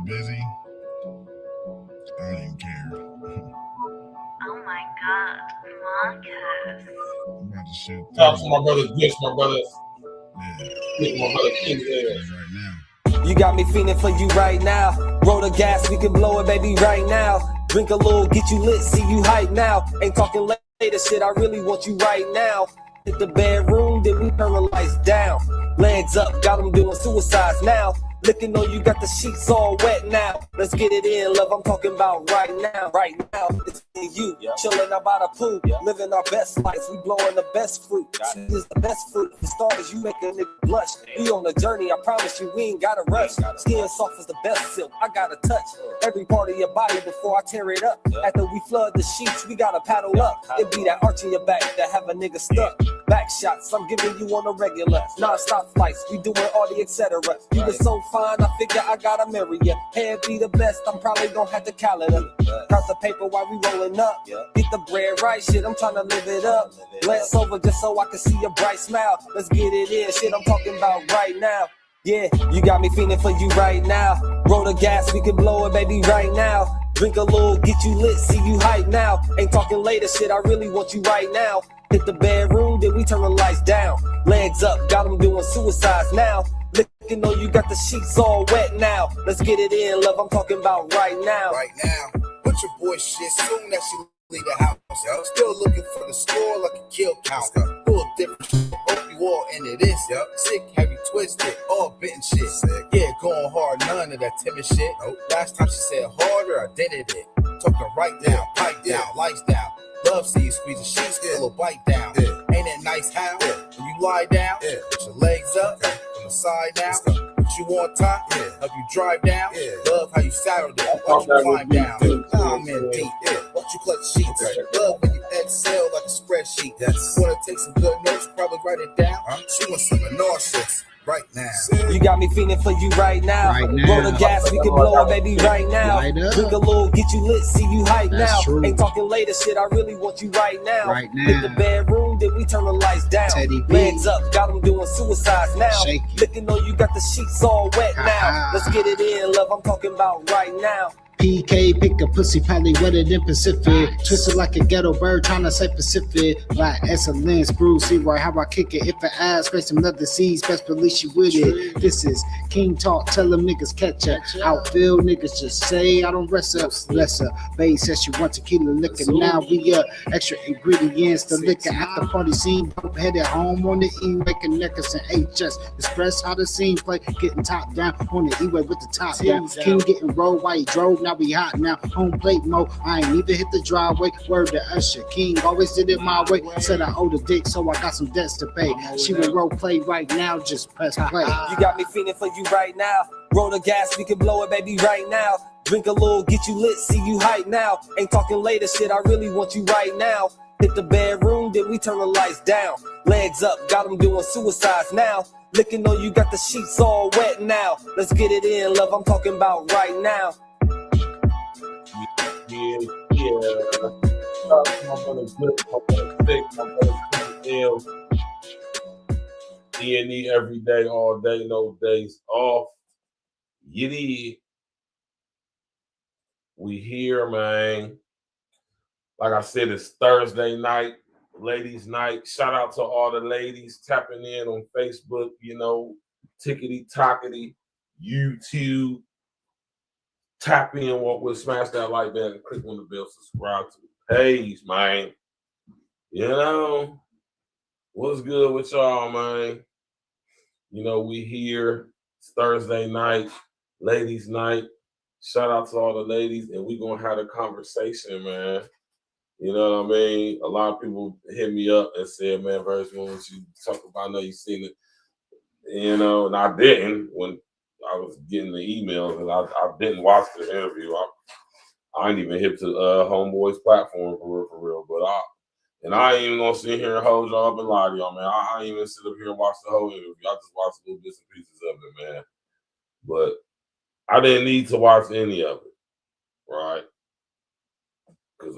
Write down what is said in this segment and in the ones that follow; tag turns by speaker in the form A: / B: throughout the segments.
A: busy. I don't even care.
B: Oh my God, Marcus.
A: I'm about to shoot.
C: Talk to my brother Dish, my brother.
A: Yeah.
C: My brother King
A: Right now.
D: You got me feeling for you right now. Roll the gas, we can blow it, baby, right now. Drink a little, get you lit, see you hype now. Ain't talking later, shit, I really want you right now. Hit the bedroom, then we turn the lights down. Legs up, got them doing suicides now. Looking on you, got the sheets all wet now. Let's get it in, love, I'm talking about right now. Right now, it's me and you, chilling out by the pool, living our best lives, we blowing the best fruit. This is the best fruit, for starters, you make a nigga blush. We on a journey, I promise you, we ain't gotta rush. Skin soft as the best silk, I gotta touch every part of your body before I tear it up. After we flood the sheets, we gotta paddle up. It be that arch in your back that have a nigga stuck. Back shots, I'm giving you on a regular. Non-stop flights, we doing all the etc. You was so fine, I figure I gotta marry ya. Hair be the best, I'm probably gonna have to calendar. Count the paper while we rolling up. Get the bread right, shit, I'm trying to live it up. Glance over just so I can see your bright smile. Let's get it in, shit, I'm talking about right now. Yeah, you got me feeling for you right now. Roll the gas, we can blow it, baby, right now. Drink a little, get you lit, see you hype now. Ain't talking later, shit, I really want you right now. Hit the bedroom, then we turn the lights down. Legs up, got them doing suicides now. Looking on you, got the sheets all wet now. Let's get it in, love, I'm talking about right now.
E: Right now, put your boy shit soon as you leave the house. Still looking for the score like a kill count. Full of different shit, hope you all into this. Sick, heavy, twisted, all bitten shit. Yeah, going hard, none of that timid shit. Last time she said harder, I did it. Talking right down, pipe down, lights down. Love see you squeeze the sheets, a little bite down. Ain't it nice how when you lie down, put your legs up from the side down, put you on top, help you drive down. Love how you saddle it, watch you climb down. Now I'm in deep, watch you clutch sheets. Love when you exhale like a spreadsheet. Wanna take some good notes, probably write it down. She wants some nauseous. Right now.
D: You got me feeling for you right now. Roll the gas, we can blow it, baby, right now. Drink a little, get you lit, see you hype now. Ain't talking later, shit, I really want you right now. Hit the bedroom, then we turn the lights down. Legs up, got them doing suicides now. Looking on you, got the sheets all wet now. Let's get it in, love, I'm talking about right now.
F: PK, pick a pussy, probably wetter than Pacific. Twisted like a ghetto bird, trying to say Pacific. Like excellence, Bruce, see right how I kick it. If I ask, face some other seeds, best believe she with it. This is King Talk, tell them niggas catch up. Outfield niggas just say I don't wrestle. Lesser, Bae says she want tequila liquor. Now we extra ingredients, the liquor at the party scene. Headed home on the E, making necklace and HS. Express how the scene play, getting top down on the E-way with the top down. King getting rolled while he drove. Now we hot now, home plate mode. I ain't even hit the driveway. Word to Usher, King always did it my way. Said I owe the dick, so I got some debts to pay. She will role play right now, just press play.
D: You got me feeling for you right now. Roll the gas, we can blow it, baby, right now. Drink a little, get you lit, see you hype now. Ain't talking later, shit, I really want you right now. Hit the bedroom, then we turn the lights down. Legs up, got them doing suicides now. Looking on you, got the sheets all wet now. Let's get it in, love, I'm talking about right now.
C: Yeah. My brother Good, my brother Sick, my brother Ill. E.N.E every day, all day, no days off. Yiddy. We here, man. Like I said, it's Thursday night, ladies' night. Shout out to all the ladies tapping in on Facebook, tickety-tockety, YouTube. Tap in, walk with, smash that like button, and click on the bell, subscribe to the page, man. What's good with y'all, man? We here. It's Thursday night, ladies' night. Shout out to all the ladies, and we gonna have a conversation, man. You know what I mean? A lot of people hit me up and said, man, Verse, what you talk about? I know you seen it, and I didn't when I was getting the emails, and I didn't watch the interview. I ain't even hip to Homeboy's platform for real. But I ain't even gonna sit here and hold y'all up and lie to y'all, man. I ain't even sit up here and watch the whole interview. I just watched little bits and pieces of it, man. But I didn't need to watch any of it, right? Because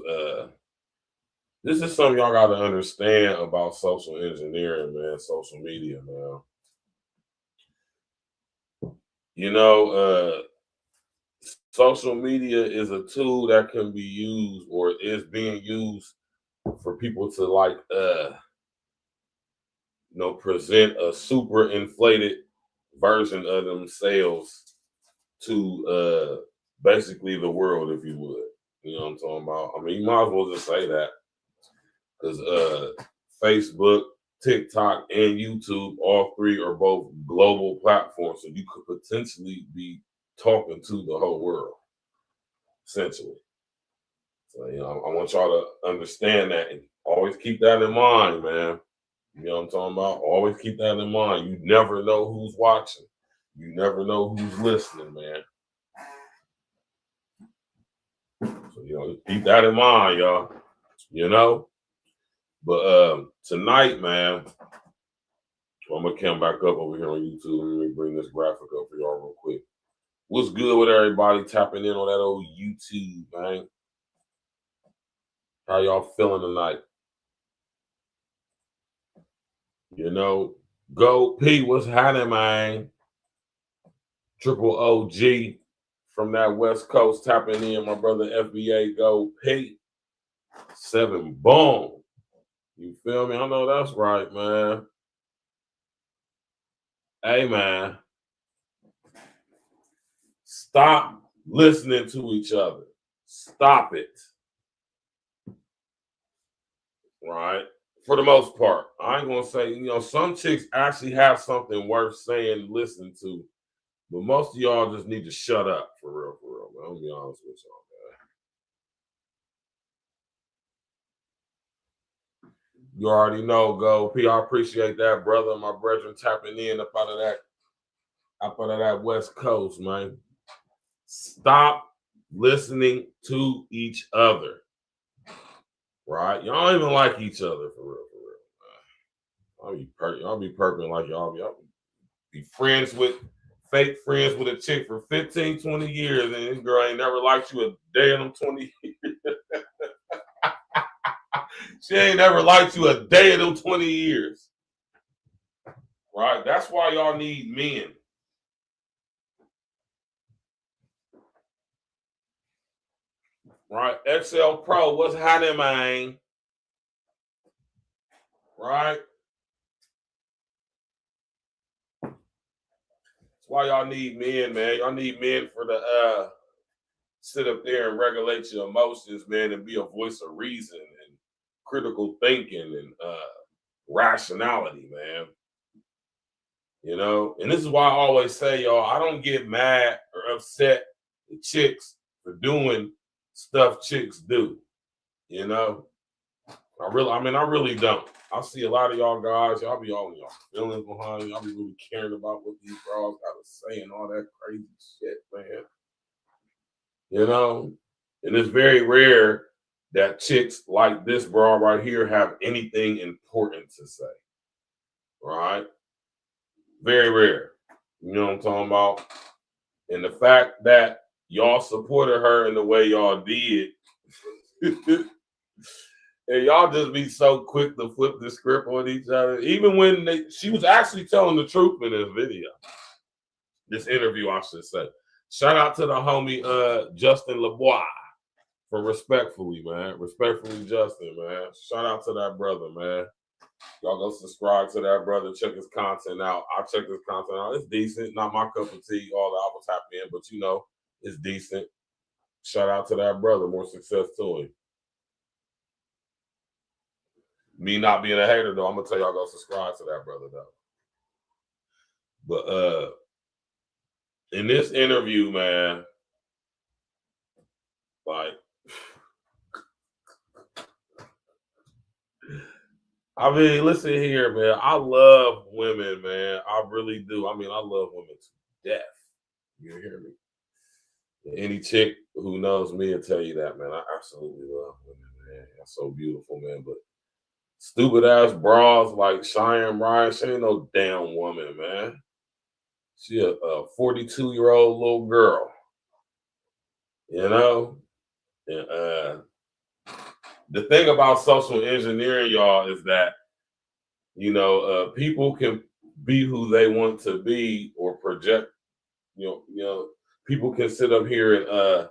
C: this is something y'all got to understand about social engineering, man. Social media, man. social media is a tool that can be used or is being used for people to like present a super inflated version of themselves to basically the world, if you would. You know what I'm talking about? I mean, you might as well just say that, because Facebook, TikTok, and YouTube, all three are both global platforms, so you could potentially be talking to the whole world, essentially. So, I want y'all to understand that and always keep that in mind, man. You know what I'm talking about? Always keep that in mind. You never know who's watching. You never know who's listening, man. So, keep that in mind, y'all. But tonight, man, I'm going to come back up over here on YouTube. Let me bring this graphic up for y'all real quick. What's good with everybody tapping in on that old YouTube, man? How y'all feeling tonight? Go P, what's happening, man? Triple OG from that West Coast tapping in, my brother FBA Go P. 7 boom. You feel me? I know that's right, man. Hey, man. Stop listening to each other. Stop it. Right? For the most part. I ain't going to say, some chicks actually have something worth saying and listening to. But most of y'all just need to shut up, for real, man. I'm going to be honest with y'all, man. You already know, Go P. I appreciate that, brother. My brethren tapping in up out of that West Coast, man. Stop listening to each other. Right? Y'all don't even like each other, for real, man. I'll be perking like y'all be fake friends with a chick for 15, 20 years, and this girl ain't never liked you a day in them 20 years. She ain't never liked you a day in them 20 years. Right? That's why y'all need men. Right? XL Pro, what's happening, man? Right? That's why y'all need men, man. Y'all need men for the sit up there and regulate your emotions, man, and be a voice of reason and critical thinking and rationality, man. And this is why I always say, y'all, I don't get mad or upset with chicks for doing stuff chicks do. I really don't. I see a lot of y'all guys, y'all be all in y'all feelings behind y'all be really caring about what these girls gotta say and all that crazy shit, man. And it's very rare that chicks like this bra right here have anything important to say. Right? Very rare. You know what I'm talking about? And the fact that y'all supported her in the way y'all did, and y'all just be so quick to flip the script on each other. Even when she was actually telling the truth in this video. This interview, I should say. Shout out to the homie Justin LeBois for Respectfully, man. Respectfully, Justin, man. Shout out to that brother, man. Y'all go subscribe to that brother. Check his content out. I check his content out. It's decent. Not my cup of tea. All that I was happy in, but it's decent. Shout out to that brother. More success to him. Me not being a hater, though, I'm gonna tell y'all go subscribe to that brother, though. But in this interview, man, like, listen here, man. I love women, man. I really do. I love women to death. You hear me? Any chick who knows me will tell you that, man. I absolutely love women, man. That's so beautiful, man. But stupid ass bras like Cheyenne Ryan, she ain't no damn woman, man. She a 42-year-old little girl. And the thing about social engineering, y'all, is that people can be who they want to be or project. people can sit up here and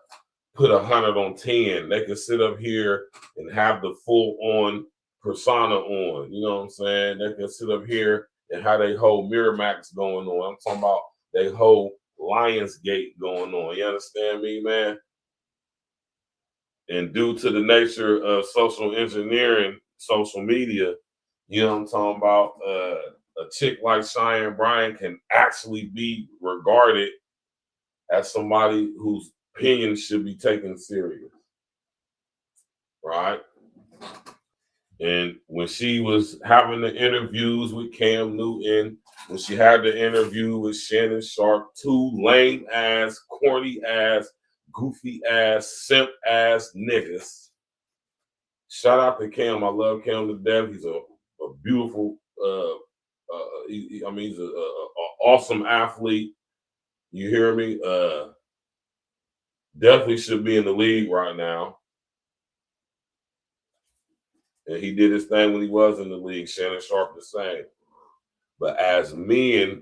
C: put 100 on 10. They can sit up here and have the full on persona on. You know what I'm saying? They can sit up here and have they whole Miramax going on. I'm talking about they whole Lionsgate going on. You understand me, man? And due to the nature of social engineering, social media, you know what I'm talking about? A chick like Cheyenne Bryan can actually be regarded as somebody whose opinion should be taken serious, right? And when she was having the interviews with Cam Newton, when she had the interview with Shannon Sharp, two lame ass, corny ass, goofy ass, simp ass niggas. Shout out to Cam. I love Cam to death. He's a beautiful, he's an awesome athlete. You hear me? Definitely should be in the league right now. And he did his thing when he was in the league. Shannon Sharp the same. But as men,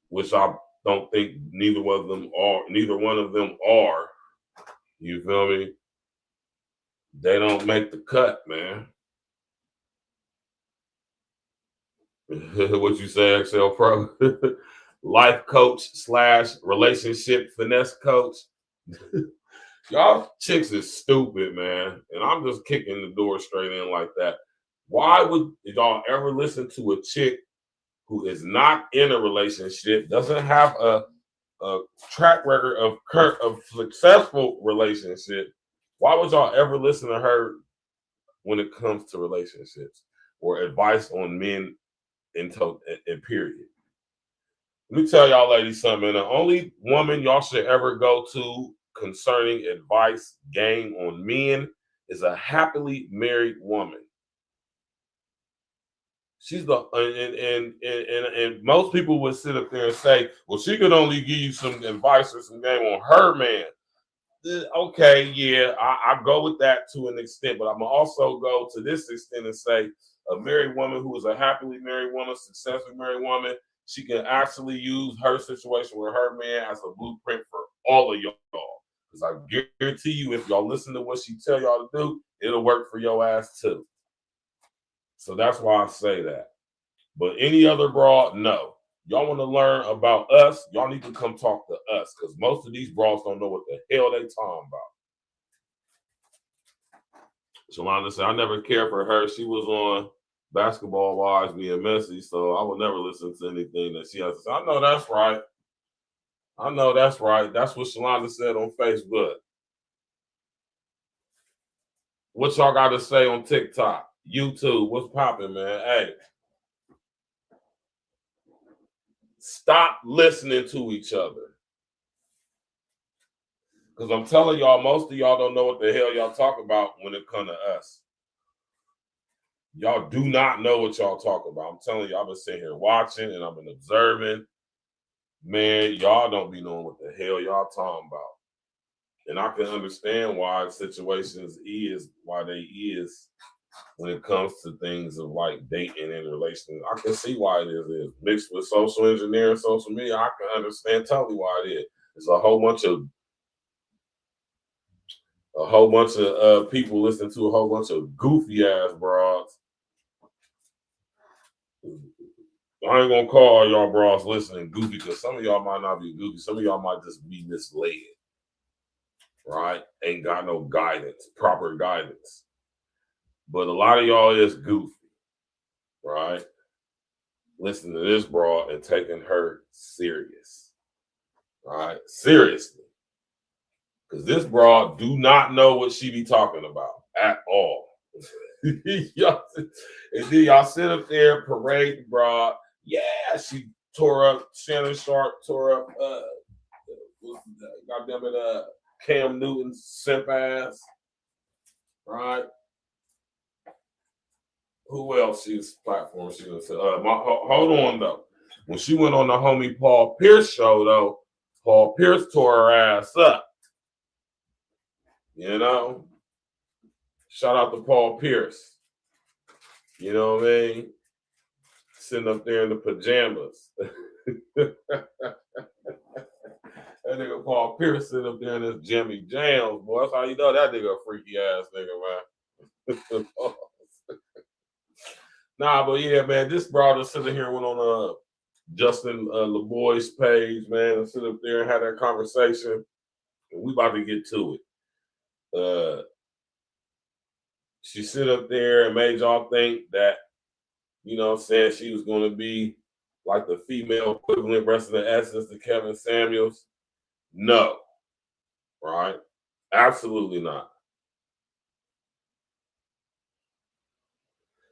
C: which I don't think neither one of them are, you feel me? They don't make the cut, man. What you say, XL Pro? Life coach / relationship finesse coach. Y'all chicks is stupid, man. And I'm just kicking the door straight in like that. Why would y'all ever listen to a chick who is not in a relationship, doesn't have a track record of successful relationship? Why would y'all ever listen to her when it comes to relationships or advice on men in period? Let me tell y'all ladies something. The only woman y'all should ever go to concerning advice game on men is a happily married woman. She's the and most people would sit up there and say, well, she could only give you some advice or some game on her man. Okay, yeah, I go with that to an extent, but I'm gonna also go to this extent and say a married woman who is a happily married woman, successfully married woman, she can actually use her situation with her man as a blueprint for all of y'all. Because I guarantee you, if y'all listen to what she tell y'all to do, it'll work for your ass too. So that's why I say that. But any other broad, no. Y'all want to learn about us, y'all need to come talk to us, because most of these broads don't know what the hell they talking about. Shalonda said, I never cared for her. She was on Basketball Wives being messy, so I would never listen to anything that she has to say. I know that's right. I know that's right. That's what Shalonda said on Facebook. What y'all got to say on TikTok, YouTube? What's popping, man? Hey. Stop listening to each other. Because I'm telling y'all, most of y'all don't know what the hell y'all talk about when it comes to us. Y'all do not know what y'all talk about. I'm telling you, I've been sitting here watching and I've been observing. Man, y'all don't be knowing what the hell y'all talking about. And I can understand why situations is why they is when it comes to things of like dating and relations. I can see why it is. Mixed with social engineering, social media, I can understand totally why it is. It's a whole bunch of people listening to a whole bunch of goofy ass broads. I ain't gonna call y'all broads listening goofy because some of y'all might not be goofy. Some of y'all might just be misled, right? Ain't got no guidance, proper guidance. But a lot of y'all is goofy, right? Listening to this broad and taking her serious, right? Seriously. Because this broad do not know what she be talking about at all. y'all sit up there, parade the broad. Yeah, she tore up, Shannon Sharp tore up, goddamn it, Cam Newton's simp ass, right? Who else she's platform? She was hold on though. When she went on the homie Paul Pierce show though, Paul Pierce tore her ass up. You know, shout out to Paul Pierce. You know what I mean? Sitting up there in the pajamas. That nigga Paul Pierce sitting up there in this Jimmy Jams, boy. That's how you know that nigga a freaky ass nigga, man. Nah, but yeah, man, this brother sitting here went on Justin LeBoy's page, man, and sit up there and had that conversation. And we about to get to it. She sit up there and made y'all think that, you know what I'm saying, she was going to be like the female equivalent, rest of the essence to Kevin Samuels. No, right? Absolutely not.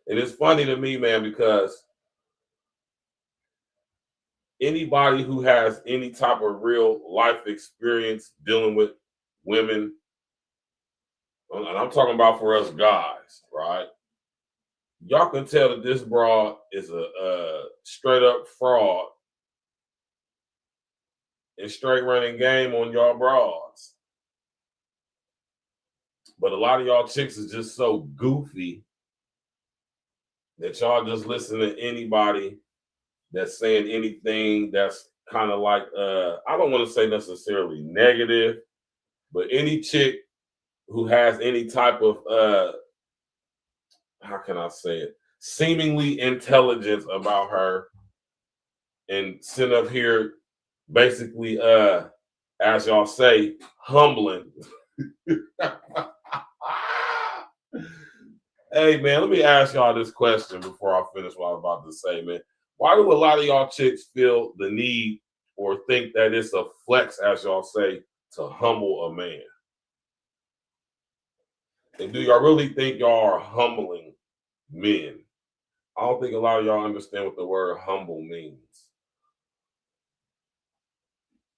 C: And it's funny to me, man, because anybody who has any type of real life experience dealing with women, and I'm talking about for us guys, right? Y'all can tell that this broad is a straight up fraud and straight running game on y'all broads. But a lot of y'all chicks is just so goofy that y'all just listen to anybody that's saying anything that's kind of like, I don't want to say necessarily negative, but any chick who has any type of, how can I say it, seemingly intelligence about her and sit up here basically, as y'all say, humbling. Hey, man, let me ask y'all this question before I finish what I was about to say, man. Why do a lot of y'all chicks feel the need or think that it's a flex, as y'all say, to humble a man? And do y'all really think y'all are humbling men? I don't think a lot of y'all understand what the word humble means.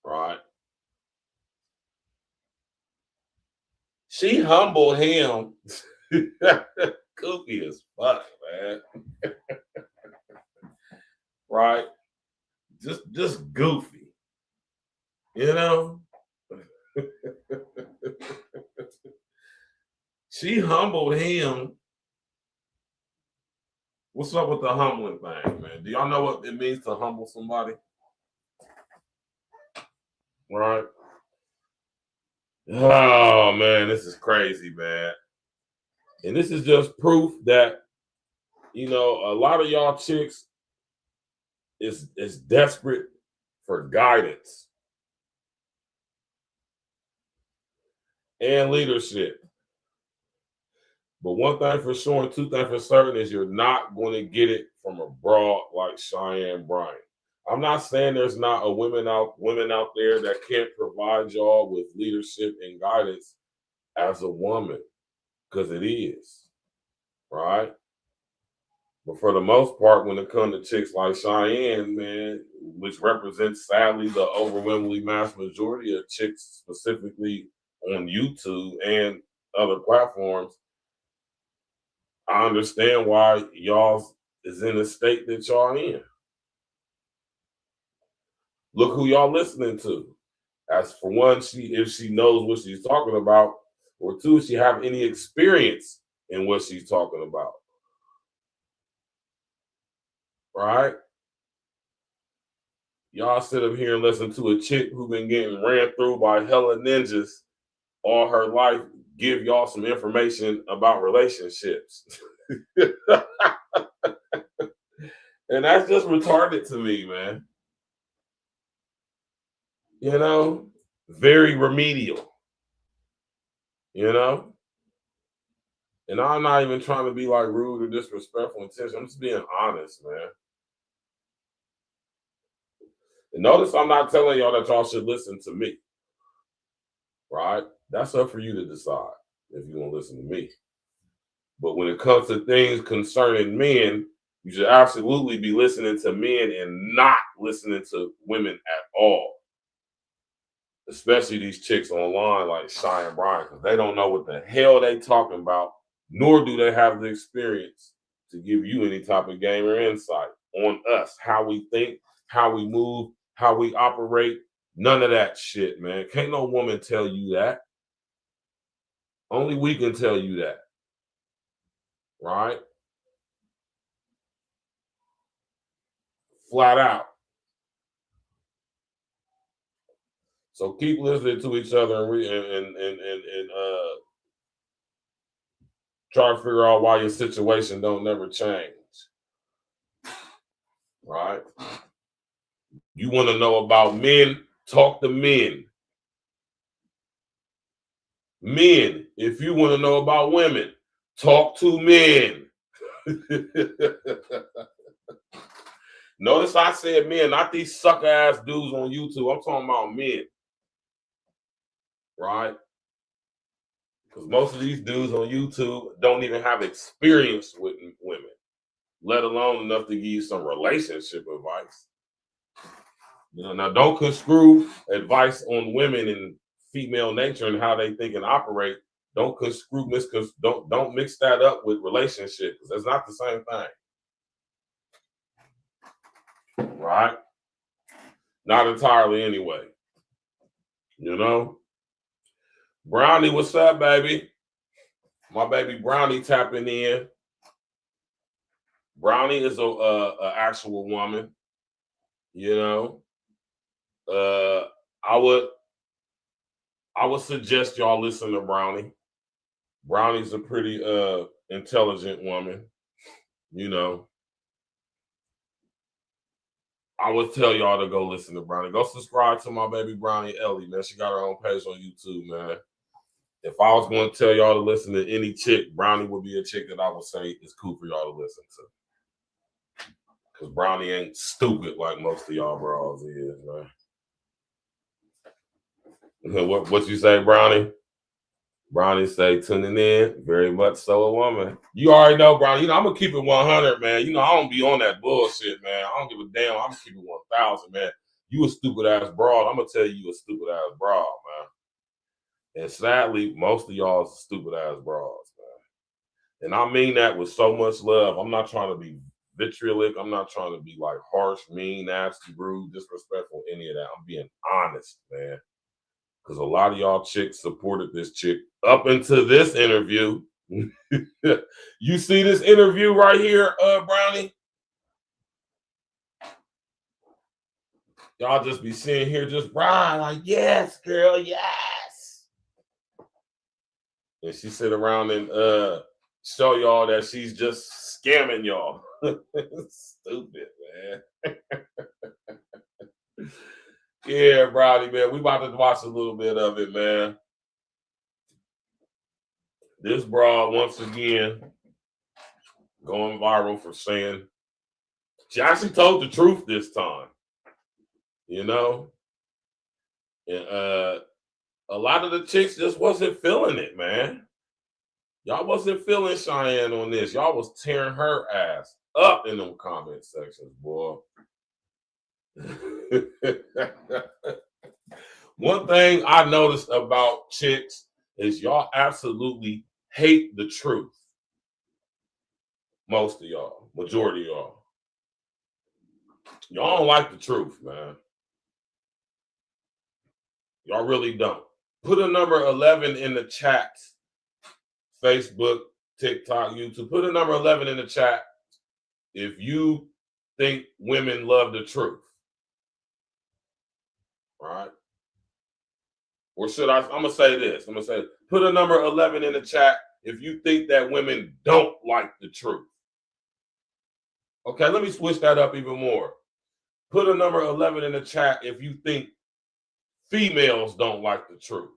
C: Right? She humbled him. Goofy as fuck, man. Right? Just goofy. You know? She humbled him. What's up with the humbling thing, man? Do y'all know what it means to humble somebody? Right? Oh, man, this is crazy, man. And this is just proof that, you know, a lot of y'all chicks is desperate for guidance and leadership. But one thing for sure and two things for certain is you're not going to get it from a broad like Cheyenne Bryant. I'm not saying there's not a women out there that can't provide y'all with leadership and guidance as a woman, because it is, right? But for the most part, when it comes to chicks like Cheyenne, man, which represents sadly the overwhelmingly mass majority of chicks specifically on YouTube and other platforms, I understand why y'all is in the state that y'all in. Look who y'all listening to. As for one, if she knows what she's talking about, or two, if she have any experience in what she's talking about. Right? Y'all sit up here and listen to a chick who been getting ran through by hella ninjas all her life, give y'all some information about relationships. And that's just retarded to me, man. You know, very remedial. You know? And I'm not even trying to be like rude or disrespectful intention. I'm just being honest, man. And notice I'm not telling y'all that y'all should listen to me. Right? That's up for you to decide if you want to listen to me. But when it comes to things concerning men, you should absolutely be listening to men and not listening to women at all. Especially these chicks online like Cheyenne Bryant, because they don't know what the hell they talking about, nor do they have the experience to give you any type of game or insight on us, how we think, how we move, how we operate. None of that shit, man. Can't no woman tell you that. Only we can tell you that. Right? Flat out. So keep listening to each other and try to figure out why your situation don't never change. Right? You want to know about men? Talk to men. Men, if you want to know about women, talk to men. Notice I said men, not these sucker ass dudes on YouTube. I'm talking about men. Right? Because most of these dudes on YouTube don't even have experience with women, let alone enough to give you some relationship advice. You know, now don't construe advice on women and female nature and how they think and operate. Don't construe, don't mix that up with relationship, because that's not the same thing. Right? Not entirely anyway. You know? Brownie, what's up, baby? My baby Brownie tapping in. Brownie is a actual woman. You know? I would suggest y'all listen to Brownie. Brownie's a pretty intelligent woman. You know, I would tell y'all to go listen to Brownie. Go subscribe to my baby Brownie Ellie, man. She got her own page on YouTube, man. If I was going to tell y'all to listen to any chick, Brownie would be a chick that I would say is cool for y'all to listen to. Because Brownie ain't stupid like most of y'all bras is, man. What you say, Brownie? Brownie say, tuning in, very much so a woman. You already know, Brownie. You know, I'm going to keep it 100, man. You know, I don't be on that bullshit, man. I don't give a damn. I'm going to keep it 1,000, man. You a stupid-ass broad. I'm going to tell you a stupid-ass broad, man. And sadly, most of y'all is stupid-ass broads, man. And I mean that with so much love. I'm not trying to be vitriolic. I'm not trying to be, like, harsh, mean, nasty, rude, disrespectful, any of that. I'm being honest, man. Because a lot of y'all chicks supported this chick up into this interview. You see this interview right here, Brownie? Y'all just be sitting here just Brian, like, yes, girl, yes. And she sit around and show y'all that she's just scamming y'all. Stupid, man. Yeah, Brownie, man. We about to watch a little bit of it, man. This broad, once again, going viral for saying she actually told the truth this time. You know? And a lot of the chicks just wasn't feeling it, man. Y'all wasn't feeling Cheyenne on this. Y'all was tearing her ass up in them comment sections, boy. One thing I noticed about chicks is y'all absolutely hate the truth. Most of y'all, majority of y'all. Y'all don't like the truth, man. Y'all really don't. Put a number 11 in the chat. Facebook, TikTok, YouTube. Put a number 11 in the chat if you think women love the truth. All right? Or should I'm going to say this. I'm going to say, put a number 11 in the chat if you think that women don't like the truth. Okay, let me switch that up even more. Put a number 11 in the chat if you think females don't like the truth.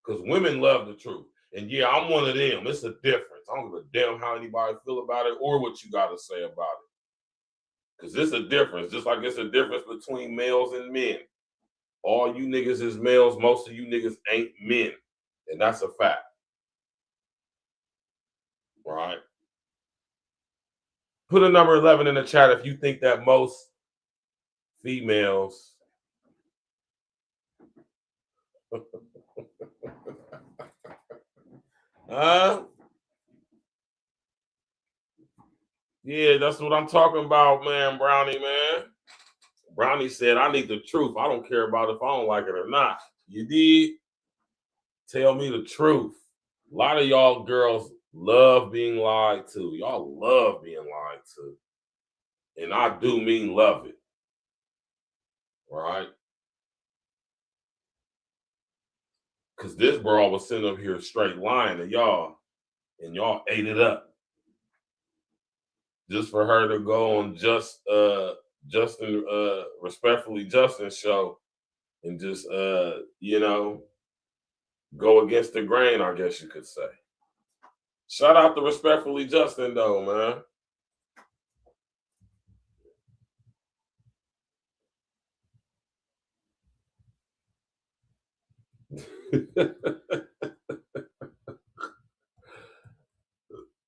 C: Because women love the truth. And yeah, I'm one of them. It's a difference. I don't give a damn how anybody feel about it or what you got to say about it. Because it's a difference. Just like it's a difference between males and men. All you niggas is males. Most of you niggas ain't men. And that's a fact. Right? Put a number 11 in the chat if you think that most females yeah, that's what I'm talking about, man, Brownie, man. Brownie said, I need the truth. I don't care about if I don't like it or not. You did? Tell me the truth. A lot of y'all girls love being lied to. Y'all love being lied to. And I do mean love it. Right? Cause this bro was sitting up here straight lying to y'all, and y'all ate it up. Just for her to go on Justin Respectfully Justin's show and just you know, go against the grain, I guess you could say. Shout out to Respectfully Justin though, man.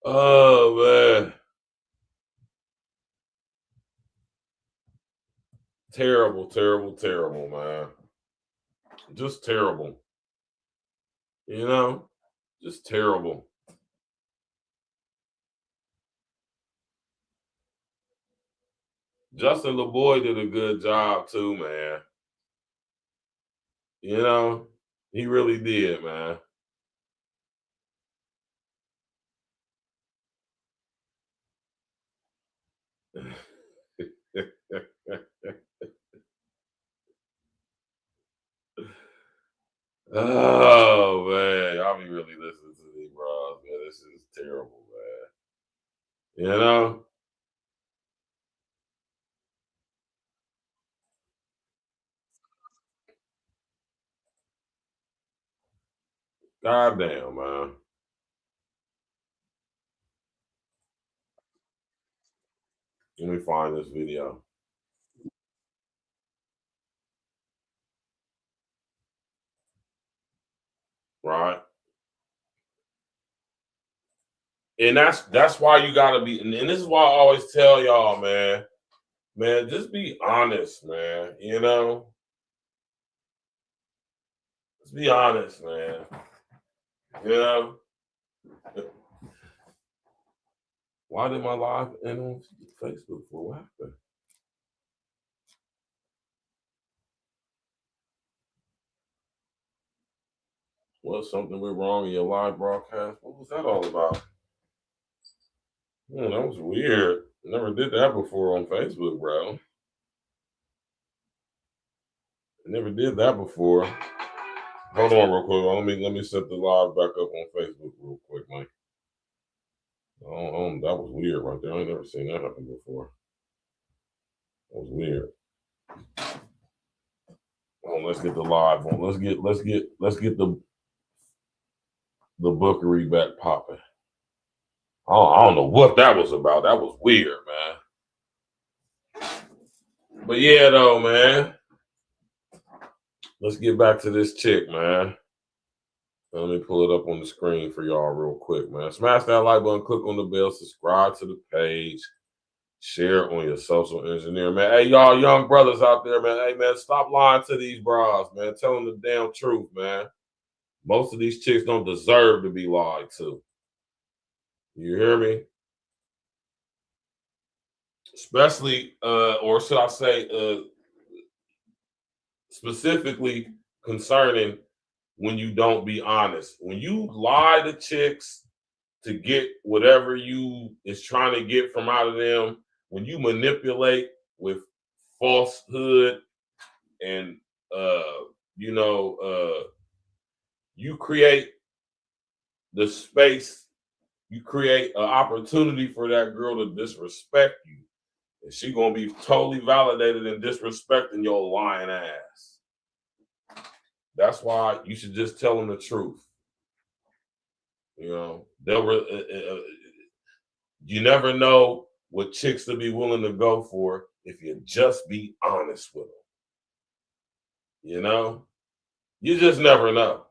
C: Oh man. Terrible, terrible, terrible, man. Just terrible. You know, just terrible. Justin LeBoy did a good job too, man. You know, he really did, man. Oh man, y'all be really listening to these bros, man. This is terrible, man. You know? God damn, man. Let me find this video. Right? And that's why you gotta be, and this is why I always tell y'all, man, just be honest, man. You know? Just be honest, man. You know? Why did my live end on Facebook for? What happened? Was something went wrong in your live broadcast? What was that all about? That was weird. Never did that before on Facebook, bro. Never did that before. Hold on real quick. Let me set the live back up on Facebook real quick, Mike. That was weird right there. I ain't never seen that happen before. That was weird. Let's get the live on. Let's get the FUQQERY back popping. I don't know what that was about. That was weird, man. But yeah, though, man. Let's get back to this chick, man. Let me pull it up on the screen for y'all real quick, man. Smash that like button, click on the bell, subscribe to the page, share on your social engineer, man. Hey, y'all young brothers out there, man. Hey, man, stop lying to these bras, man. Tell them the damn truth, man. Most of these chicks don't deserve to be lied to. You hear me? Especially, or should I say, specifically concerning when you don't be honest. When you lie to chicks to get whatever you is trying to get from out of them, when you manipulate with falsehood and you create the space, you create an opportunity for that girl to disrespect you. And she gonna be totally validated in disrespecting your lying ass. That's why you should just tell them the truth. You know, you never know what chicks to be willing to go for if you just be honest with them. You know, you just never know,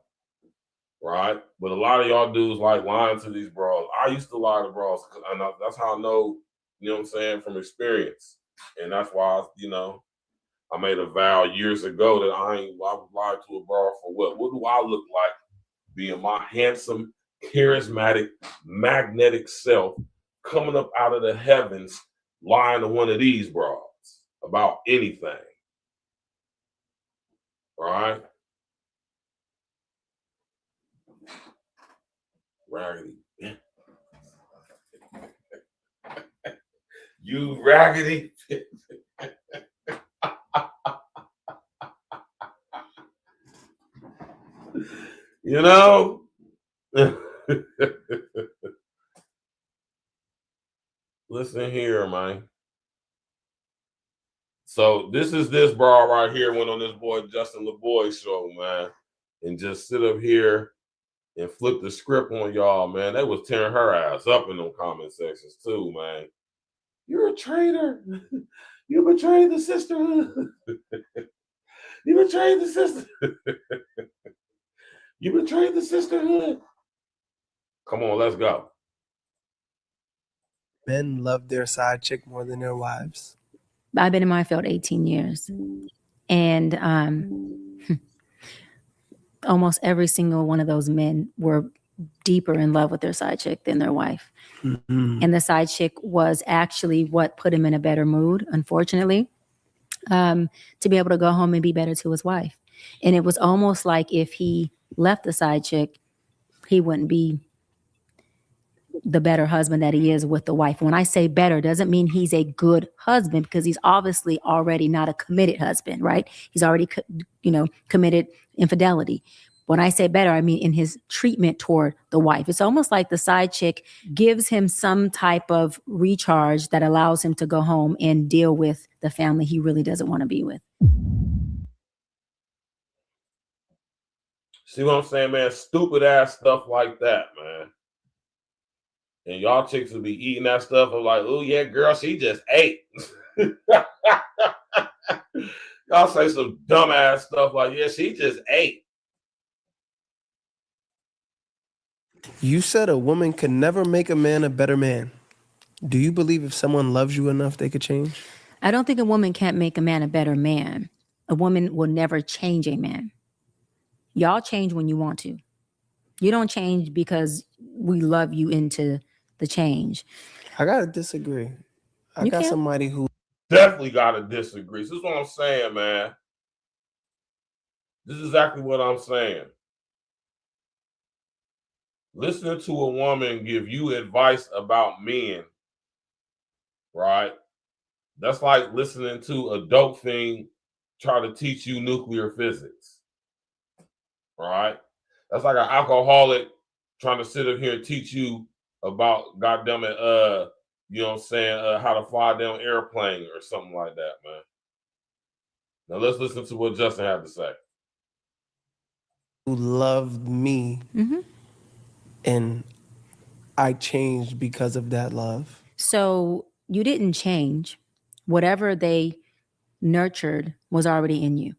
C: right? But a lot of y'all dudes like lying to these bras. I used to lie to bras because that's how I know. You know what I'm saying, from experience, and that's why I made a vow years ago that I would lie to a bra for what? What do I look like? Being my handsome, charismatic, magnetic self coming up out of the heavens, lying to one of these bras about anything. Right? Raggedy. You raggedy. You know? Listen here, man. So this is this broad right here went on this boy Justin LeBoy show, man, and just sit up here and flip the script on y'all, man. They was tearing her ass up in them comment sections too, man. You're a traitor. You betrayed the sisterhood. You betrayed the sister. You betrayed the sisterhood. Come on, let's go.
G: Men love their side chick more than their wives.
H: I've been in my field 18 years. And almost every single one of those men were deeper in love with their side chick than their wife. Mm-hmm. And the side chick was actually what put him in a better mood, unfortunately, to be able to go home and be better to his wife. And it was almost like if he left the side chick, he wouldn't be the better husband that he is with the wife. When I say better, doesn't mean he's a good husband, because he's obviously already not a committed husband, right? He's already, committed infidelity. When I say better, I mean in his treatment toward the wife. It's almost like the side chick gives him some type of recharge that allows him to go home and deal with the family he really doesn't want to be with.
C: See what I'm saying, man? Stupid ass stuff like that, man. And y'all chicks will be eating that stuff and like, oh yeah, girl, she just ate. Y'all say some dumbass stuff like, yeah, she just ate.
G: You said a woman could never make a man a better man. Do you believe if someone loves you enough, they could change?
H: I don't think a woman can't make a man a better man. A woman will never change a man. Y'all change when you want to. You don't change because we love you into the change.
G: I gotta disagree. I got somebody who
C: definitely gotta disagree. This is what I'm saying, man. This is exactly what I'm saying. Listening to a woman give you advice about men, right? That's like listening to a dope fiend try to teach you nuclear physics, right? That's like an alcoholic trying to sit up here and teach you about, goddamn it, you know what I'm saying, how to fly down an airplane or something like that, man. Now let's listen to what Justin had to say.
G: Who loved me, and I changed because of that love.
H: So you didn't change. Whatever they nurtured was already in you.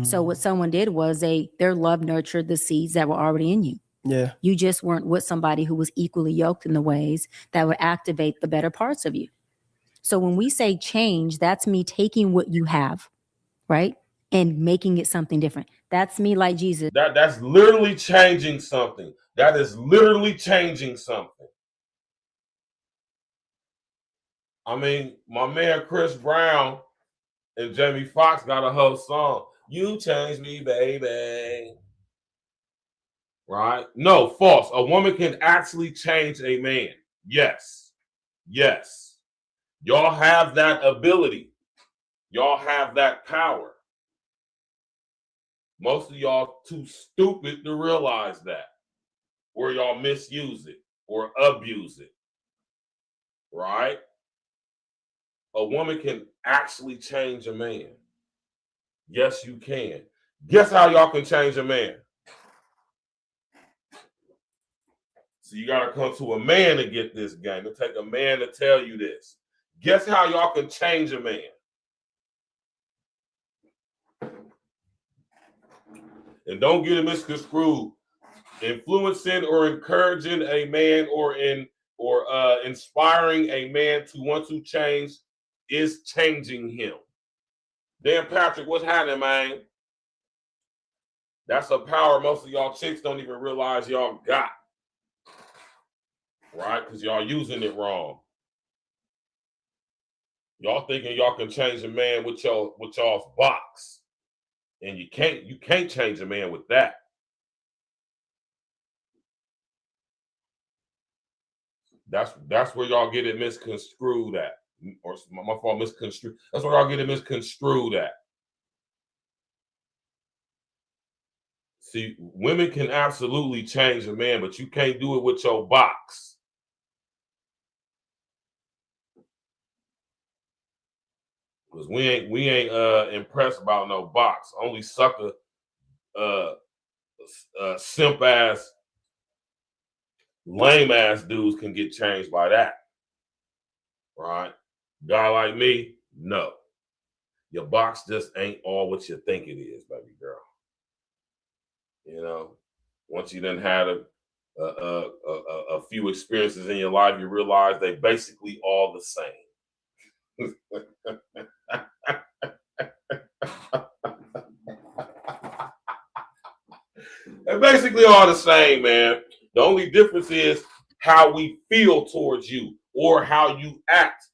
H: So what someone did was their love nurtured the seeds that were already in you.
G: Yeah.
H: You just weren't with somebody who was equally yoked in the ways that would activate the better parts of you. So when we say change, that's me taking what you have, right, and making it something different. That's me like Jesus.
C: That's literally changing something. That is literally changing something. I mean, my man Chris Brown and Jamie Foxx got a whole song. You changed me, baby. Right? No, false. A woman can actually change a man. Yes. Yes. Y'all have that ability. Y'all have that power. Most of y'all too stupid to realize that. Or y'all misuse it or abuse it. Right? A woman can actually change a man. Yes, you can. Guess how y'all can change a man? So you got to come to a man to get this game. It'll take a man to tell you this. Guess how y'all can change a man? And don't get it misconstrued. Influencing or encouraging a man or inspiring a man to want to change is changing him. Dan Patrick, what's happening, man? That's a power most of y'all chicks don't even realize y'all got. Right? Because y'all using it wrong. Y'all thinking y'all can change a man with y'all's box. And you can't change a man with that. That's where y'all get it misconstrued at. Or my fault, misconstrued. That's where y'all get it misconstrued at. See, women can absolutely change a man, but you can't do it with your box. Because we ain't impressed about no box. Only sucker simp ass, lame ass dudes can get changed by that. Right? Guy like me, no. Your box just ain't all what you think it is, baby girl. You know, once you done had a few experiences in your life, you realize they basically all the same. They're basically all the same, man. The only difference is how we feel towards you or how you act,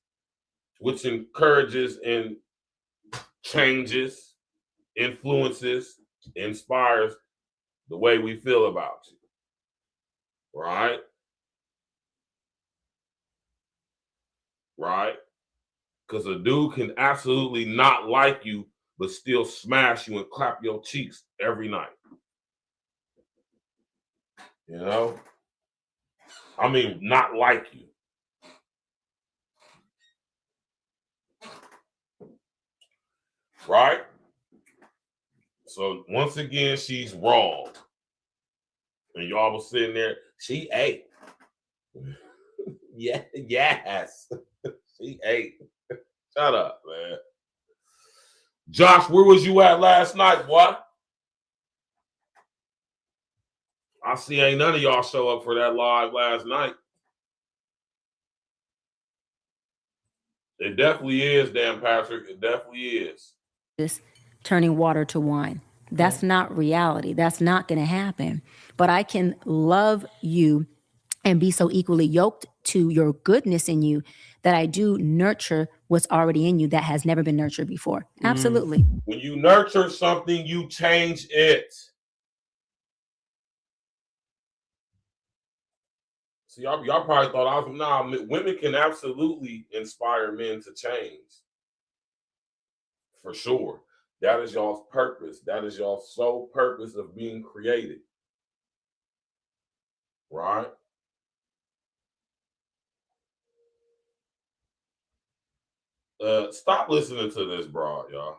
C: which encourages and changes, influences, inspires the way we feel about you. Right? Right? Because a dude can absolutely not like you, but still smash you and clap your cheeks every night. You know? I mean, not like you. Right? So once again, she's wrong. And y'all was sitting there, she ate. Yeah, yes. She ate. Shut up, man. Josh, where was you at last night, boy? I see ain't none of y'all show up for that live last night. It definitely is, Dan Patrick. It definitely is.
H: Just turning water to wine. That's not reality. That's not going to happen. But I can love you and be so equally yoked to your goodness in you that I do nurture what's already in you that has never been nurtured before. Absolutely.
C: When you nurture something, you change it. See, y'all probably thought I was, nah, women can absolutely inspire men to change. For sure. That is y'all's purpose. That is y'all's sole purpose of being created. Right? Stop listening to this broad, y'all.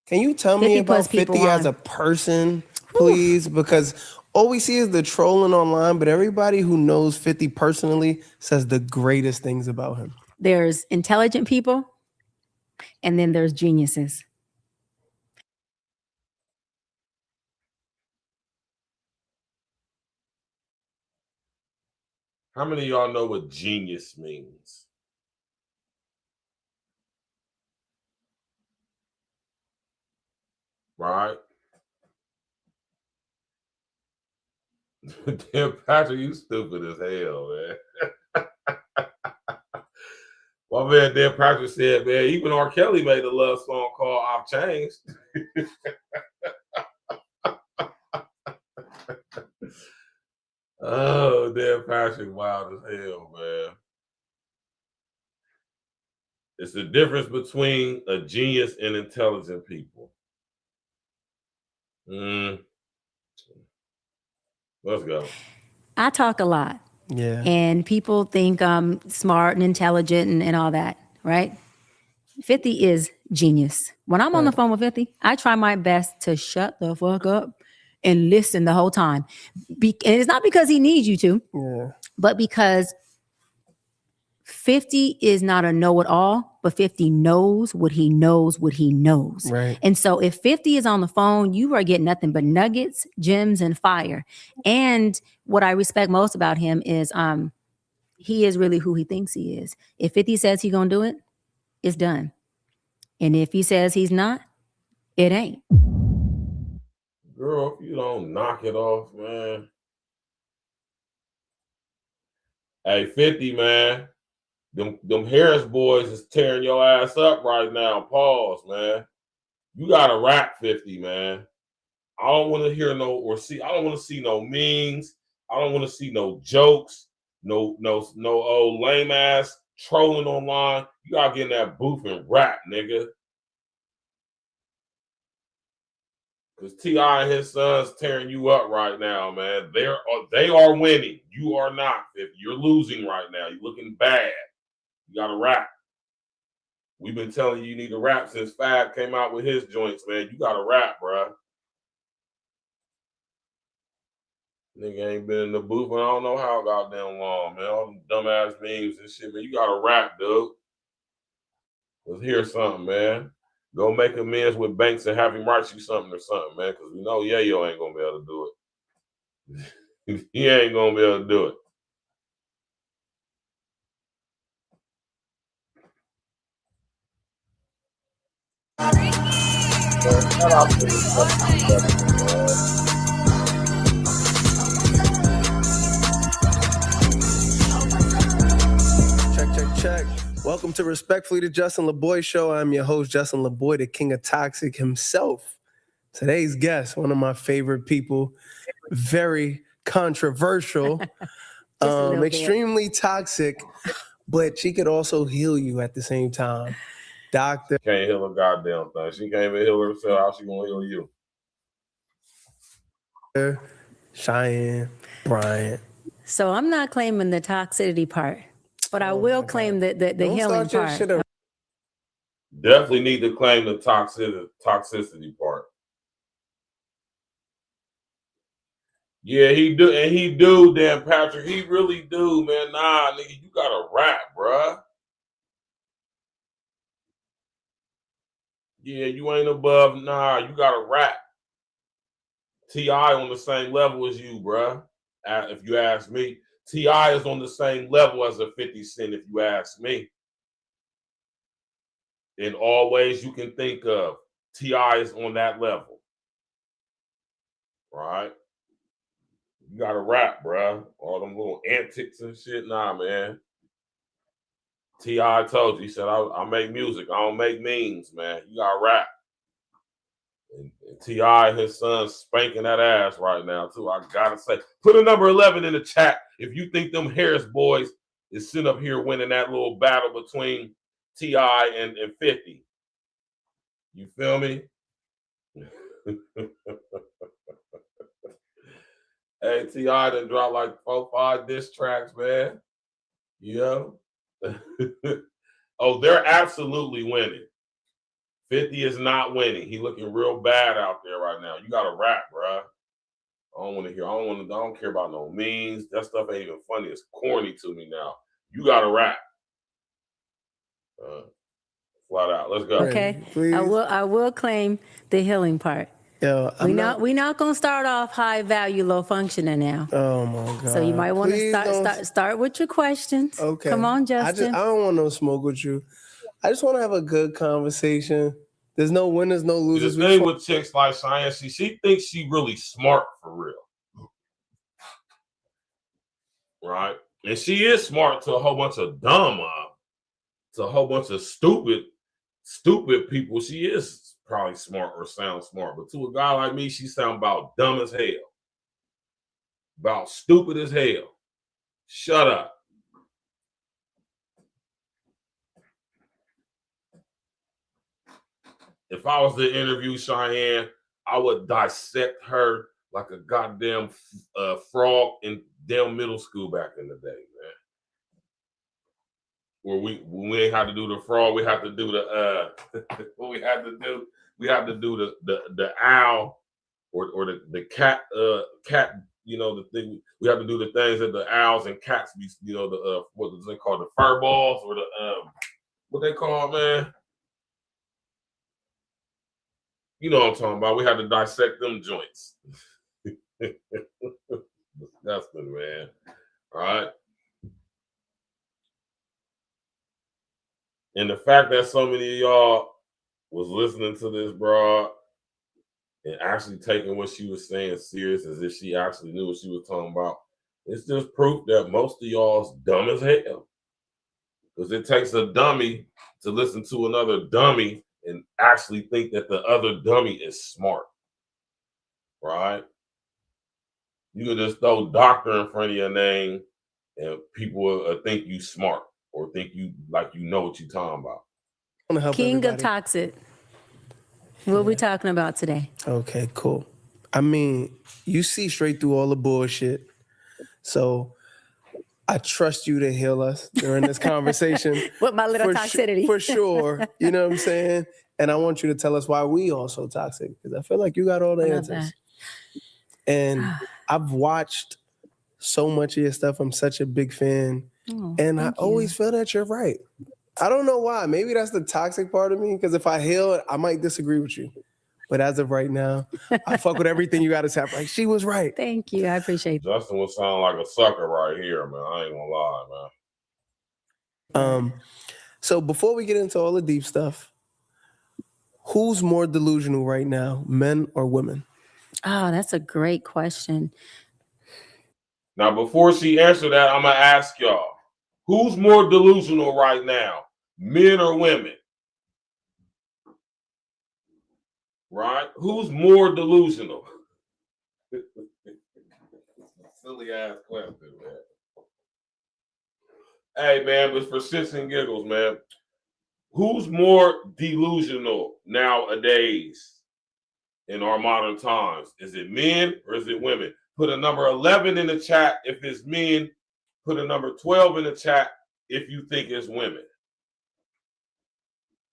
G: Can you tell me about 50 as a person, please? Because all we see is the trolling online, but everybody who knows 50 personally says the greatest things about him.
H: There's intelligent people, and then there's geniuses.
C: How many of y'all know what genius means? Right? Damn, Patrick, you stupid as hell, man. My man, Dan Patrick said, man, even R. Kelly made a love song called I've Changed. Oh, Dan Patrick, wild as hell, man. It's the difference between a genius and intelligent people. Let's go.
H: I talk a lot.
G: Yeah.
H: And people think I'm smart and intelligent and all that, right? 50 is genius. When I'm on the phone with 50, I try my best to shut the fuck up and listen the whole time. And it's not because he needs you to, but because 50 is not a know-it-all, but 50 knows what he knows what he knows.
G: Right.
H: And so if 50 is on the phone, you are getting nothing but nuggets, gems, and fire. And what I respect most about him is he is really who he thinks he is. If 50 says he's going to do it, it's done. And if he says he's not, it ain't.
C: Girl, if you don't knock it off, man. Hey, 50, man. Them Harris boys is tearing your ass up right now. Pause, man. You gotta rap 50, man. I don't want to hear I don't want to see no memes. I don't want to see no jokes, no old lame ass trolling online. You gotta get in that booth and rap, nigga. Because T.I. and his sons tearing you up right now, man. They are winning. You are not. If you're losing right now, you're looking bad. You got to rap. We've been telling you need to rap since Fab came out with his joints, man. You got to rap, bruh. Nigga ain't been in the booth, but I don't know how goddamn long, man. All them dumbass memes and shit, man. You got to rap, dude. Let's hear something, man. Go make amends with Banks and have him write you something or something, man, because we know Yayo ain't going to be able to do it. He ain't going to be able to do it. Shout out to
G: Check. Welcome to Respectfully the Justin LaBoy Show. I'm your host, Justin LaBoy, the king of toxic himself. Today's guest, one of my favorite people, very controversial, extremely toxic, but she could also heal you at the same time. Doctor.
C: Can't heal a goddamn thing. She can't even heal herself. How she gonna heal you?
G: Cheyenne Bryant.
H: So I'm not claiming the toxicity part, but I will claim the healing part.
C: Definitely need to claim the toxicity part. Yeah, he do, and he do, Dan Patrick. He really do, man. Nah, nigga, you gotta rap, bruh. Yeah, you ain't above. Nah, you gotta rap. T.I. on the same level as you, bruh. If you ask me, T.I. is on the same level as a 50 Cent. If you ask me, in all ways you can think of, T.I. is on that level, right? You gotta rap, bruh. All them little antics and shit. Nah, man. T.I. told you, he said, I make music. I don't make memes, man. You gotta rap. And T.I. and his son spanking that ass right now, too. I gotta say, put a number 11 in the chat if you think them Harris boys is sitting up here winning that little battle between T.I. and 50. You feel me? Hey, T.I. done dropped like 4-5 diss tracks, man. You know? Oh, they're absolutely winning. 50 is not winning. He looking real bad out there right now. You gotta rap, bruh. I don't care about no memes. That stuff ain't even funny. It's corny to me now. You gotta rap. Flat out. Let's go.
H: Okay.
G: Please.
H: I will claim the healing part.
G: Yo,
H: we not gonna start off high value, low functioning now.
G: Oh my God.
H: So you might want to start with your questions.
G: Okay.
H: Come on, Justin.
G: I don't want no smoke with you. I just want to have a good conversation. There's no winners, no losers.
C: The thing with chicks like Cheyenne, she thinks she really smart for real. Right? And she is smart to a whole bunch of to a whole bunch of stupid people. She is probably smart or sound smart. But to a guy like me, she sound about dumb as hell. About stupid as hell. Shut up. If I was to interview Cheyenne, I would dissect her like a goddamn frog in damn middle school back in the day, man. Where we ain't had to do the frog, we had to do the what we had to do. We had to do the owl or the cat you know, the thing. We have to do the things that the owls and cats be, you know, the what is they call, the fur balls, or the what they call, man. You know what I'm talking about. We had to dissect them joints. Disgusting, man. All right. And the fact that so many of y'all was listening to this broad and actually taking what she was saying serious as if she actually knew what she was talking about, it's just proof that most of y'all's dumb as hell. Because it takes a dummy to listen to another dummy and actually think that the other dummy is smart, right? You can just throw doctor in front of your name and people will think you smart or think you like you know what you're talking about.
H: King of toxic. What are we talking about today?
G: Okay, cool. I mean, you see straight through all the bullshit. So I trust you to heal us during this conversation.
H: With my little toxicity.
G: For sure. You know what I'm saying? And I want you to tell us why we are so toxic, because I feel like you got all the answers. And I've watched so much of your stuff. I'm such a big fan. And I always feel that you're right. I don't know why. Maybe that's the toxic part of me, because if I heal, I might disagree with you. But as of right now, I fuck with everything you got to say. Like, she was right.
H: Thank you. I appreciate that.
C: Justin would sound like a sucker right here, man. I ain't gonna lie, man.
G: So before we get into all the deep stuff, who's more delusional right now, men or women?
H: Oh, that's a great question.
C: Now, before she answers that, I'm gonna ask y'all, who's more delusional right now, men or women? Right? Who's more delusional? Silly ass question, man. Hey, man, but for shits and giggles, man, who's more delusional nowadays in our modern times? Is it men or is it women? Put a number 11 in the chat if it's men. Put a number 12 in the chat if you think it's women.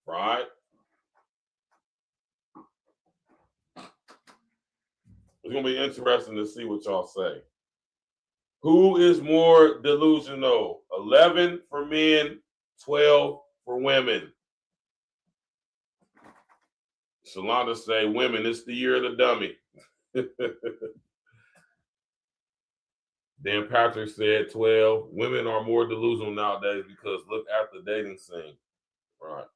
C: Right? It's going to be interesting to see what y'all say. Who is more delusional? 11 for men, 12 for women. Shalonda say, women, it's the year of the dummy. Dan Patrick said 12. Women are more delusional nowadays because look at the dating scene. Right.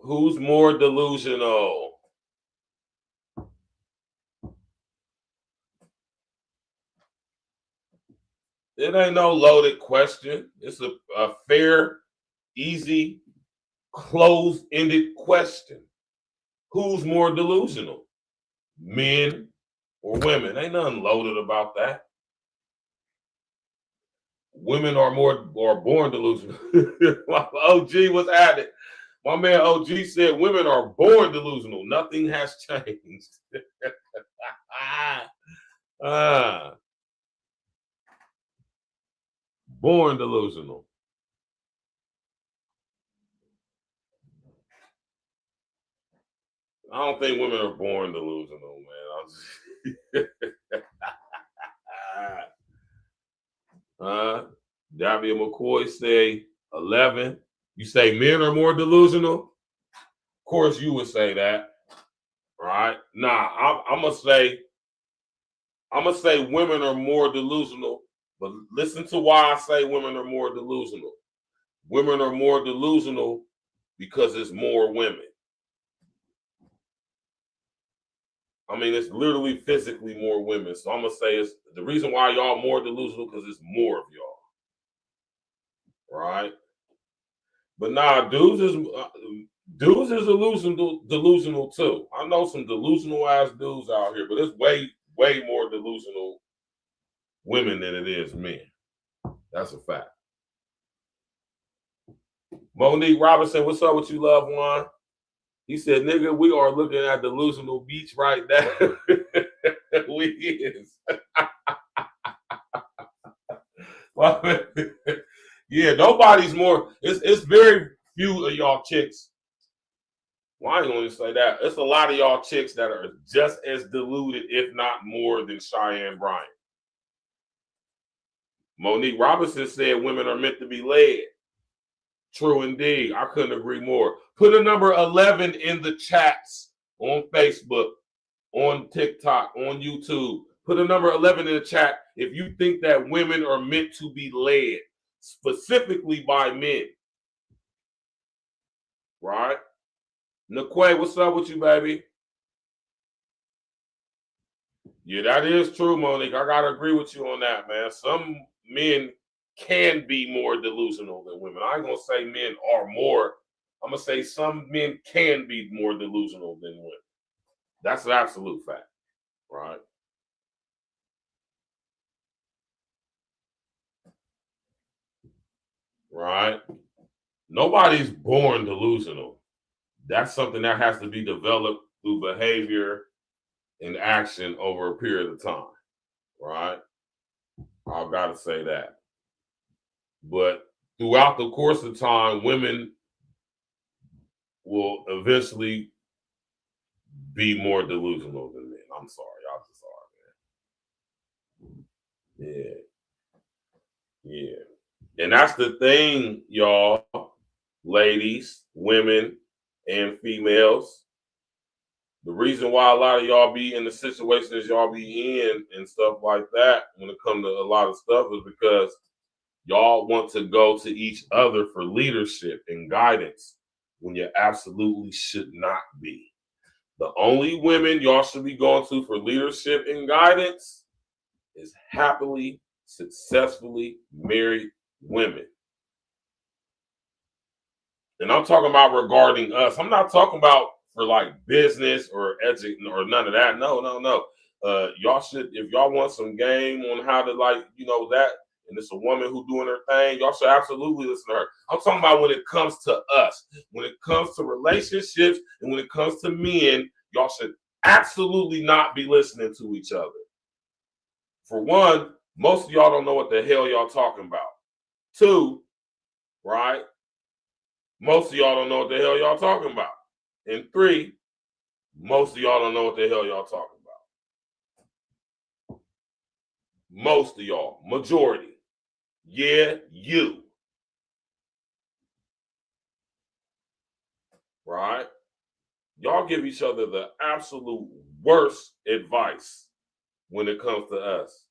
C: Who's more delusional? It ain't no loaded question. It's a fair, easy, closed-ended question. Who's more delusional? Men or women? Ain't nothing loaded about that. Women are born delusional. OG was at it. My man OG said women are born delusional. Nothing has changed. Born delusional. I don't think women are born delusional, man. Davia McCoy say 11. You say men are more delusional? Of course you would say that. Right? Nah, I'm gonna say women are more delusional, but listen to why I say women are more delusional. Women are more delusional because it's more women. I mean, it's literally physically more women. So I'm gonna say it's the reason why y'all more delusional because it's more of y'all. Right? But nah, dudes is delusional too. I know some delusional ass dudes out here, but it's way more delusional women than it is men. That's a fact. Monique Robinson, what's up with you, loved one? He said, nigga, we are looking at delusional beach right now. We is. Yeah, nobody's more. It's very few of y'all chicks. Well, I ain't gonna say that. It's a lot of y'all chicks that are just as deluded, if not more, than Cheyenne Bryant. Monique Robinson said women are meant to be led. True indeed. I couldn't agree more. Put a number 11 in the chats on Facebook, on TikTok, on YouTube. Put a number 11 in the chat if you think that women are meant to be led, specifically by men. Right? Naquay, what's up with you, baby? Yeah, that is true, Monique. I gotta agree with you on that, man. Some men can be more delusional than women. I ain't gonna say men are more. I'm gonna say some men can be more delusional than women. That's an absolute fact, right? right? Nobody's born delusional. That's something that has to be developed through behavior and action over a period of time, right? I've got to say that. But throughout the course of time, women will eventually be more delusional than men. I'm sorry, y'all just are, man. Yeah. And that's the thing, y'all, ladies, women, and females. The reason why a lot of y'all be in the situations y'all be in and stuff like that when it comes to a lot of stuff is because y'all want to go to each other for leadership and guidance when you absolutely should not be. The only women y'all should be going to for leadership and guidance is happily, successfully married women. And I'm talking about regarding us. I'm not talking about for like business or or none of that. No. Y'all should, if y'all want some game on how to that, and it's a woman who doing her thing, y'all should absolutely listen to her. I'm talking about when it comes to us, when it comes to relationships, and when it comes to men, y'all should absolutely not be listening to each other. For one, most of y'all don't know what the hell y'all talking about. Two, right? Most of y'all don't know what the hell y'all talking about. And three, most of y'all don't know what the hell y'all talking about. Most of y'all, majority. Yeah, you. Right? Y'all give each other the absolute worst advice when it comes to us.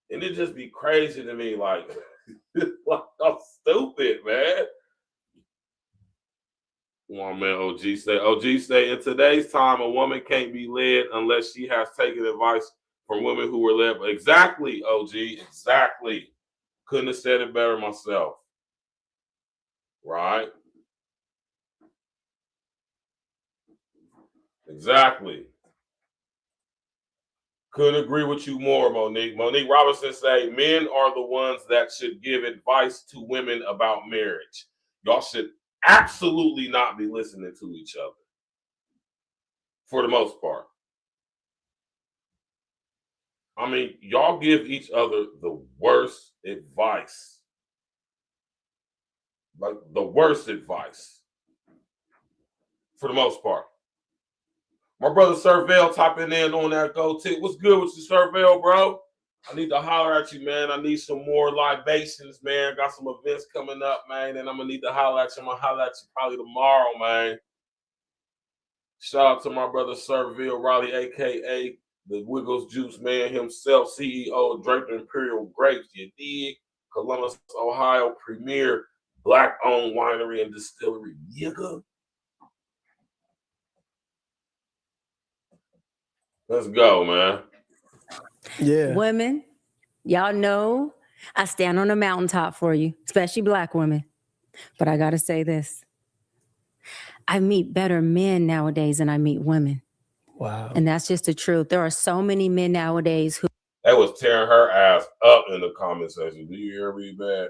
C: And it just be crazy to me, like, I'm stupid, man. One man, OG say, in today's time, a woman can't be led unless she has taken advice from women who were led. Exactly, OG, exactly. Couldn't have said it better myself. Right? Exactly. Couldn't agree with you more, Monique. Monique Robinson say, men are the ones that should give advice to women about marriage. Y'all should absolutely not be listening to each other. For the most part. I mean, y'all give each other the worst advice. Like the worst advice. For the most part. My brother Servell typing in on that go tick. What's good with you, Servell, bro? I need to holler at you, man. I need some more libations, man. Got some events coming up, man, and I'm gonna need to holler at you. I'm gonna holler at you probably tomorrow, man. Shout out to my brother Servell Raleigh, aka the Wiggles Juice Man himself, CEO of Draper Imperial Grapes. You dig? Columbus, Ohio, premier black-owned winery and distillery. Nigga. Let's go, man.
G: Yeah.
H: Women, y'all know I stand on a mountaintop for you, especially black women. But I got to say this. I meet better men nowadays than I meet women.
G: Wow.
H: And that's just the truth. There are so many men nowadays who...
C: They was tearing her ass up in the comment section. Do you hear me, man?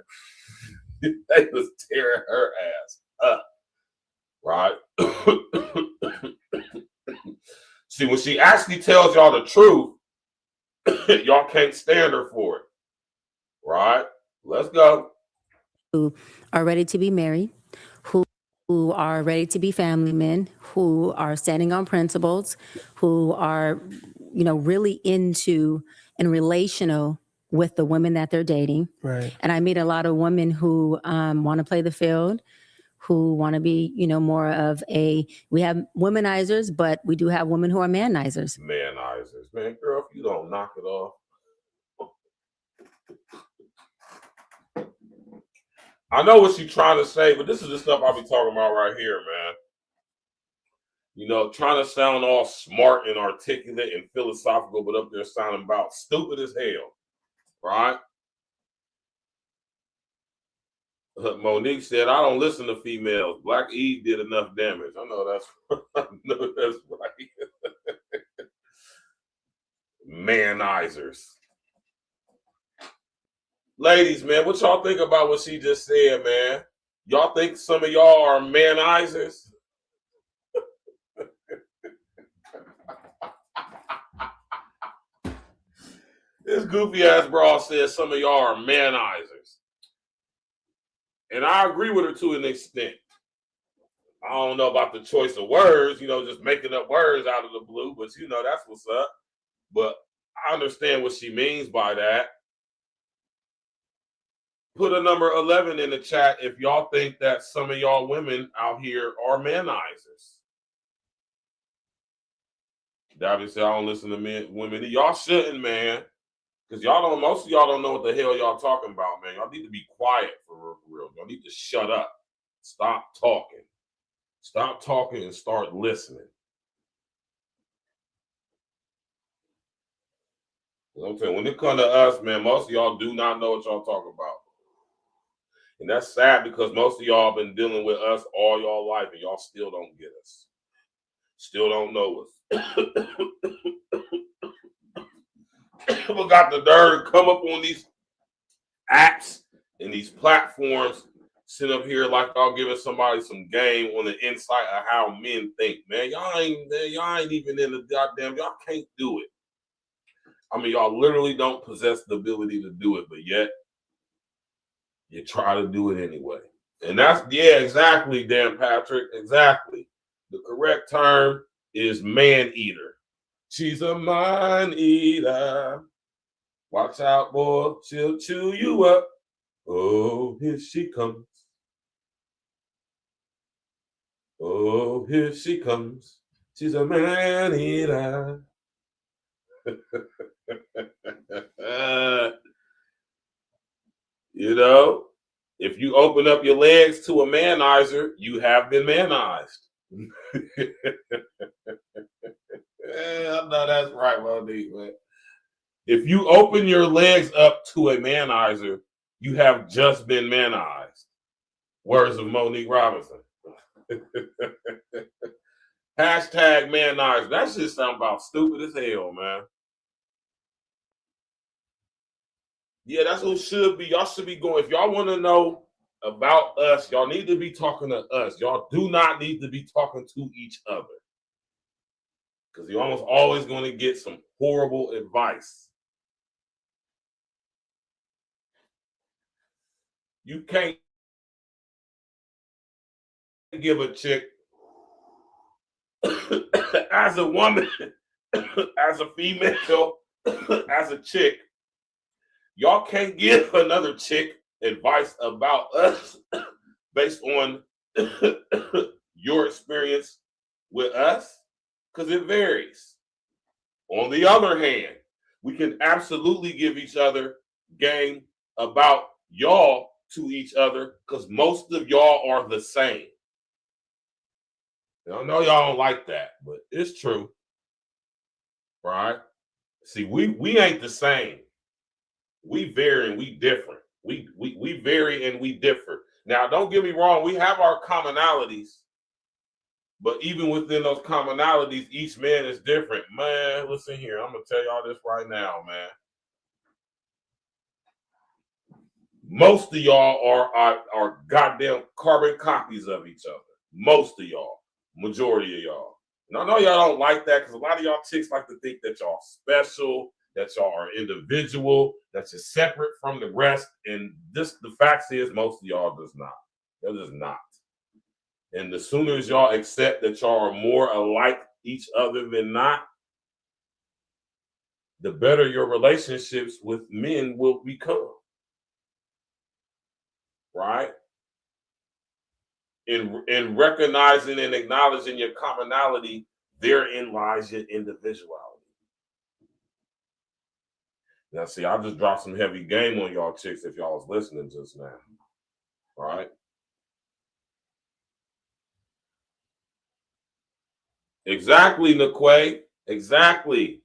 C: They was tearing her ass up. Right? See, when she actually tells y'all the truth, y'all can't stand her for it. Right? Let's go.
H: Who are ready to be married, who are ready to be family men, who are standing on principles, who are, really into and relational with the women that they're dating.
G: Right.
H: And I meet a lot of women who want to play the field, who want to be, more of we have womanizers, but we do have women who are manizers.
C: Manizers. Man, girl, if you don't knock it off. I know what she's trying to say, but this is the stuff I'll be talking about right here, man. Trying to sound all smart and articulate and philosophical, but up there sounding about stupid as hell, right? Monique said, I don't listen to females. Black Eve did enough damage. I know that's right. Manizers. Ladies, man, what y'all think about what she just said, man? Y'all think some of y'all are manizers? This goofy ass broad says some of y'all are manizers. And I agree with her to an extent. I don't know about the choice of words, you know, just making up words out of the blue, but you know, that's what's up. But I understand what she means by that. Put a number 11 in the chat if y'all think that some of y'all women out here are manizers. Davy said, I don't listen to women. Y'all shouldn't, man. Because most of y'all don't know what the hell y'all talking about, man. Y'all need to be quiet for real. Y'all need to shut up. Stop talking. Stop talking and start listening. I'm saying, when it comes to us, man, most of y'all do not know what y'all talking about. And that's sad because most of y'all been dealing with us all y'all life and y'all still don't get us. Still don't know us. People got the nerve to come up on these apps and these platforms, sit up here like y'all giving somebody some game on the insight of how men think. Man, y'all ain't even in the goddamn, y'all can't do it. I mean, y'all literally don't possess the ability to do it, but yet you try to do it anyway. And that's, yeah, exactly, Dan Patrick, exactly. The correct term is man-eater. She's a mind-eater. Watch out, boy, she'll chew you up. Oh, here she comes. Oh, here she comes. She's a man-eater. You know, if you open up your legs to a manizer, you have been manized. I know that's right, Monique, man. If you open your legs up to a manizer, you have just been manized. Words of Monique Robinson. Hashtag manizer. That shit sound about stupid as hell, man. Yeah, that's what it should be. Y'all should be going. If y'all want to know about us, y'all need to be talking to us. Y'all do not need to be talking to each other. Because you're almost always going to get some horrible advice. You can't give a chick as a woman, as a female, as a chick. Y'all can't give another chick advice about us based on your experience with us, because it varies. On the other hand, we can absolutely give each other game about y'all to each other, because most of y'all are the same. I know y'all don't like that, but it's true. Right? See, we ain't the same. We vary and we different. We vary and we differ. Now, don't get me wrong, we have our commonalities, but even within those commonalities, each man is different. Man, listen here, I'm gonna tell y'all this right now, man. Most of y'all are goddamn carbon copies of each other. Most of y'all, majority of y'all. And I know y'all don't like that because a lot of y'all chicks like to think that y'all special, that y'all are individual, that you're separate from the rest. And the fact is, most of y'all does not. They're just not. And the sooner as y'all accept that y'all are more alike each other than not, the better your relationships with men will become. Right? In recognizing and acknowledging your commonality, therein lies your individuality. Now, see, I just dropped some heavy game on y'all chicks if y'all was listening just now. All right? Exactly, Naquay. Exactly.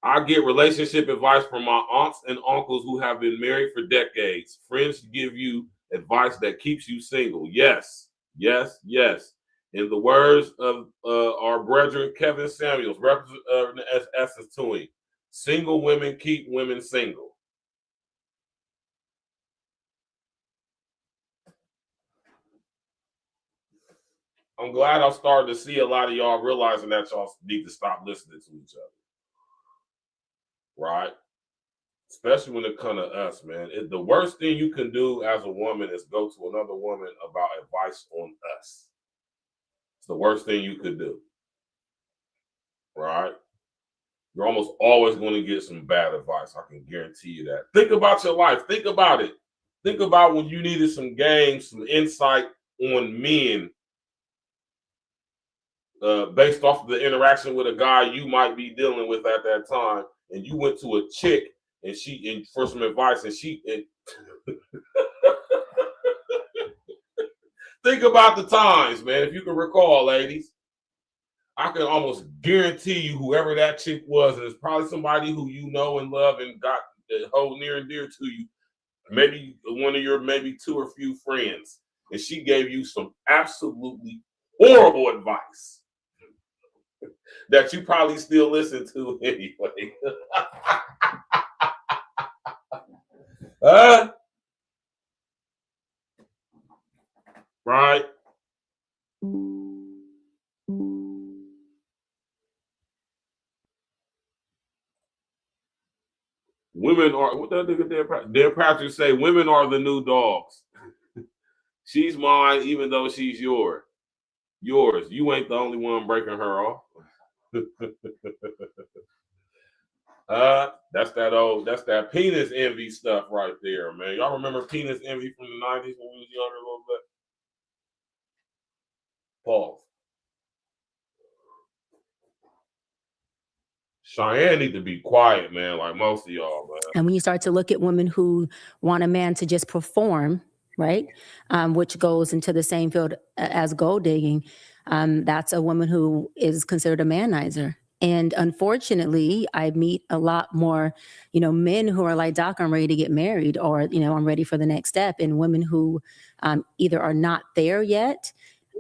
C: I get relationship advice from my aunts and uncles who have been married for decades. Friends give you advice that keeps you single. Yes, yes, yes. In the words of our brethren, Kevin Samuels, representing Essence Tui, single women keep women single. I'm glad I'm starting to see a lot of y'all realizing that y'all need to stop listening to each other. Right? Especially when it comes to us, man. The worst thing you can do as a woman is go to another woman about advice on us. It's the worst thing you could do. Right? You're almost always going to get some bad advice. I can guarantee you that. Think about your life. Think about it. Think about when you needed some game, some insight on men based off of the interaction with a guy you might be dealing with at that time, and you went to a chick and for some advice, and think about the times, man. If you can recall, ladies, I can almost guarantee you whoever that chick was, and it's probably somebody who you know and love and got hold near and dear to you, maybe one of your maybe two or few friends, and she gave you some absolutely horrible advice that you probably still listen to anyway. Right? Women are, what that nigga Dan Patrick say, women are the new dogs. She's mine even though she's yours. You ain't the only one breaking her off. That's that penis envy stuff right there, man. Y'all remember penis envy from the 90s when we was younger a little bit? Pause. Cheyenne need to be quiet, man, like most of y'all, man.
H: And when you start to look at women who want a man to just perform, right, which goes into the same field as gold digging, that's a woman who is considered a manizer. And unfortunately, I meet a lot more, men who are like, Doc, I'm ready to get married, or, I'm ready for the next step. And women who either are not there yet,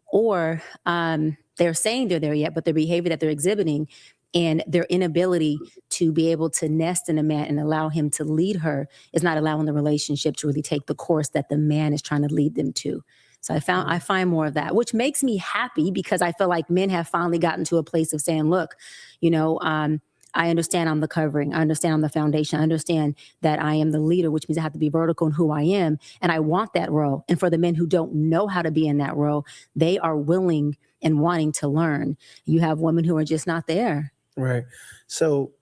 H: or they're saying they're there yet, but their behavior that they're exhibiting and their inability to be able to nest in a man and allow him to lead her is not allowing the relationship to really take the course that the man is trying to lead them to. So I find more of that, which makes me happy because I feel like men have finally gotten to a place of saying, look, I understand I'm the covering. I understand I'm the foundation. I understand that I am the leader, which means I have to be vertical in who I am. And I want that role. And for the men who don't know how to be in that role, they are willing and wanting to learn. You have women who are just not there.
G: Right. So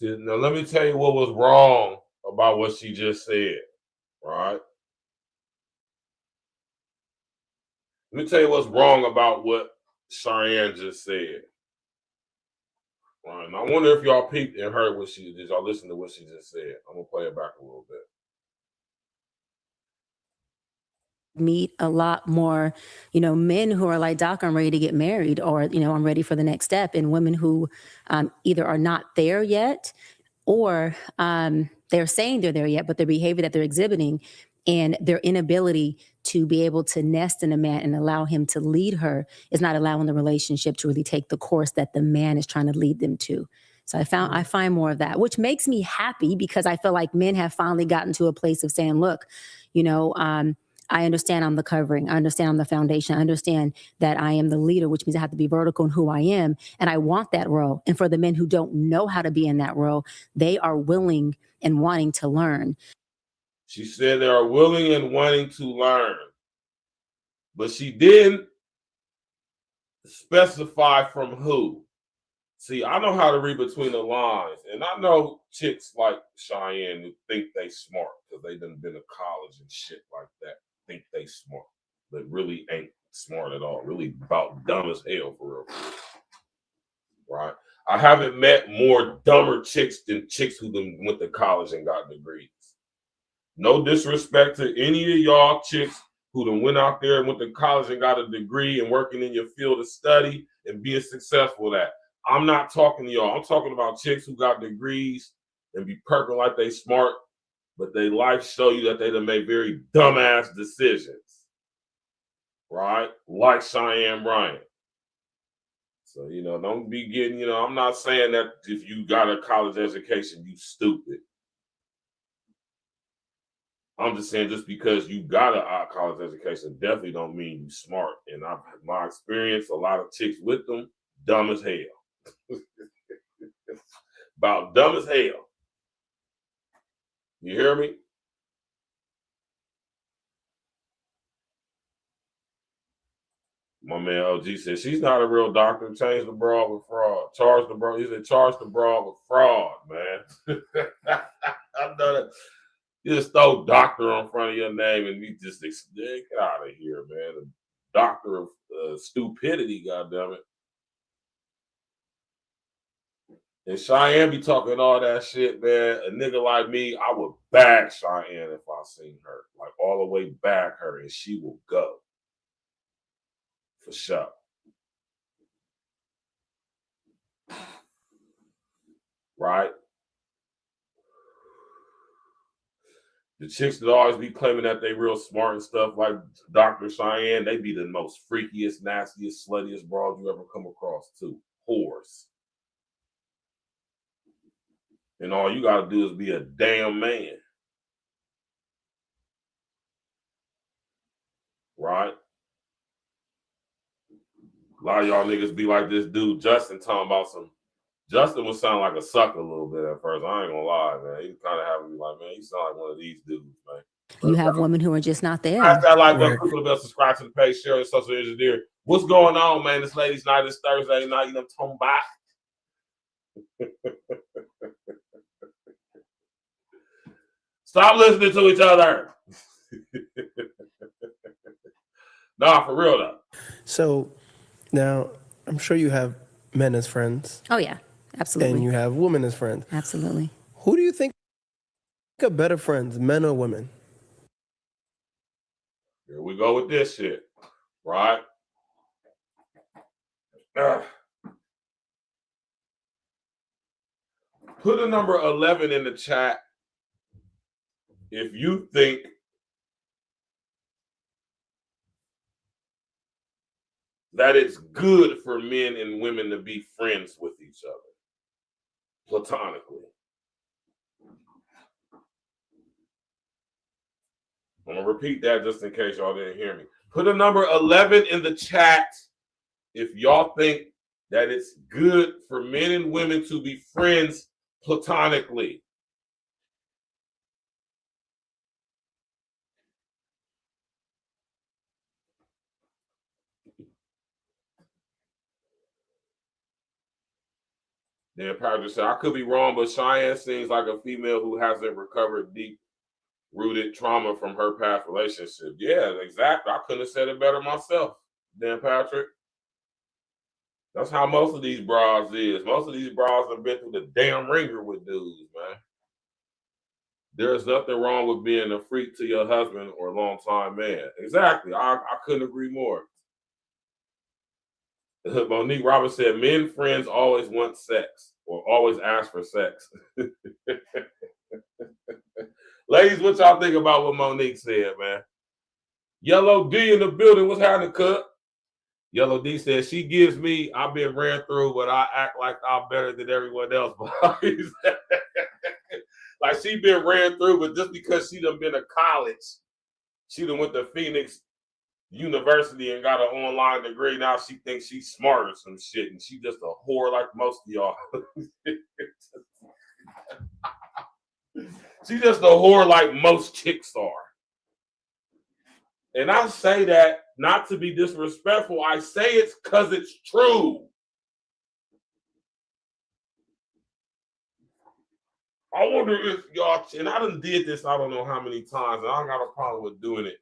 C: now let me tell you what was wrong about what she just said. Right. Let me tell you what's wrong about what Cheyenne just said. Right. And I wonder if y'all peeped and heard what she did. Y'all listen to what she just said. I'm gonna play it back a little bit.
H: Meet a lot more, men who are like, Doc, I'm ready to get married, or, I'm ready for the next step. And women who either are not there yet, or they're saying they're there yet, but their behavior that they're exhibiting and their inability to be able to nest in a man and allow him to lead her is not allowing the relationship to really take the course that the man is trying to lead them to. So I find more of that, which makes me happy because I feel like men have finally gotten to a place of saying, look, I understand I'm the covering. I understand I'm the foundation. I understand that I am the leader, which means I have to be vertical in who I am. And I want that role. And for the men who don't know how to be in that role, they are willing and wanting to learn.
C: She said they are willing and wanting to learn. But she didn't specify from who. See, I know how to read between the lines. And I know chicks like Cheyenne who think they smart because they done been to college and shit like that. Think they smart, but really ain't smart at all. Really about dumb as hell for real. Right? I haven't met more dumber chicks than chicks who went to college and got degrees. No disrespect to any of y'all chicks who done went out there and went to college and got a degree and working in your field of study and being successful at. I'm not talking to y'all. I'm talking about chicks who got degrees and be perking like they smart, but they life show you that they done made very dumbass decisions, right? Like Cheyenne Bryant. So, don't be getting, I'm not saying that if you got a college education, you stupid. I'm just saying, just because you got a college education definitely don't mean you smart. And my experience, a lot of chicks with them, dumb as hell. About dumb as hell. You hear me? My man OG said, she's not a real doctor. Change the broad with fraud. Charge the broad. He said, charge the broad with fraud, man. I know that. You just throw doctor on front of your name and you just get out of here, man. The doctor of stupidity, goddammit. And Cheyenne be talking all that shit, man. A nigga like me, I would bag Cheyenne if I seen her. Like all the way bag her and she will go. For sure. Right? The chicks that always be claiming that they real smart and stuff, like Dr. Cheyenne, they be the most freakiest, nastiest, sluttiest broads you ever come across, too. Whores. And all you gotta do is be a damn man. Right? A lot of y'all niggas be like this dude, Justin, talking about some. Justin would sound like a sucker a little bit at first. I ain't gonna lie, man. He kind of having me like, man, you sound like one of these dudes, man.
H: You have women who are just not there.
C: I that like, right. Click on the bell, subscribe to the page, share, and social engineer. What's going on, man? This ladies' night, it's Thursday night. You know, talking about. Stop listening to each other. Nah, for real though.
G: So now I'm sure you have men as friends.
H: Oh yeah, absolutely.
G: And you have women as friends.
H: Absolutely.
G: Who do you think are better friends, men or women?
C: Here we go with this shit, right? Put a number 11 in the chat if you think that it's good for men and women to be friends with each other platonically. I'm going to repeat that just in case y'all didn't hear me. Put a number 11 in the chat if y'all think that it's good for men and women to be friends platonically. Then Patrick said, I could be wrong, but Cheyenne seems like a female who hasn't recovered deep-rooted trauma from her past relationship. Yeah, exactly. I couldn't have said it better myself, Dan Patrick. That's how most of these bras is. Most of these bras have been through the damn ringer with dudes, man. There's nothing wrong with being a freak to your husband or longtime man. Exactly. I couldn't agree more. Monique Roberts said, men friends always want sex or always ask for sex. Ladies, what y'all think about what Monique said, man? Yellow D in the building. What's happening, cut? Yellow D said, she gives me, I've been ran through, but I act like I'm better than everyone else. Like she been ran through, but just because she done been to college, she done went to Phoenix University and got an online degree. Now she thinks she's smart or some shit, and she just a whore like most of y'all. She's just a whore like most chicks are. And I say that not to be disrespectful. I say it's because it's true. I wonder if y'all, and I done did this I don't know how many times, and I don't got a problem with doing it.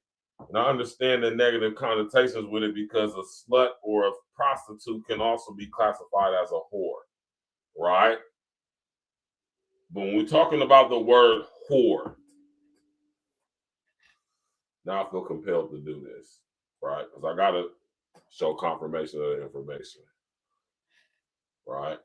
C: And I understand the negative connotations with it because a slut or a prostitute can also be classified as a whore, right? But when we're talking about the word whore, now I feel compelled to do this, right? Because I got to show confirmation of the information, right?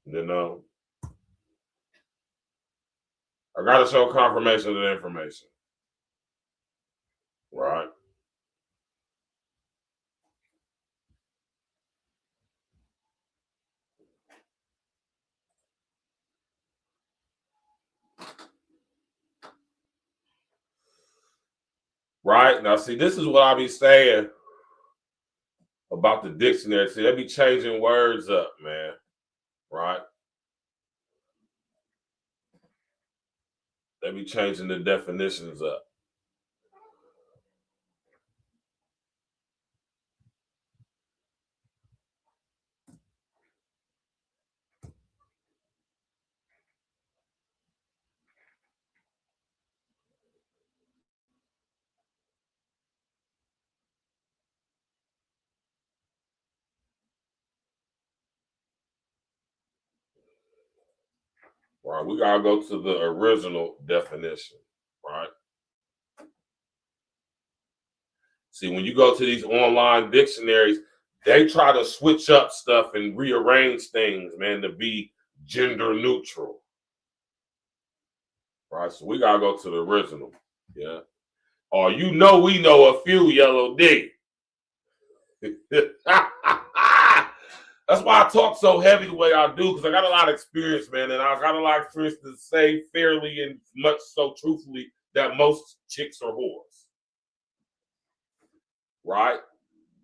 C: You know, I got to show confirmation of the information, right? Right? Now, see, this is what I be saying about the dictionary. See, they be changing words up, man. Right? They be changing the definitions up. Right, we gotta go to the original definition, right? See, when you go to these online dictionaries, they try to switch up stuff and rearrange things, man, to be gender neutral. Right, so we gotta go to the original, yeah. Oh, you know we know a few, Yellow D. That's why I talk so heavy the way I do, because I got a lot of experience, man, and I got a lot of experience to say fairly and much so truthfully that most chicks are whores. Right?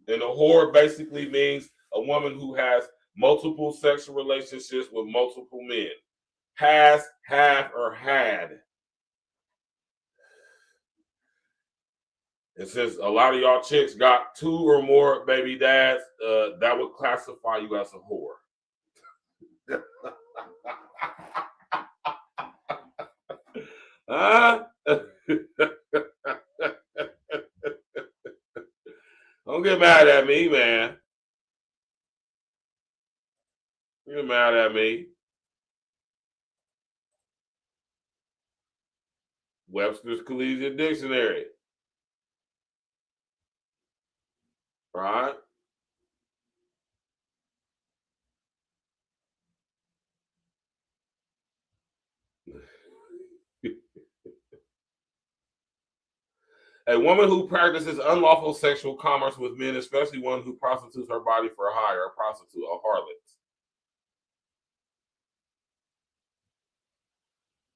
C: And a whore basically means a woman who has multiple sexual relationships with multiple men. Has, have, or had. And since a lot of y'all chicks got 2 or more baby dads, that would classify you as a whore. Don't get mad at me, man. Don't get mad at me. Webster's Collegiate Dictionary. Right? A woman who practices unlawful sexual commerce with men, especially one who prostitutes her body for a hire, a prostitute, a harlot.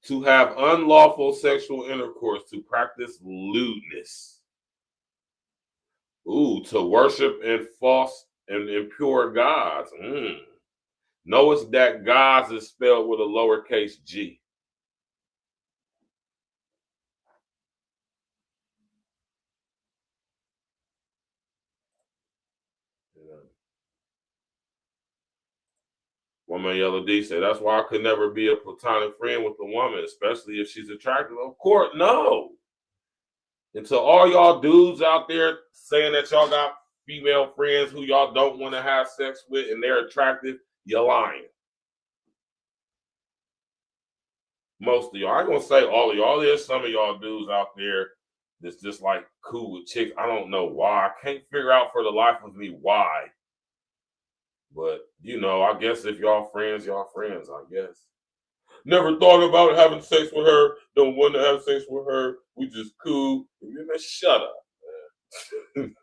C: To have unlawful sexual intercourse, to practice lewdness. Ooh, to worship and false and impure gods. Notice that gods is spelled with a lowercase g. Woman Yellow D said, that's why I could never be a platonic friend with a woman, especially if she's attractive. Of course, no. And to all y'all dudes out there saying that y'all got female friends who y'all don't want to have sex with and they're attractive, you're lying. Most of y'all. I ain't gonna say all of y'all. There's some of y'all dudes out there that's just like cool with chicks. I don't know why. I can't figure out for the life of me why. But, you know, I guess if y'all friends, I guess. Never thought about having sex with her. Don't want to have sex with her. We just cool. Shut up, man.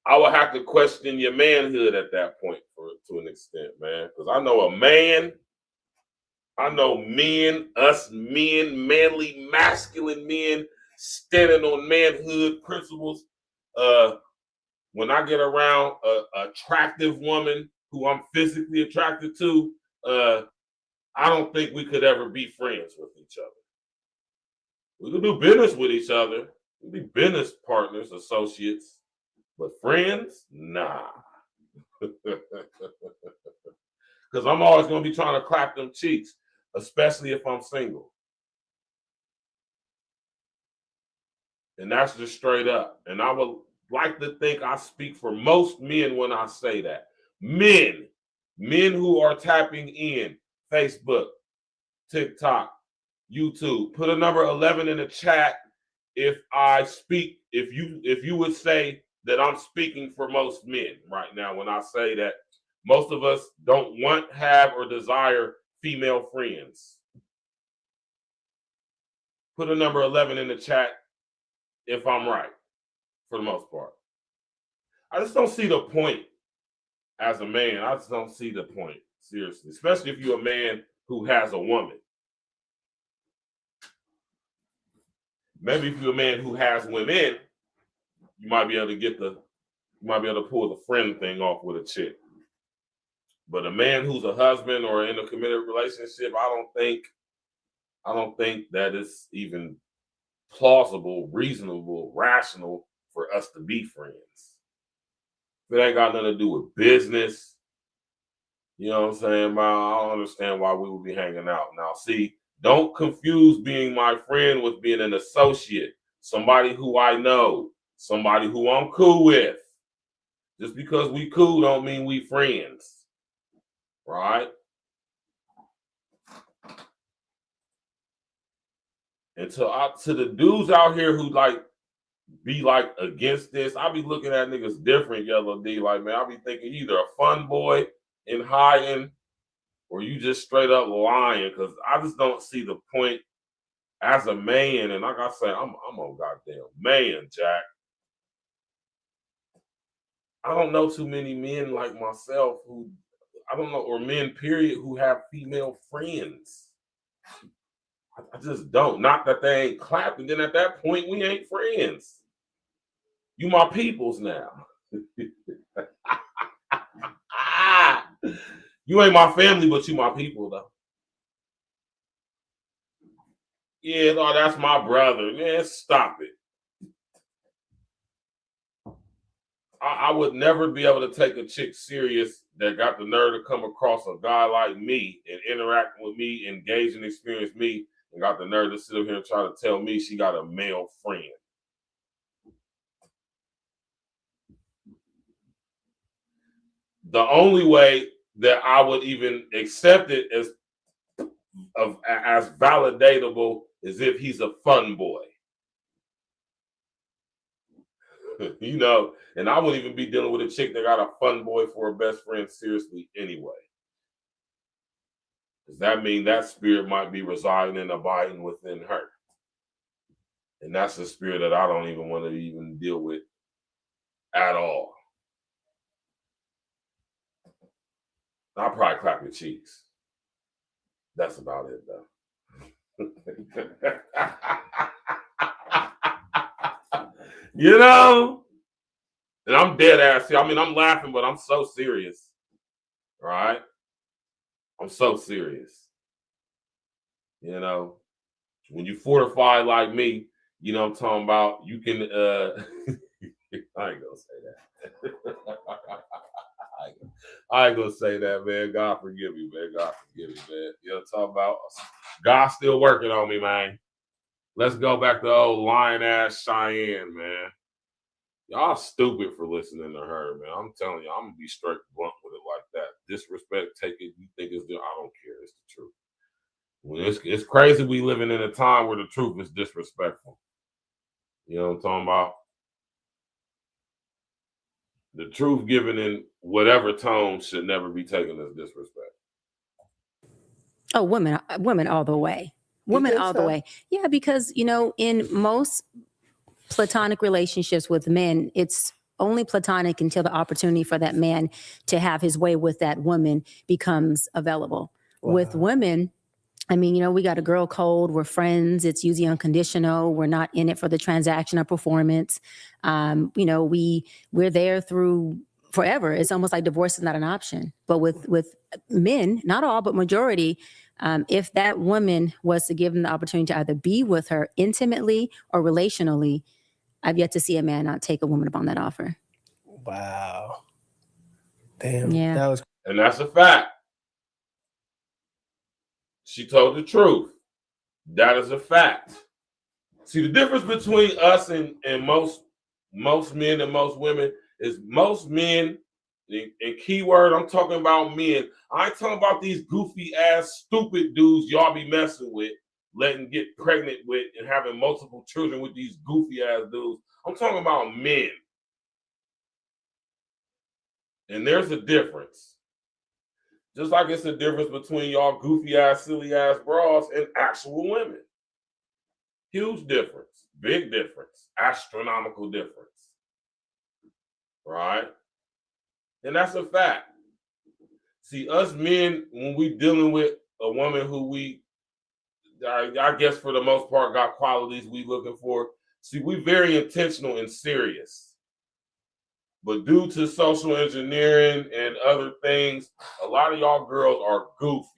C: I would have to question your manhood at that point to an extent, man. Because I know a man, I know men, us men, manly, masculine men standing on manhood principles. When I get around an attractive woman who I'm physically attracted to, I don't think we could ever be friends with each other. We could do business with each other. We could be business partners, associates, but friends, nah. Because I'm always going to be trying to clap them cheeks, especially if I'm single. And that's just straight up. And I would like to think I speak for most men when I say that. Men who are tapping in Facebook, TikTok, YouTube. Put a number 11 in the chat if I speak, if you would say that I'm speaking for most men right now when I say that most of us don't want, have, or desire female friends. Put a number 11 in the chat if I'm right. For the most part. I just don't see the point as a man. I just don't see the point, seriously. Especially if you're a man who has a woman. Maybe if you're a man who has women, you might be able to pull the friend thing off with a chick. But a man who's a husband or in a committed relationship, I don't think that it's even plausible, reasonable, rational for us to be friends. If it ain't got nothing to do with business, you know what I'm saying? I don't understand why we would be hanging out. Now, see, don't confuse being my friend with being an associate, somebody who I know, somebody who I'm cool with. Just because we cool don't mean we friends, right? And to the dudes out here who like be like against this, I be looking at niggas different, Yellow D. Like, man, I be thinking either a fun boy in hiding or you just straight up lying, because I just don't see the point as a man. And like I said, I'm a goddamn man, Jack. I don't know too many men like myself who, I don't know, or men, period, who have female friends. I just don't. Not that they ain't clapping. Then at that point, we ain't friends. You my peoples now. You ain't my family, but you my people, though. Yeah, no, that's my brother. Man, stop it. I would never be able to take a chick serious that got the nerve to come across a guy like me and interact with me, engage and experience me, and got the nerve to sit up here and try to tell me she got a male friend. The only way that I would even accept it as validatable is if he's a fun boy. You know, and I wouldn't even be dealing with a chick that got a fun boy for her best friend seriously anyway. Does that mean that spirit might be residing and abiding within her? And that's a spirit that I don't even want to even deal with at all. I'll probably clap your cheeks. That's about it, though. You know? And I'm dead ass here. I mean, I'm laughing, but I'm so serious. Right? I'm so serious. You know? When you fortify like me, you know what I'm talking about, you can I ain't gonna say that. I ain't gonna say that, man. God forgive me, man. God forgive me, man. You know what I'm talking about? God's still working on me, man. Let's go back to old lying ass Cheyenne, man. Y'all stupid for listening to her, man. I'm telling you, I'm gonna be straight blunt with it like that. Disrespect, take it. You think it's I don't care. It's the truth. When it's crazy we living in a time where the truth is disrespectful. You know what I'm talking about? The truth given in whatever tone should never be taken as disrespect.
H: Oh, women all the way. Women all the way. Yeah, because, you know, in most platonic relationships with men, it's only platonic until the opportunity for that man to have his way with that woman becomes available. Wow. With women, I mean, you know, we got a girl code. We're friends. It's usually unconditional. We're not in it for the transaction or performance. You know, we're there through forever. It's almost like divorce is not an option. But with men, not all, but majority, if that woman was to give them the opportunity to either be with her intimately or relationally, I've yet to see a man not take a woman upon that offer.
G: Wow. Damn.
H: Yeah.
G: That was.
C: And that's a fact. She told the truth. That is a fact. See, the difference between us and most men and most women is most men, and keyword, I'm talking about men. I ain't talking about these goofy ass stupid dudes y'all be messing with, letting get pregnant with and having multiple children with these goofy ass dudes. I'm talking about men. And there's a difference. Just like it's a difference between y'all goofy ass, silly ass bras and actual women. Huge difference, big difference, astronomical difference. Right? And that's a fact. See, us men, when we dealing with a woman who we I guess for the most part, got qualities we looking for. See, we very intentional and serious. But due to social engineering and other things, a lot of y'all girls are goofy.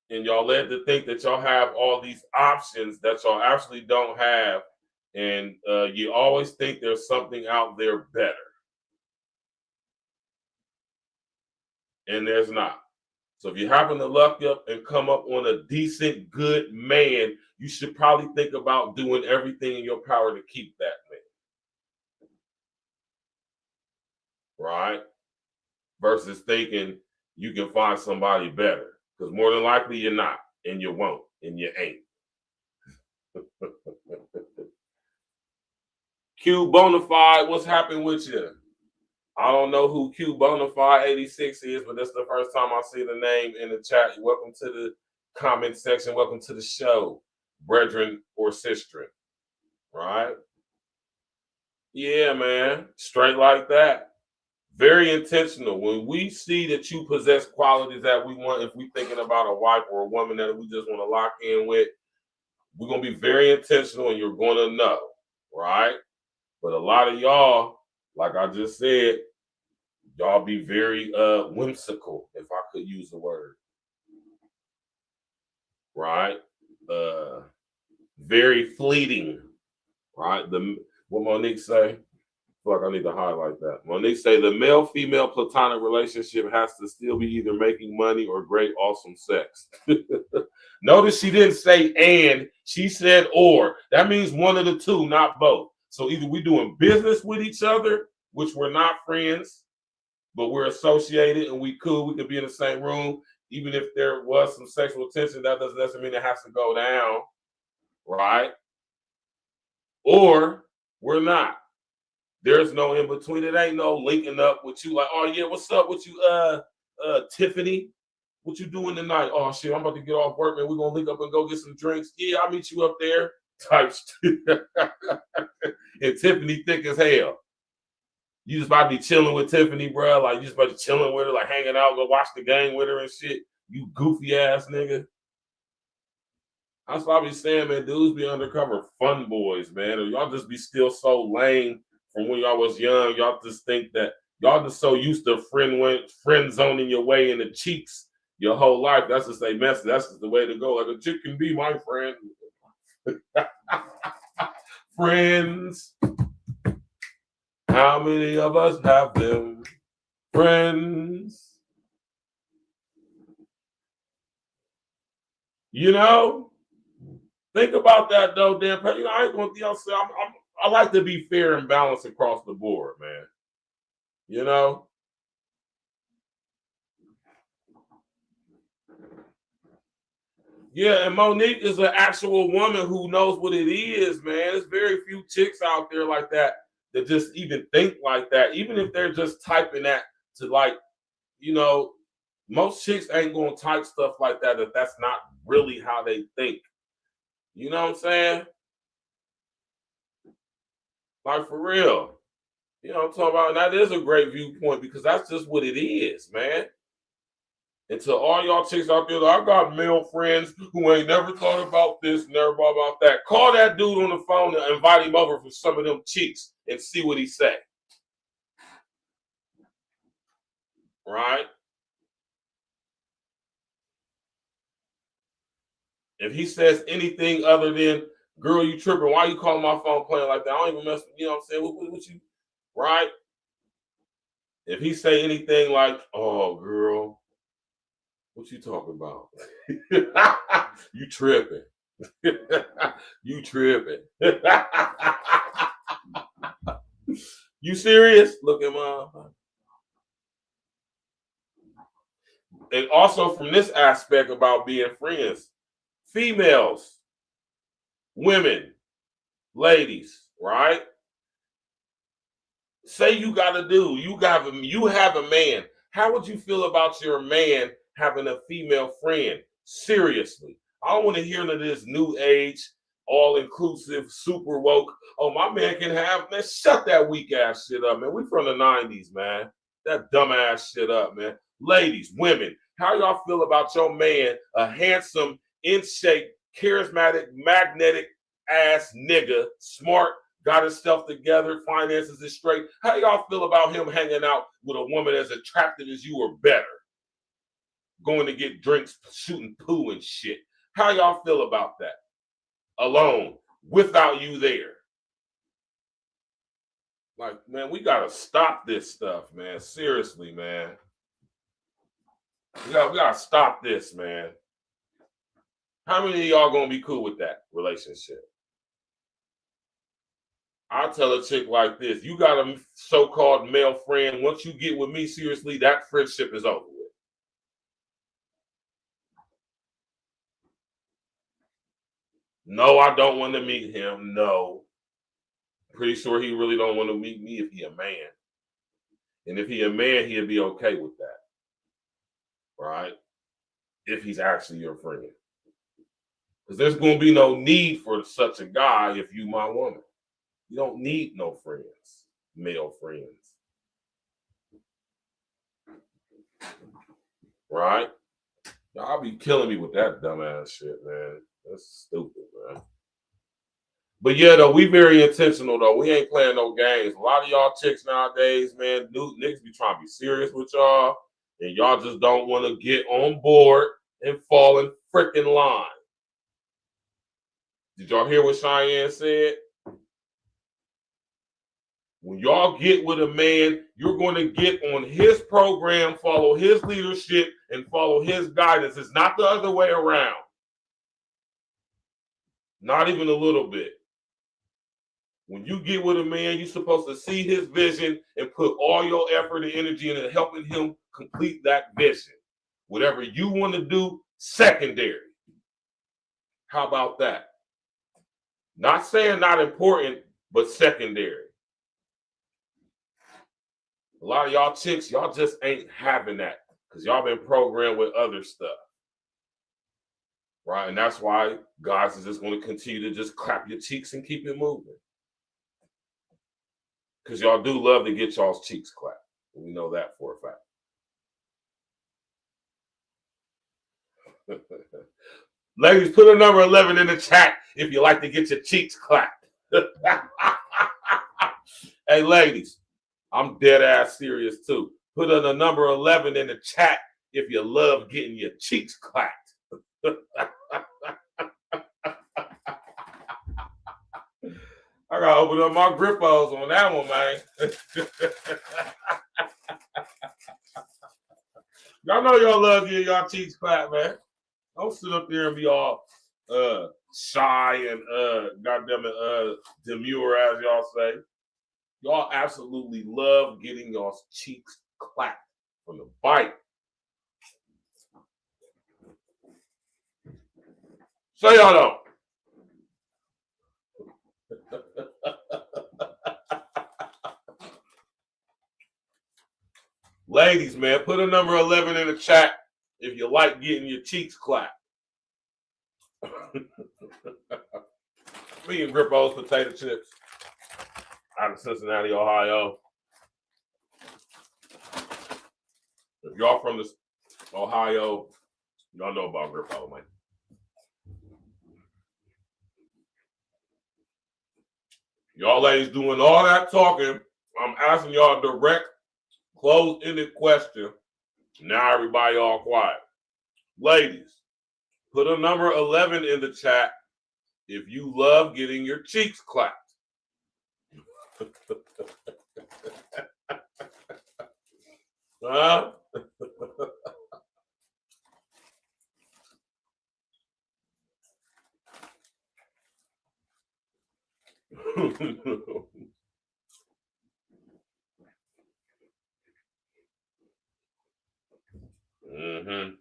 C: And y'all led to think that y'all have all these options that y'all actually don't have. And you always think there's something out there better. And there's not. So if you happen to luck up and come up on a decent, good man, you should probably think about doing everything in your power to keep that man. Right? Versus thinking you can find somebody better. Because more than likely you're not, and you won't, and you ain't. Q Bonafide, what's happening with you? I don't know who Q Bonafide 86 is, but that's the first time I see the name in the chat. Welcome to the comment section. Welcome to the show, brethren or sister. Right? Yeah, man. Straight like that. Very intentional. When we see that you possess qualities that we want, if we're thinking about a wife or a woman that we just want to lock in with, we're going to be very intentional and you're going to know, right? But a lot of y'all, like I just said, y'all be very whimsical, if I could use the word. Right? Very fleeting. Right? What Monique say? I feel like I need to highlight that. Monique say the male-female platonic relationship has to still be either making money or great, awesome sex. Notice she didn't say and, she said or. That means one of the two, not both. So either we're doing business with each other, which we're not friends, but we're associated and we cool. We could be in the same room. Even if there was some sexual tension, that doesn't necessarily mean it has to go down, right? Or we're not. There's no in between. It ain't no linking up with you like, oh yeah, what's up with you, Tiffany? What you doing tonight? Oh shit, I'm about to get off work, man. We're gonna link up and go get some drinks. Yeah, I'll meet you up there. Type shit. And Tiffany thick as hell. You just about to be chilling with Tiffany, bro. Like you just about to chilling with her, like hanging out, go watch the game with her and shit. You goofy ass nigga. That's what I be saying, man. Dudes be undercover fun boys, man. Or y'all just be still so lame from when y'all was young. Y'all just think that y'all just so used to friend zoning your way into CHIX your whole life. That's just a message. That's just the way to go. Like a chick can be my friend. Friends. How many of us have them? Friends. You know? Think about that though, Dan. You know, I ain't gonna, you know, I like to be fair and balanced across the board, man. You know? Yeah, and Monique is an actual woman who knows what it is, man. There's very few chicks out there like that just even think like that. Even if they're just typing that to like, you know, most chicks ain't gonna type stuff like that if that's not really how they think. You know what I'm saying? Like for real. You know what I'm talking about? And that is a great viewpoint because that's just what it is, man. And to all y'all chicks out there, I got male friends who ain't never thought about this, never thought about that. Call that dude on the phone and invite him over for some of them cheeks and see what he say. Right? If he says anything other than, girl, you tripping, why you calling my phone playing like that? I don't even mess with you, know what I'm saying? What you, right? If he say anything like, oh, girl, what you talking about? You tripping. You tripping. You serious? Look at my. And also from this aspect about being friends, females, women, ladies, right? Say you got a dude, you have a man. How would you feel about your man having a female friend? Seriously. I don't want to hear none of this new age, all-inclusive, super woke. Oh, my man can have, man, shut that weak ass shit up, man. We from the 90s, man. That dumb ass shit up, man. Ladies, women, How y'all feel about your man, a handsome, in shape, charismatic, magnetic ass nigga, smart, got his stuff together, finances is straight? How y'all feel about him hanging out with a woman as attractive as you or better? Going to get drinks, shooting poo and shit. How y'all feel about that? Alone, without you there. Like, man, we gotta stop this stuff, man. Seriously, man. We gotta stop this, man. How many of y'all gonna be cool with that relationship? I'll tell a chick like this: you got a so-called male friend. Once you get with me, seriously, that friendship is over with. No, I don't want to meet him. No. Pretty sure he really don't want to meet me if he a man. And if he a man, he'll be okay with that. Right? If he's actually your friend. Because there's going to be no need for such a guy if you my woman. You don't need no friends, male friends. Right? Y'all be killing me with that dumbass shit, man. That's stupid, man. But yeah, though, we very intentional, though. We ain't playing no games. A lot of y'all chicks nowadays, man, niggas be trying to be serious with y'all, and y'all just don't want to get on board and fall in freaking line. Did y'all hear what Cheyenne said? When y'all get with a man, you're going to get on his program, follow his leadership, and follow his guidance. It's not the other way around. Not even a little bit. When you get with a man, you're supposed to see his vision and put all your effort and energy into helping him complete that vision. Whatever you want to do, secondary. How about that? Not saying not important, but secondary. A lot of y'all chicks, y'all just ain't having that because y'all been programmed with other stuff. Right? And that's why guys is just going to continue to just clap your cheeks and keep it moving. Because y'all do love to get y'all's cheeks clapped. We know that for a fact. Ladies, put a number 11 in the chat if you like to get your cheeks clapped. Hey, ladies, I'm dead ass serious too. Put a number 11 in the chat if you love getting your cheeks clapped. I gotta open up my grippos on that one, man. Y'all know y'all love getting y'all cheeks clapped, man. Don't sit up there and be all shy and goddamn it demure, as y'all say. Y'all absolutely love getting y'all's cheeks clapped from the bite. So y'all don't. Ladies, man, put a number 11 in the chat if you like getting your cheeks clapped. Me and Grippo's potato chips out of Cincinnati, Ohio. If y'all from this Ohio, y'all know about Grippo, man. Y'all ladies doing all that talking. I'm asking y'all a direct, closed-ended question. Now everybody all quiet. Ladies, put a number 11 in the chat if you love getting your cheeks clapped. Huh? Mm-hmm.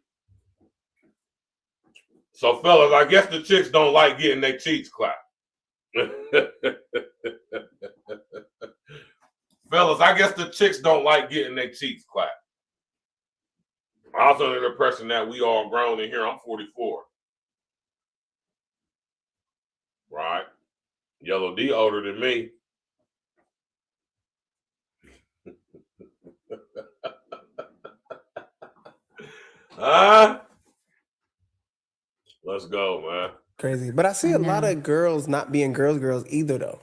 C: So, fellas, I guess the chicks don't like getting their cheeks clapped. Fellas, I guess the chicks don't like getting their cheeks clapped. I was under the impression that we all grown in here. I'm 44. Right? Yellow D older than me. Let's go, man.
G: Crazy. But I see a lot of girls not being girls either, though.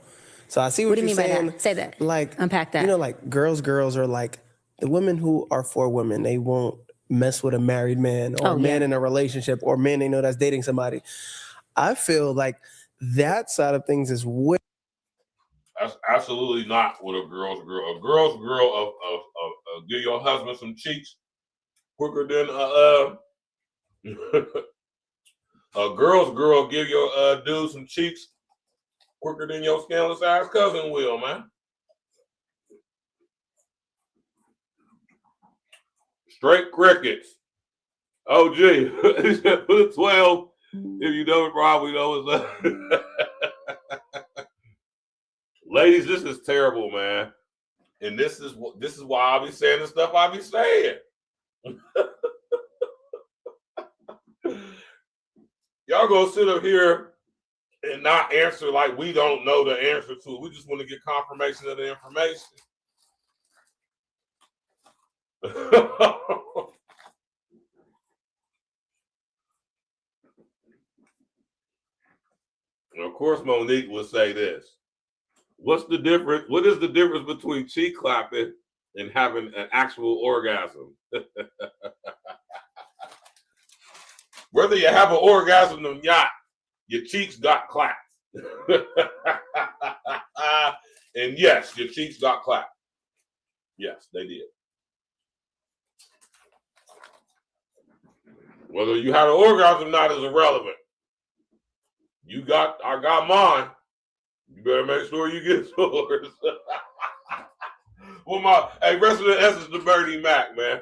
G: So I see what
H: do you
G: you're
H: mean by
G: saying.
H: that? Say that.
G: Like,
H: unpack that.
G: You know, like girls are like the women who are for women. They won't mess with a married man or a man in a relationship or men they know that's dating somebody. I feel like that side of things is way.
C: That's absolutely not what a girl's girl. A girl's girl of give your husband some cheeks quicker than a girl's girl give your dude some cheeks quicker than your scandalous ass cousin will, man. Straight crickets. Oh, gee. Put a 12. If you don't probably know it's Ladies, this is terrible, man. And this is why I be saying the stuff I be saying. Y'all gonna sit up here and not answer like we don't know the answer to it. We just want to get confirmation of the information. And of course, Monique will say this. What's the difference? What is the difference between cheek clapping and having an actual orgasm? Whether you have an orgasm or not, your cheeks got clapped. And yes, your cheeks got clapped. Yes, they did. Whether you had an orgasm or not is irrelevant. I got mine. You better make sure you get yours. Well, Resident Essence to Bernie Mac, man.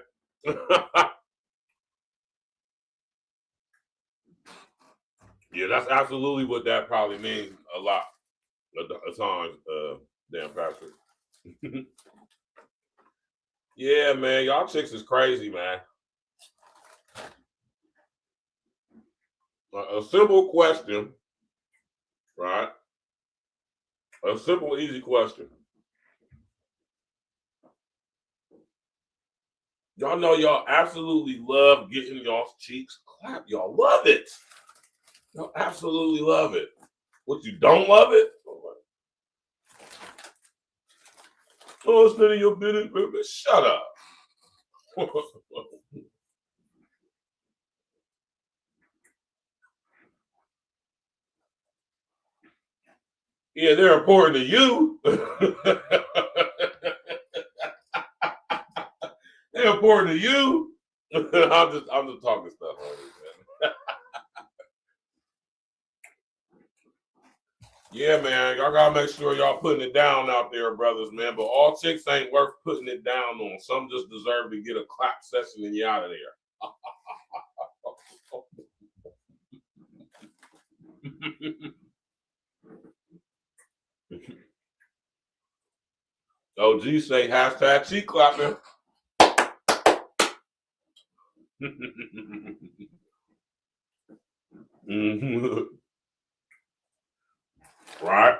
C: Yeah, that's absolutely what that probably means a lot of times, damn Patrick. Yeah, man, y'all chicks is crazy, man. A simple question, right? A simple, easy question. Y'all know y'all absolutely love getting y'all's cheeks clapped. Y'all love it. Y'all absolutely love it. What, you don't love it? Oh, it's none of your business, baby. Shut up. Yeah, they're important to you. They're important to you. I'm just talking stuff on this, man. Yeah, man, y'all gotta make sure y'all putting it down out there, brothers, man. But all chicks ain't worth putting it down on. Some just deserve to get a clap session and you out of there. OG say hashtag cheek clapping. Right?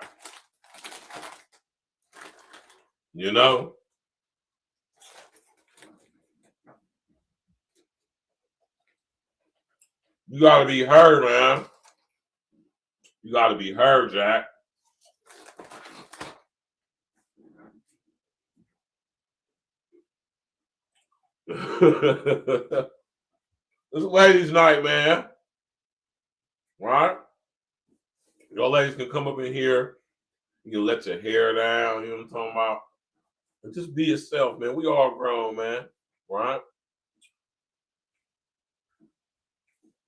C: You know? You gotta be heard, man. You gotta be heard, Jack. It's ladies' night, man. Right? Y'all ladies can come up in here. You can let your hair down, you know what I'm talking about? And just be yourself, man. We all grown, man. Right?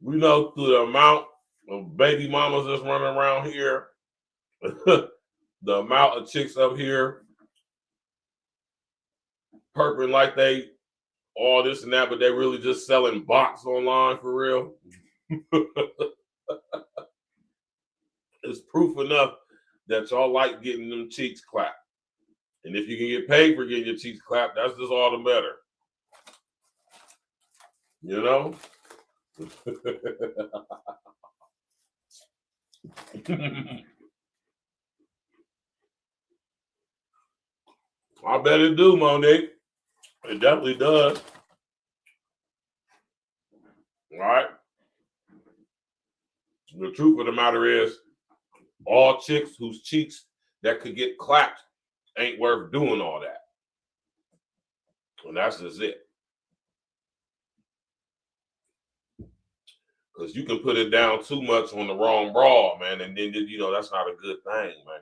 C: We know through the amount of baby mamas that's running around here, the amount of chicks up here purping like they all this and that, but they really just selling box online for real. It's proof enough that y'all like getting them cheeks clapped. And if you can get paid for getting your cheeks clapped, that's just all the better. You know? I bet it do, Monique. It definitely does. All right. The truth of the matter is, all chicks whose cheeks that could get clapped ain't worth doing all that. And that's just it. Because you can put it down too much on the wrong bra, man, and then, you know, that's not a good thing, man.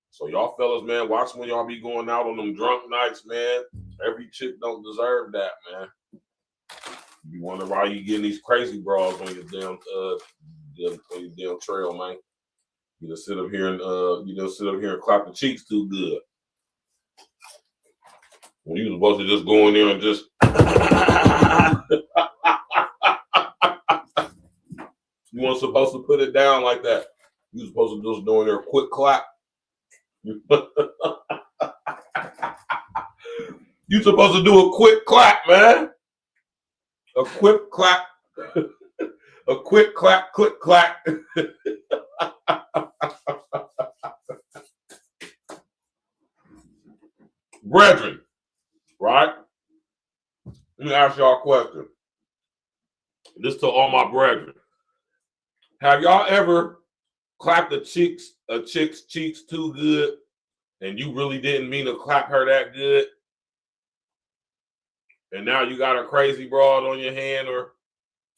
C: So y'all fellas, man, watch when y'all be going out on them drunk nights, man. Every chick don't deserve that, man. You wonder why you getting these crazy bras on your damn trail, man. You just sit up here and clap the cheeks too good. When you supposed to just go in there and just you weren't supposed to put it down like that. You supposed to just doing there a quick clap. You supposed to do a quick clap, man. A quick clap. A quick clap, click clap. Brethren, right? Let me ask y'all a question. This to all my brethren. Have y'all ever clapped a chick's cheeks too good and you really didn't mean to clap her that good? And now you got a crazy broad on your hand, or,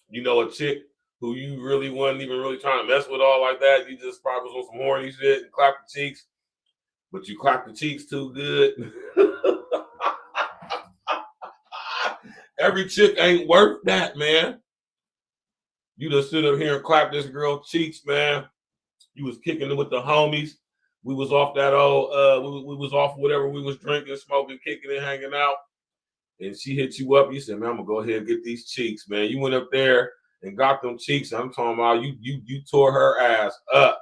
C: you know, a chick who you really wasn't even really trying to mess with all like that. You just probably was on some horny shit and clapped the cheeks, but you clapped the cheeks too good. Every chick ain't worth that, man. You just sit up here and clap this girl cheeks, man. You was kicking it with the homies. We was off that old, we was off whatever we was drinking, smoking, kicking it, hanging out. And she hit you up. You said, man, I'm gonna go ahead and get these cheeks, man. You went up there and got them cheeks. I'm talking about you tore her ass up.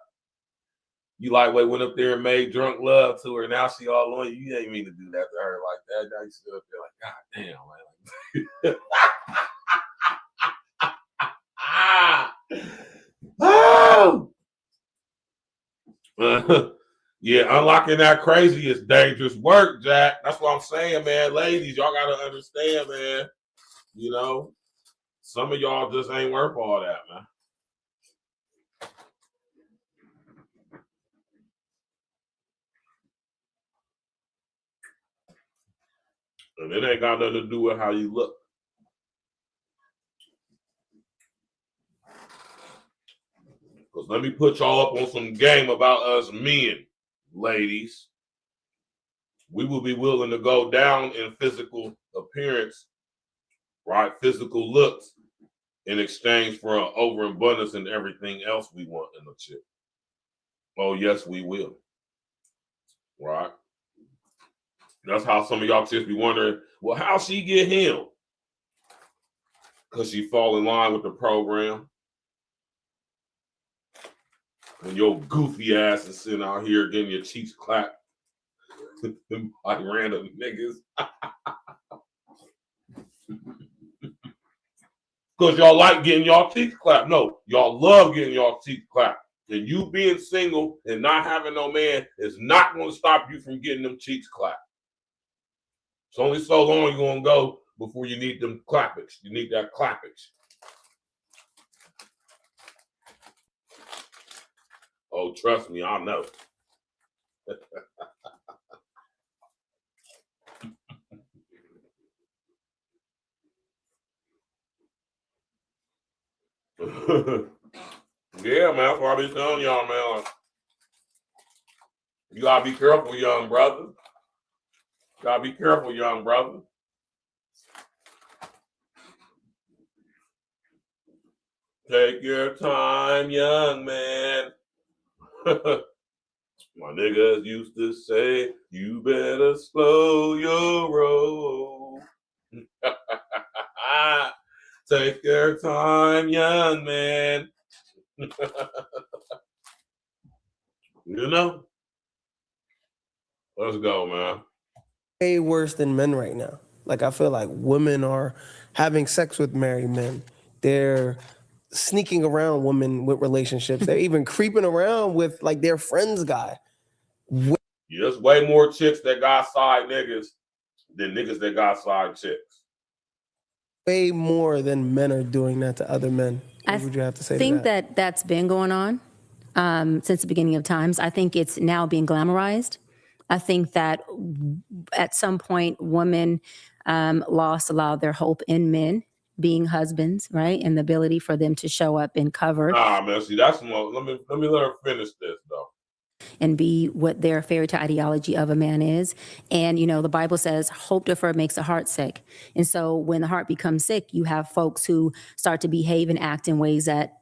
C: You lightweight went up there and made drunk love to her. Now she all on you. You ain't mean to do that to her like that. Now you sit up there like, God damn, man. Yeah, unlocking that crazy is dangerous work, Jack. That's what I'm saying, man. Ladies, y'all gotta understand, man. You know, some of y'all just ain't worth all that, man. And it ain't got nothing to do with how you look. Because let me put y'all up on some game about us men, ladies. We will be willing to go down in physical appearance, right? Physical looks in exchange for an overabundance and everything else we want in a chick. Oh, yes, we will. Right? That's how some of y'all chicks be wondering, well, how she get him? Because she fall in line with the program. And your goofy ass is sitting out here getting your cheeks clapped by random niggas. Because y'all like getting y'all cheeks clapped. No, y'all love getting y'all cheeks clapped. And you being single and not having no man is not going to stop you from getting them cheeks clapped. It's only so long you're going to go before you need them clappage. You need that clappage. Oh, trust me, I know. Yeah, man, that's what I be telling y'all, man. You gotta be careful, young brother. Gotta be careful, young brother. Take your time, young man. My niggas used to say, you better slow your roll. Take your time, young man. You know? Let's go, man.
G: Way worse than men right now. Like, I feel like women are having sex with married men. They're sneaking around women with relationships. They're even creeping around with like their friend's guy.
C: There's way more chicks that got side niggas than niggas that got side chicks.
G: way more than men are doing that to other men. What would you have to say to that?
H: I think that that's been going on since the beginning of times. I think it's now being glamorized. I think that at some point, women lost a lot of their hope in men being husbands, right? And the ability for them to show up and cover.
C: Nah, man, see, that's more. Let me let her finish this though.
H: And be what their fairy tale ideology of a man is. And, you know, the Bible says hope deferred makes the heart sick. And so when the heart becomes sick, you have folks who start to behave and act in ways that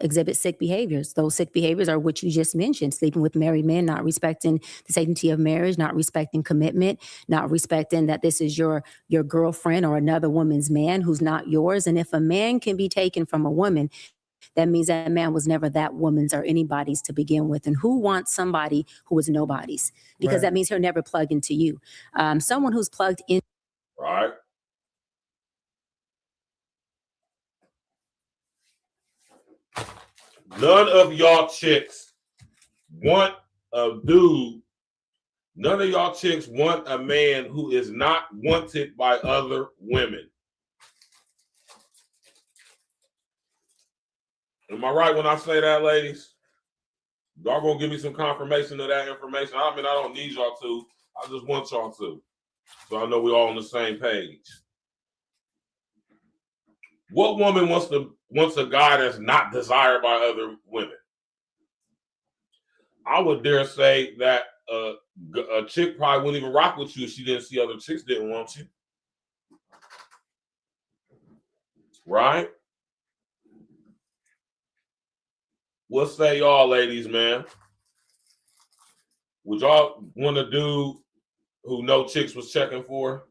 H: exhibit sick behaviors. Those sick behaviors are what you just mentioned: sleeping with married men, not respecting the sanctity of marriage, not respecting commitment, not respecting that this is your girlfriend or another woman's man who's not yours. And if a man can be taken from a woman, that means that man was never that woman's or anybody's to begin with. And who wants somebody who was nobody's? Because that means he'll never plug into you. Someone who's plugged in.
C: Right. None of y'all chicks want a dude. None of y'all chicks want a man who is not wanted by other women. Am I right when I say that, ladies? Y'all gonna give me some confirmation of that information? I mean, I don't need y'all to. I just want y'all to. So I know we're all on the same page. What woman wants a guy that's not desired by other women? I would dare say that a chick probably wouldn't even rock with you if she didn't see other chicks didn't want you. Right? What say y'all, ladies, man? Would y'all want a dude who no chicks was checking for?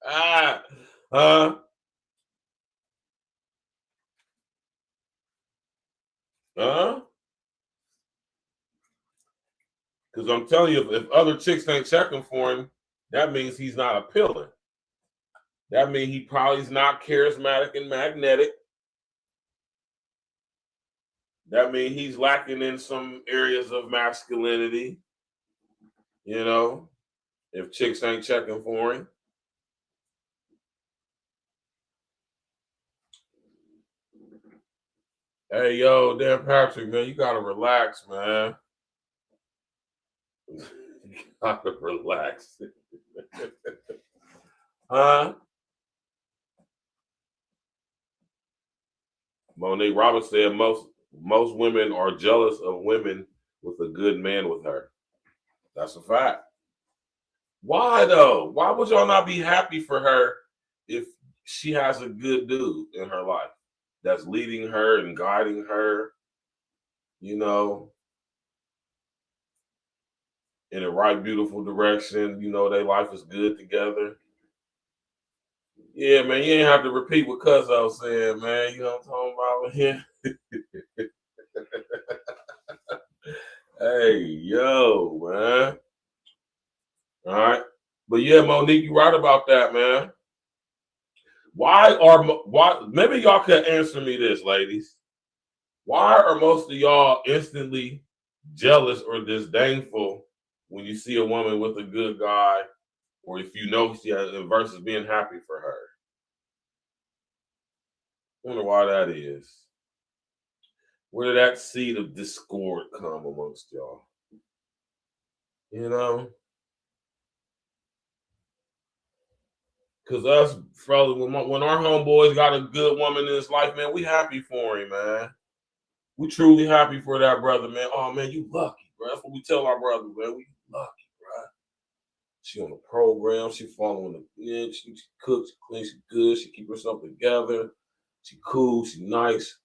C: Huh? Because I'm telling you, if other chicks ain't checking for him, that means he's not appealing. That means he probably is not charismatic and magnetic. That means he's lacking in some areas of masculinity. You know, if chicks ain't checking for him. Hey, yo, Dan Patrick, man, you gotta relax, man. You gotta relax. Huh? Monique Roberts said most women are jealous of women with a good man with her. That's a fact. Why though? Why would y'all not be happy for her if she has a good dude in her life that's leading her and guiding her, you know, in the right, beautiful direction? You know, their life is good together. Yeah, man, you ain't have to repeat what Cuzzo said, man. You know what I'm talking about here? Hey, yo, man. All right. But yeah, Monique, you right about that, man. Why maybe y'all could answer me this, ladies. Why are most of y'all instantly jealous or disdainful when you see a woman with a good guy, or if you know she has, versus being happy for her? I wonder why that is. Where did that seed of discord come amongst y'all? You know? Because us, brother, when our homeboys got a good woman in his life, man, we happy for him, man. We truly happy for that brother, man. Oh, man, you lucky, bro. That's what we tell our brothers, man. We lucky, bro. She on the program. She following the yeah, she cooks, she cleans, she good. She keep herself together. She cool. She nice.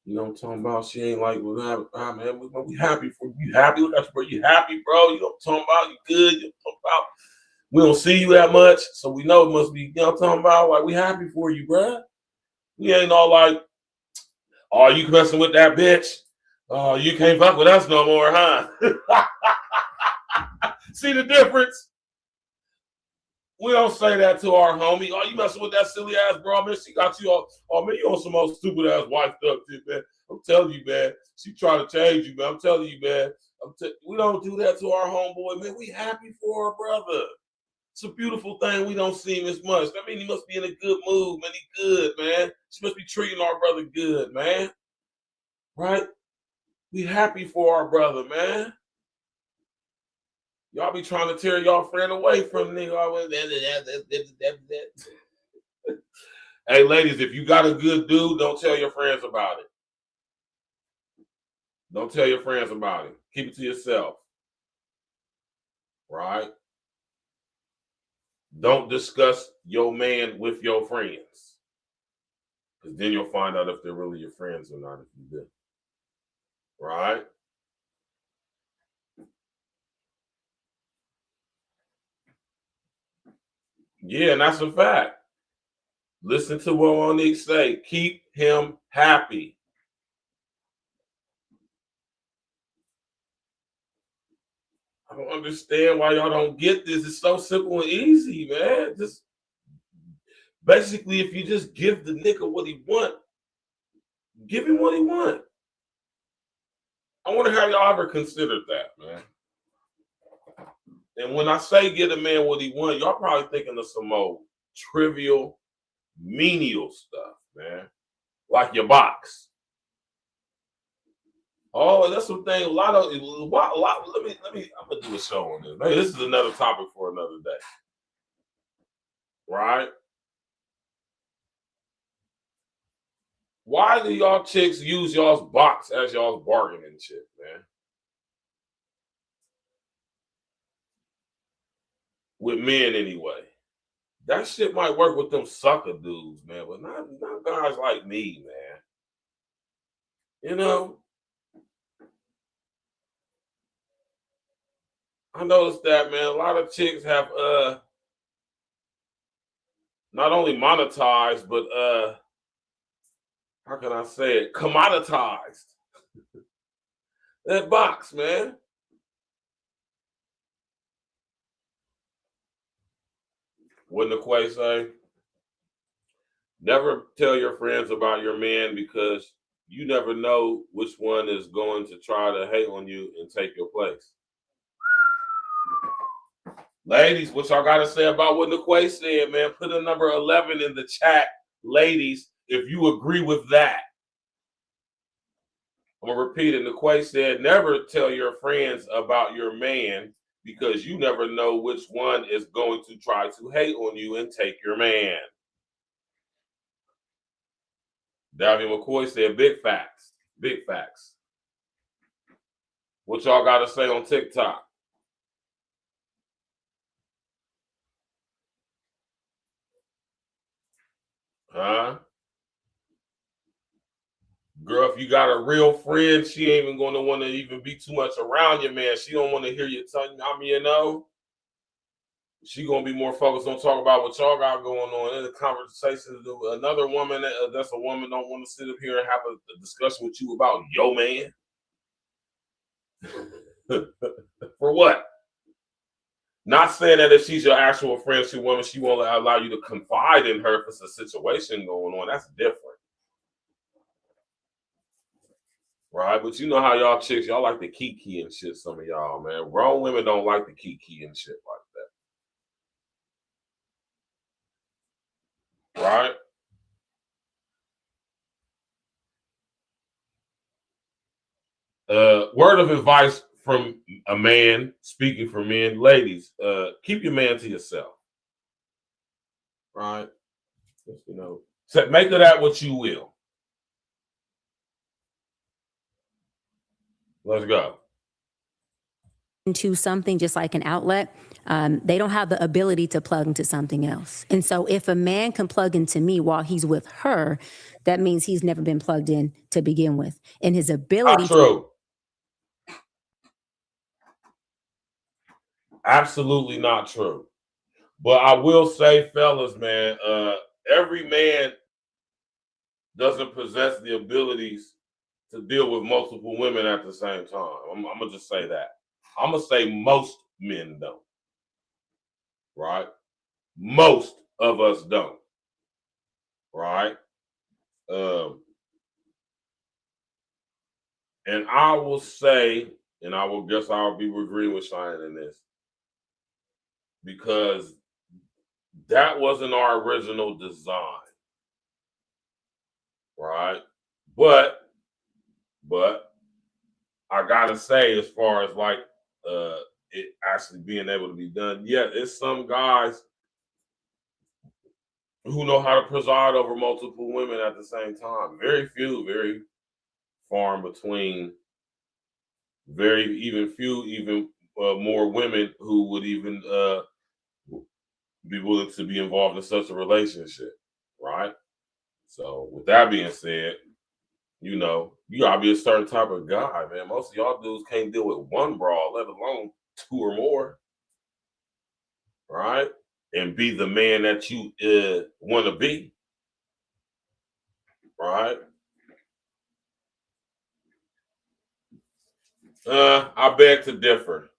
C: You know what I'm talking about? She ain't like, well, man, we happy for you. You happy? Look at you, bro. You happy, bro? You know what I'm talking about? You good? You know what I'm talking about? We don't see you that much, so we know it must be, you know what I'm talking about? Like, we happy for you, bro. We ain't all like, oh, you messing with that bitch? Oh, you can't fuck with us no more, huh? See the difference? We don't say that to our homie. Oh, you messing with that silly ass bro, man. She got you all. Oh, man, you on some old stupid ass wife stuff, man. I'm telling you, man. She trying to change you, man. I'm telling you, man. We don't do that to our homeboy, man. We happy for our brother. It's a beautiful thing. We don't see him as much. I mean, he must be in a good mood, man. He good, man. She must be treating our brother good, man. Right? We happy for our brother, man. Y'all be trying to tear y'all friend away from nigga. Hey, ladies, if you got a good dude, don't tell your friends about it. Don't tell your friends about it. Keep it to yourself. Right? Don't discuss your man with your friends. Because then you'll find out if they're really your friends or not if you do. Right? Yeah, and that's a fact. Listen to what OINES say. Keep him happy. I don't understand why y'all don't get this. It's so simple and easy, man. Just basically, if you just give the nigga what he want, give him what he want. I wonder how y'all ever considered that, man. And when I say get a man what he want, y'all probably thinking of some old trivial, menial stuff, man. Like your box. Oh, that's some thing. Let me. I'm gonna do a show on this. Maybe this is another topic for another day, right? Why do y'all chicks use y'all's box as y'all's bargaining chip, man? With men anyway. That shit might work with them sucker dudes, man, but not guys like me, man. You know? I noticed that, man. A lot of chicks have not only monetized, but how can I say it? Commoditized that box, man. What did Quay say? Never tell your friends about your man because you never know which one is going to try to hate on you and take your place. Ladies, what y'all got to say about what Quay said, man? Put a number 11 in the chat, ladies, if you agree with that. I'm going to repeat it. Quay said, never tell your friends about your man because you never know which one is going to try to hate on you and take your man. Davy McCoy said, big facts. Big facts. What y'all got to say on TikTok? Huh? Girl, if you got a real friend, she ain't even going to want to even be too much around your man. She don't want to hear you telling, you know. She going to be more focused on talking about what y'all got going on in the conversation. Another woman, that's a woman, don't want to sit up here and have a discussion with you about your man. For what? Not saying that if she's your actual friend, she won't allow you to confide in her if it's a situation going on. That's different. Right? But you know how y'all chicks, y'all like the kiki and shit, some of y'all, man. Grown women don't like the kiki and shit like that. Right? Word of advice from a man, speaking for men, ladies, keep your man to yourself. Right? You know, make of that what you will. Let's go.
H: Into something just like an outlet, they don't have the ability to plug into something else. And so if a man can plug into me while he's with her, that means he's never been plugged in to begin with. And his ability
C: Not true. Absolutely not true. But I will say, fellas, man, every man doesn't possess the abilities to deal with multiple women at the same time. I'm going to just say that. I'm going to say most men don't. Right? Most of us don't. Right? And I will say, and I'll be agreeing with Cheyenne in this, because that wasn't our original design, right? But I gotta say, as far as like it actually being able to be done, yeah, it's some guys who know how to preside over multiple women at the same time. Very few, very far in between. Even more women who would even be willing to be involved in such a relationship, right? So with that being said, you know, you gotta be a certain type of guy, man. Most of y'all dudes can't deal with one bra, let alone two or more, right? And be the man that you want to be, right? I beg to differ.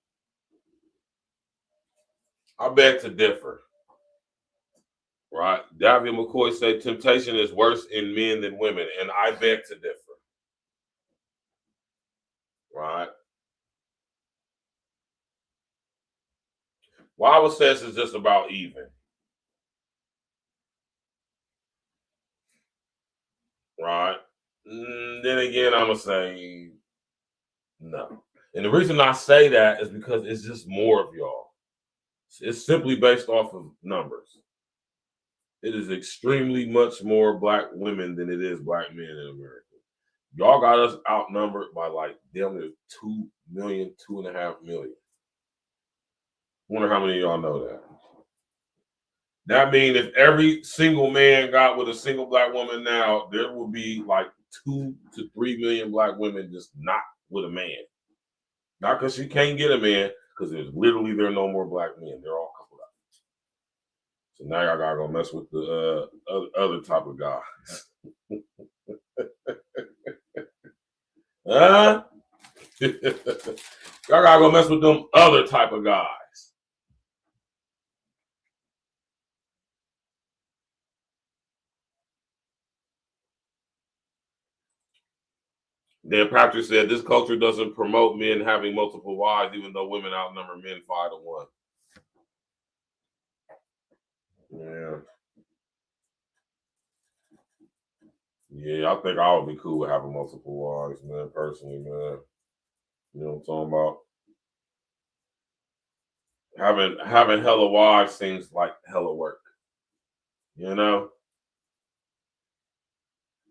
C: Right? Davian McCoy said temptation is worse in men than women, and I beg to differ. Right? Bible says it's just about even. Right? Then again, I'm going to say no. And the reason I say that is because it's just more of y'all. It's simply based off of numbers. It is extremely much more black women than it is black men in America. Y'all got us outnumbered by like damn near 2 million, 2.5 million. Wonder how many of y'all know that. That means if every single man got with a single black woman now, there will be like 2 to 3 million black women just not with a man. Not because she can't get a man, because there are no more black men. They're all coupled up. So now y'all gotta go mess with the other type of guys. Huh? Y'all gotta go mess with them other type of guys. Dan Patrick said this culture doesn't promote men having multiple wives, even though women outnumber men 5 to 1. Yeah. Yeah, I think I would be cool with having multiple wives, man, personally, man. You know what I'm talking about? Having hella wives seems like hella work. You know?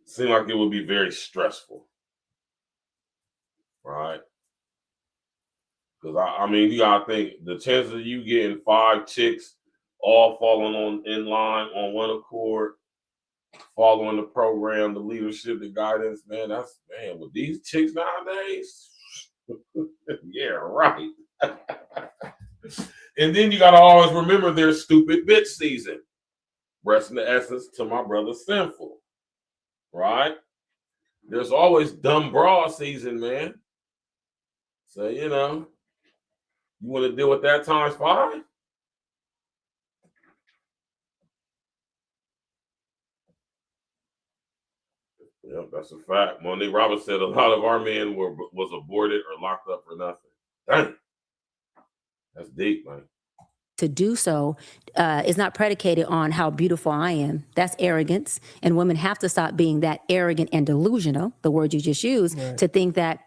C: Seems like it would be very stressful. Right? Because I mean, you gotta think the chances of you getting 5 chicks all falling in line on one accord, following the program, the leadership, the guidance, man, with these chicks nowadays, yeah, right. And then you gotta always remember their stupid bitch season. Rest in the essence to my brother Sinful, right? There's always dumb bra season, man. So, you know, you want to deal with that times 5? Yep, that's a fact. Monique Roberts said a lot of our men was aborted or locked up for nothing. Dang. That's deep, man.
H: To do so is not predicated on how beautiful I am. That's arrogance. And women have to stop being that arrogant and delusional, the word you just used, right, to think that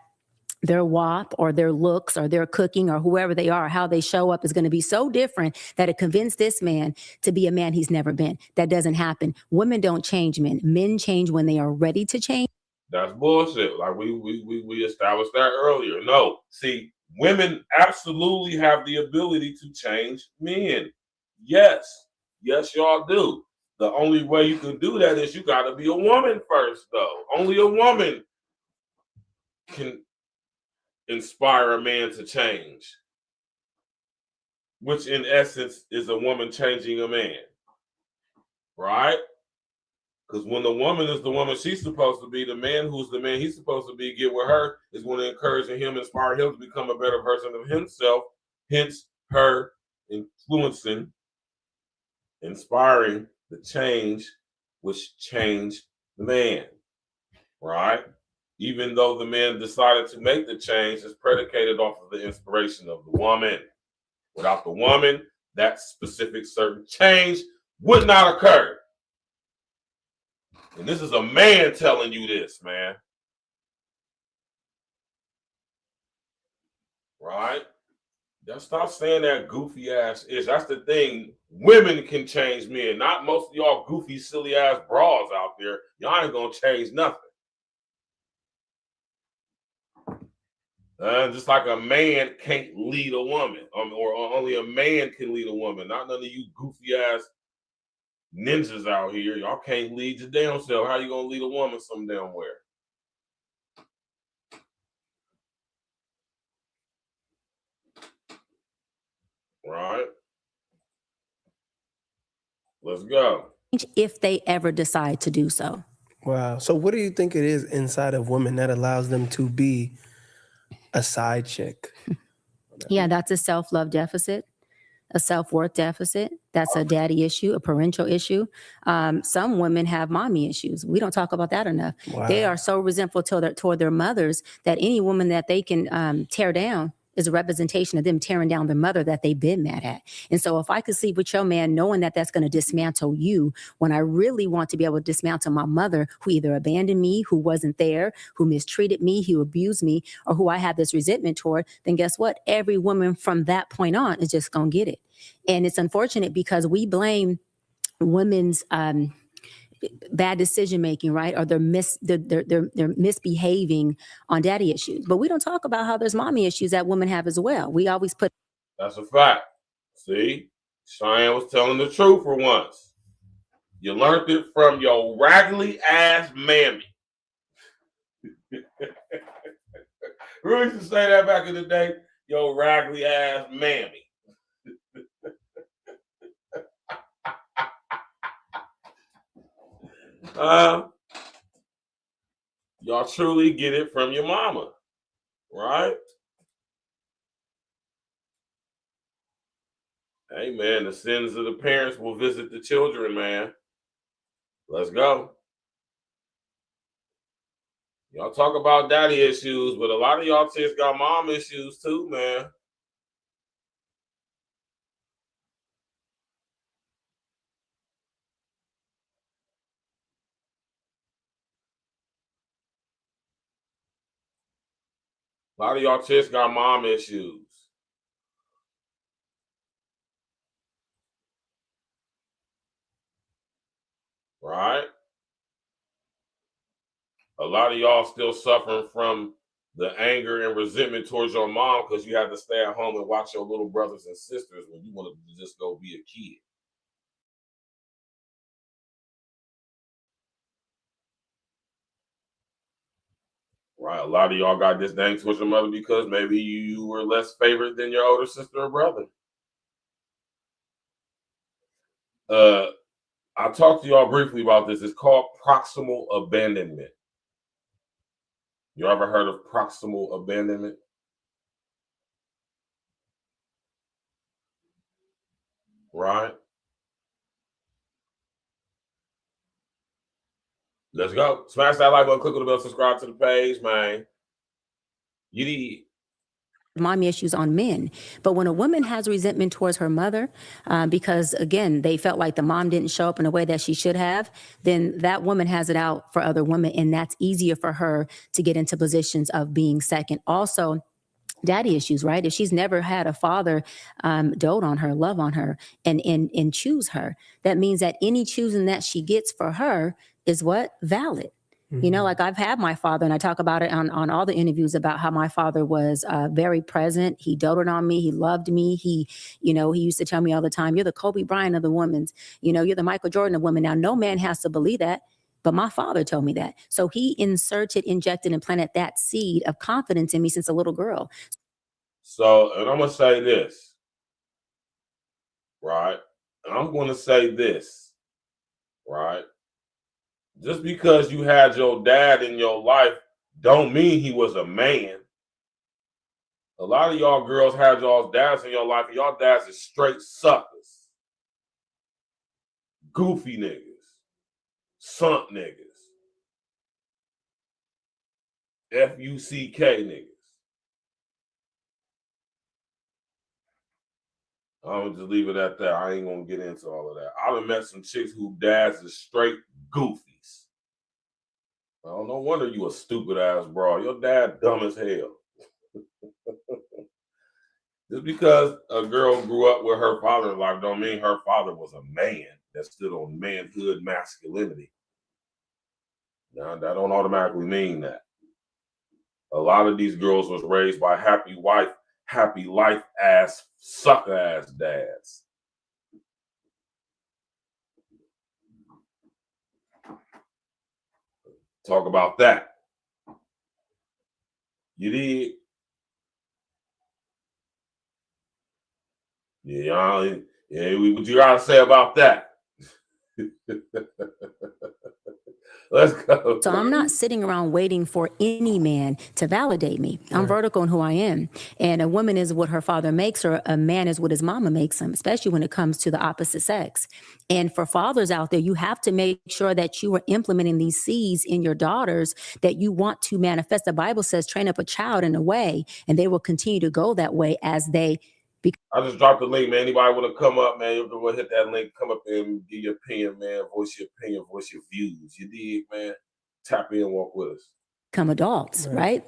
H: their WAP or their looks or their cooking or whoever they are, how they show up is going to be so different that it convinced this man to be a man he's never been. That doesn't happen. Women don't change men. Men change when they are ready to change.
C: That's bullshit. Like we established that earlier. No, see, women absolutely have the ability to change men. Yes, y'all do. The only way you can do that is you got to be a woman first, though. Only a woman can inspire a man to change, which in essence is a woman changing a man, right? Because when the woman is the woman she's supposed to be, the man who's the man he's supposed to be, get with her, is going to encourage him, inspire him to become a better version of himself, hence her influencing, inspiring the change, which changed the man, right? Even though the man decided to make the change, it's predicated off of the inspiration of the woman. Without the woman, that specific certain change would not occur. And this is a man telling you this, man. Right? Just stop saying that goofy ass ish. That's the thing. Women can change men, not most of y'all goofy, silly ass bras out there. Y'all ain't gonna change nothing. Just like a man can't lead a woman, or only a man can lead a woman. Not none of you goofy ass ninjas out here. Y'all can't lead your damn self. How you gonna lead a woman some damn where? Right? Let's go.
H: If they ever decide to do so.
G: Wow. So what do you think it is inside of women that allows them to be a side chick?
H: Yeah, that's a self-love deficit, a self-worth deficit. That's a daddy issue, a parental issue. Some women have mommy issues. We don't talk about that enough.
G: Wow.
H: They are so resentful toward their mothers that any woman that they can tear down is a representation of them tearing down their mother that they've been mad at. And so if I could sleep with your man knowing that that's going to dismantle you, when I really want to be able to dismantle my mother, who either abandoned me, who wasn't there, who mistreated me, who abused me, or who I had this resentment toward, then guess what? Every woman from that point on is just going to get it. And it's unfortunate because we blame women's bad decision making, right? Or they're misbehaving on daddy issues. But we don't talk about how there's mommy issues that women have as well. We always put.
C: That's a fact. See, Cheyenne was telling the truth for once. You learned it from your raggedy ass mammy. We used to say that back in the day. Your raggedy ass mammy. Y'all truly get it from your mama, right? Hey, man, the sins of the parents will visit the children, man. Let's go. Y'all talk about daddy issues, but a lot of y'all chicks got mom issues too, man. A lot of y'all chicks got mom issues. Right? A lot of y'all still suffering from the anger and resentment towards your mom because you had to stay at home and watch your little brothers and sisters when you wanted to just go be a kid. Right? A lot of y'all got this thing towards your mother because maybe you were less favored than your older sister or brother. I talked to y'all briefly about this. It's called proximal abandonment. You ever heard of proximal abandonment? Right? Let's go. Smash that like button, click on the bell, subscribe to the page, man. You need
H: mommy issues on men. But when a woman has resentment towards her mother, because again, they felt like the mom didn't show up in a way that she should have, then that woman has it out for other women. And that's easier for her to get into positions of being second. Also, daddy issues, right? If she's never had a father dote on her, love on her, and choose her, that means that any choosing that she gets for her is what? Valid. You know, like I've had my father, and I talk about it on all the interviews about how my father was very present. He doted on me. He loved me. He used to tell me all the time, you're the Kobe Bryant of the women's, you're the Michael Jordan of women. Now, no man has to believe that, but my father told me that. So he injected, and planted that seed of confidence in me since a little girl.
C: So, and I'm going to say this, right? And I'm going to say this, right? Just because you had your dad in your life don't mean he was a man. A lot of y'all girls had y'all's dads in your life, and y'all dads is straight suckers. Goofy niggas. Sunk niggas. FUCK niggas. I'm gonna just leave it at that. I ain't gonna get into all of that. I done met some chicks who dads is straight goofies. Well, no wonder you a stupid ass bro. Your dad dumb as hell. Just because a girl grew up with her father in life don't mean her father was a man that stood on manhood masculinity. Now, that don't automatically mean that. A lot of these girls was raised by happy wife, happy life ass, sucker ass dads. Talk about that. You did. Yeah, what you gotta say about that? Let's go.
H: So I'm not sitting around waiting for any man to validate me. I'm vertical in who I am. And a woman is what her father makes her. A man is what his mama makes him, especially when it comes to the opposite sex. And for fathers out there, you have to make sure that you are implementing these seeds in your daughters that you want to manifest. The Bible says, train up a child in a way, and they will continue to go that way as they
C: I just dropped the link, man. Anybody want to come up, man? You can go hit that link, come up and give your opinion, man. Voice your opinion, voice your views. You dig, man? Tap in, walk with us.
H: Become adults, right?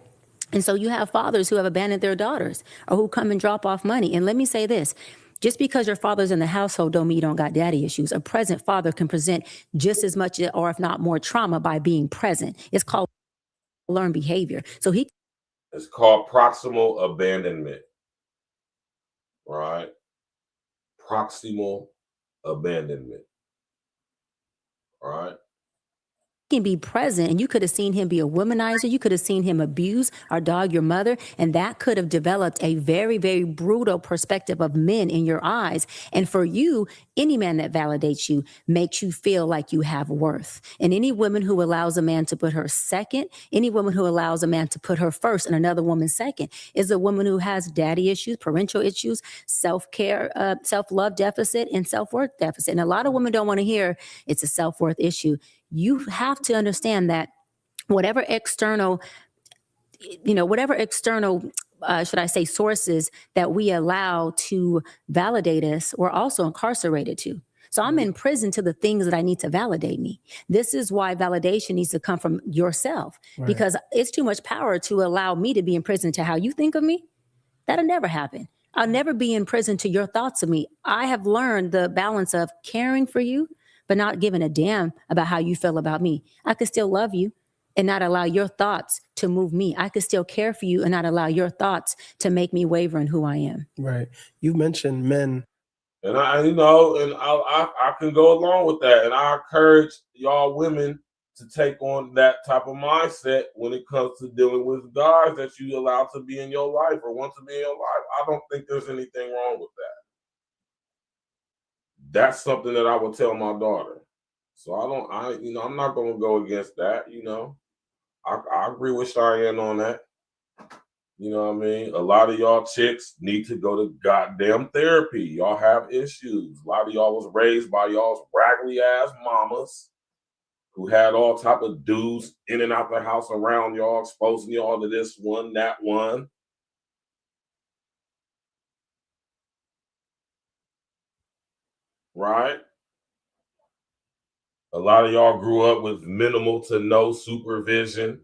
H: And so you have fathers who have abandoned their daughters or who come and drop off money. And let me say this. Just because your father's in the household don't mean you don't got daddy issues. A present father can present just as much or if not more trauma by being present. It's called learned behavior. So
C: it's called proximal abandonment. Right? Proximal abandonment. Right?
H: Can be present, and you could have seen him be a womanizer. You could have seen him abuse or dog your mother, and that could have developed a very, very brutal perspective of men in your eyes. And for you, any man that validates you makes you feel like you have worth. And any woman who allows a man to put her second, any woman who allows a man to put her first and another woman second, is a woman who has daddy issues, parental issues, self-care, self-love deficit, and self-worth deficit. And a lot of women don't want to hear it's a self-worth issue. You have to understand that whatever external, should I say, sources that we allow to validate us, we're also incarcerated to. So I'm in prison to the things that I need to validate me. This is why validation needs to come from yourself, because it's too much power to allow me to be in prison to how you think of me. That'll never happen. I'll never be in prison to your thoughts of me. I have learned the balance of caring for you, but not giving a damn about how you feel about me. I could still love you and not allow your thoughts to move me. I could still care for you and not allow your thoughts to make me waver in who I am.
G: Right. You mentioned men.
C: And I can go along with that. And I encourage y'all women to take on that type of mindset when it comes to dealing with guys that you allow to be in your life or want to be in your life. I don't think there's anything wrong with that. That's something that I would tell my daughter. So I'm not going to go against that. I agree with Cheyenne on that. You know what I mean? A lot of y'all chicks need to go to goddamn therapy. Y'all have issues. A lot of y'all was raised by y'all's raggedy ass mamas who had all type of dudes in and out the house around y'all, exposing y'all to this one, that one. Right? A lot of y'all grew up with minimal to no supervision.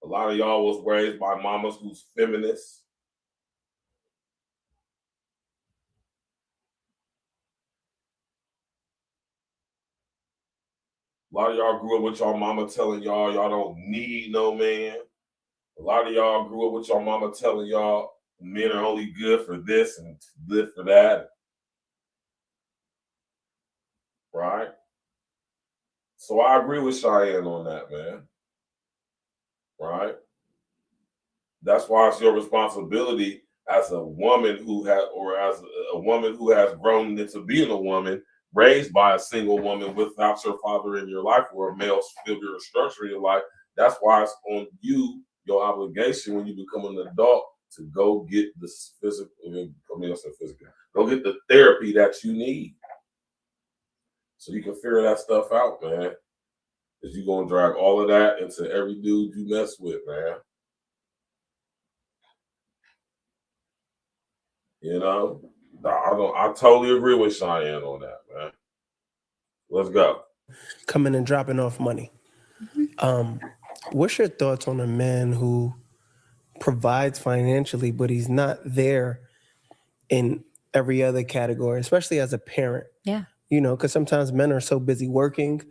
C: A lot of y'all was raised by mamas who's feminists. A lot of y'all grew up with y'all mama telling y'all don't need no man. A lot of y'all grew up with your mama telling y'all men are only good for this and good for that. Right? So I agree with Cheyenne on that, man. Right? That's why it's your responsibility as a woman who has grown into being a woman, raised by a single woman without your father in your life or a male figure or structure in your life. That's why it's on you, your obligation when you become an adult, to go get the go get the therapy that you need so you can figure that stuff out, man. is you gonna drag all of that into every dude you mess with, man. You know, I totally agree with Cheyenne on that, man. Let's go.
G: Coming and dropping off money. What's your thoughts on a man who provides financially, but he's not there in every other category, especially as a parent?
H: Yeah.
G: You know, because sometimes men are so busy working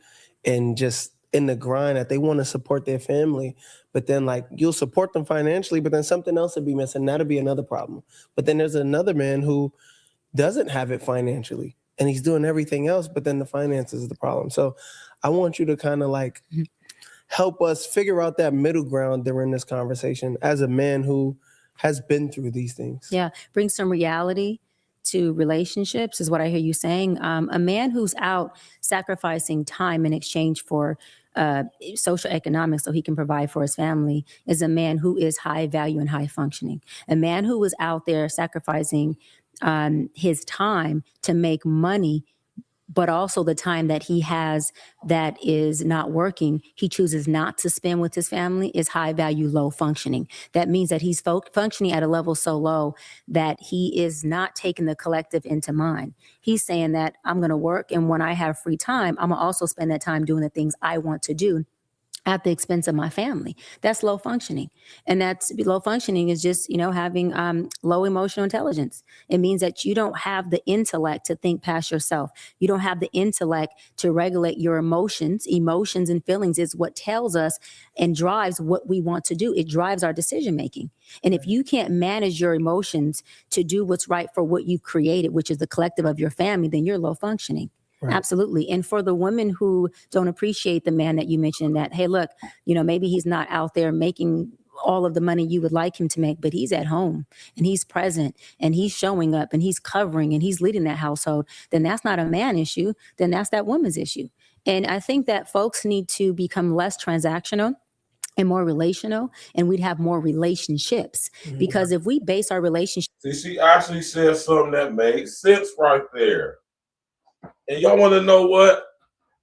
G: and just in the grind that they want to support their family, but then like you'll support them financially, but then something else will be missing. That'll be another problem. But then there's another man who doesn't have it financially and he's doing everything else, but then the finances is the problem. So I want you to kind of like help us figure out that middle ground during this conversation as a man who has been through these things.
H: Yeah, bring some reality to relationships is what I hear you saying. A man who's out sacrificing time in exchange for social economics so he can provide for his family is a man who is high value and high functioning. A man who is out there sacrificing his time to make money, but also the time that he has that is not working, he chooses not to spend with his family, is high value, low functioning. That means that he's functioning at a level so low that he is not taking the collective into mind. He's saying that I'm going to work, and when I have free time, I'm going to also spend that time doing the things I want to do at the expense of my family. That's low functioning. And that's low functioning is just, having low emotional intelligence. It means that you don't have the intellect to think past yourself. You don't have the intellect to regulate your emotions. Emotions and feelings is what tells us and drives what we want to do. It drives our decision making. And if you can't manage your emotions to do what's right for what you've created, which is the collective of your family, then you're low functioning. Right. Absolutely. And for the women who don't appreciate the man that you mentioned, that, hey, look, maybe he's not out there making all of the money you would like him to make, but he's at home and he's present and he's showing up and he's covering and he's leading that household, then that's not a man issue. Then that's that woman's issue. And I think that folks need to become less transactional and more relational, and we'd have more relationships. Mm-hmm. Because if we base our relationship.
C: See, she actually said something that made sense right there. And y'all want to know what?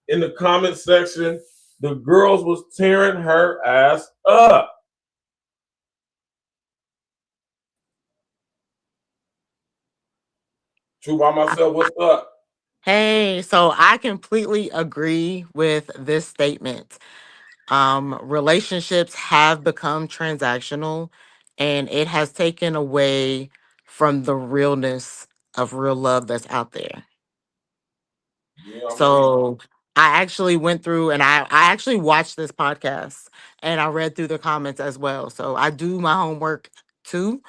C: In the comment section, the girls was tearing her ass up. True by myself, what's up?
I: Hey, so I completely agree with this statement. Relationships have become transactional, and it has taken away from the realness of real love that's out there. Yeah, so I actually went through and I actually watched this podcast and I read through the comments as well. So I do my homework too.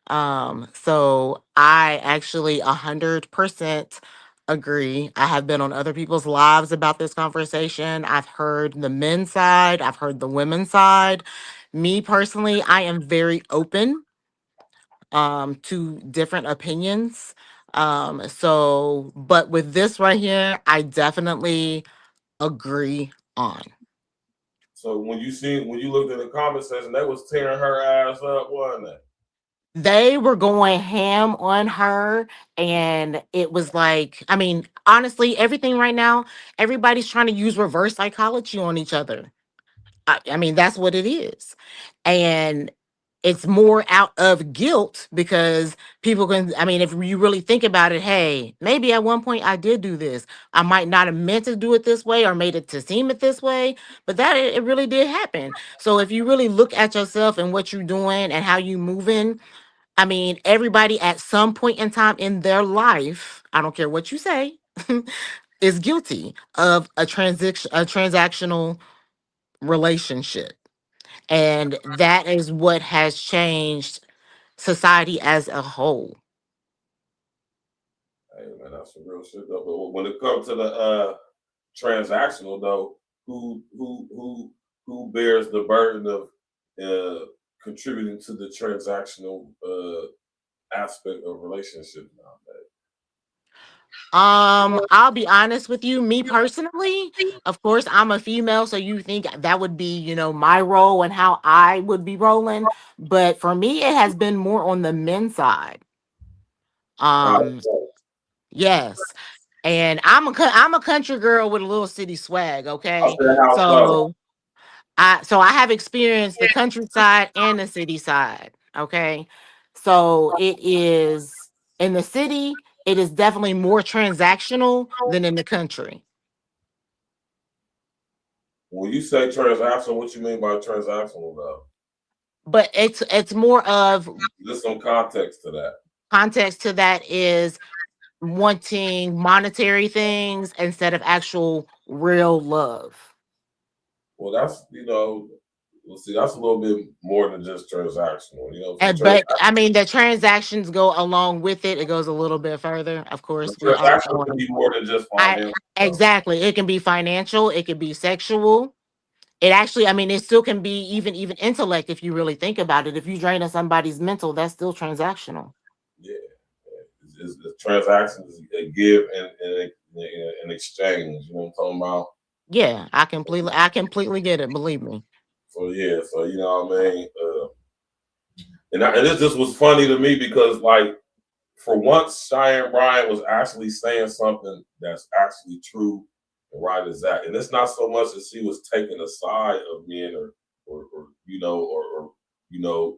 I: So I actually 100% agree. I have been on other people's lives about this conversation. I've heard the men's side, I've heard the women's side. Me personally, I am very open to different opinions. But with this right here, I definitely agree on.
C: So when you looked at the comment section, they was tearing her ass up, wasn't they?
I: They were going ham on her, and it was like, I mean, honestly, everything right now, everybody's trying to use reverse psychology on each other. I mean, that's what it is. And it's more out of guilt because people can, I mean, if you really think about it, hey, maybe at one point I did do this. I might not have meant to do it this way or made it to seem it this way, but that it really did happen. So if you really look at yourself and what you're doing and how you moving, I mean, everybody at some point in time in their life, I don't care what you say, is guilty of a transactional relationship. And that is what has changed society as a whole.
C: Hey man, that's some real shit though. But when it comes to the transactional though, who bears the burden of contributing to the transactional aspect of relationships nowadays?
I: I'll be honest with you, me personally, of course, I'm a female, so you think that would be, my role and how I would be rolling. But for me, it has been more on the men's side. Yes. And I'm a country girl with a little city swag,
C: I
I: okay?
C: said, how so?
I: So I have experienced the countryside and the city side, okay? So it is in the city, it is definitely more transactional than in the country.
C: When you say transactional, what you mean by transactional though?
I: But it's more of
C: Just some context to that.
I: context to that is wanting monetary things instead of actual real love.
C: Well, that's see, that's a little bit more than just transactional.
I: But I mean, the transactions go along with it. It goes a little bit further. Of
C: The
I: course, we are
C: transactional can
I: on.
C: be more than just
I: I
C: financial.
I: exactly. It can be financial. It can be sexual. It actually, I mean, it still can be even intellect if you really think about it. If you drain somebody's mental, that's still transactional.
C: Yeah, it's transactions, a give and exchange. You know what I'm talking about?
I: Yeah, I completely get it. Believe me.
C: So yeah, so you know what I mean. And this just was funny to me because like for once, Cheyenne Bryant was actually saying something that's actually true and right as that. And it's not so much that she was taking a side of men or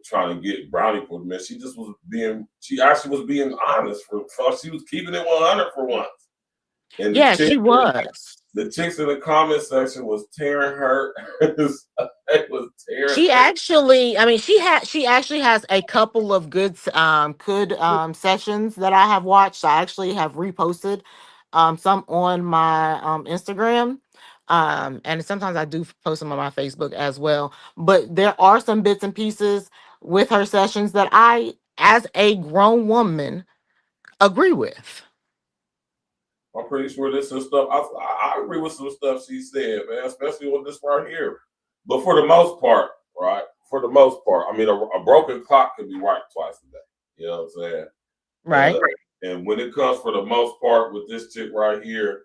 C: trying to get brownie for men. She actually was being honest for she was keeping it 100 for once. And
I: yeah, she was.
C: The chicks in the comment section was tearing her. It was tearing.
I: She actually, I mean, she actually has a couple of good sessions that I have watched. I actually have reposted some on my Instagram. And sometimes I do post them on my Facebook as well. But there are some bits and pieces with her sessions that I, as a grown woman, agree with.
C: I'm pretty sure there's some stuff. I agree with some stuff she said, man, especially with this right here. But for the most part, right? For the most part, I mean, a broken clock can be right twice a day. You know what I'm saying?
I: Right.
C: And when it comes for the most part with this chick right here,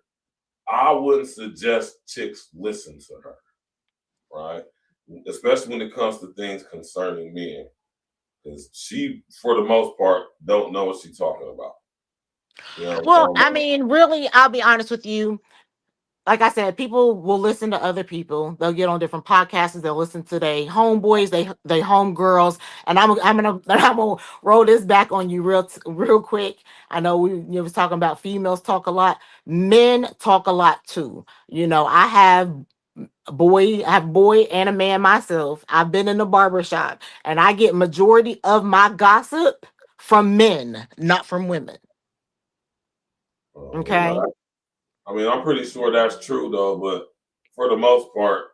C: I wouldn't suggest chicks listen to her, right? Especially when it comes to things concerning men, because she, for the most part, don't know what she's talking about. You know
I: well, I mean, really, I'll be honest with you. Like I said, people will listen to other people. They'll get on different podcasts. They'll listen to their homeboys, they homegirls. And I'm gonna roll this back on you real quick. I know you was talking about females talk a lot. Men talk a lot too. You know, I have boy and a man myself. I've been in the barbershop and I get majority of my gossip from men, not from women. Okay.
C: I mean, I'm pretty sure that's true though, but for the most part,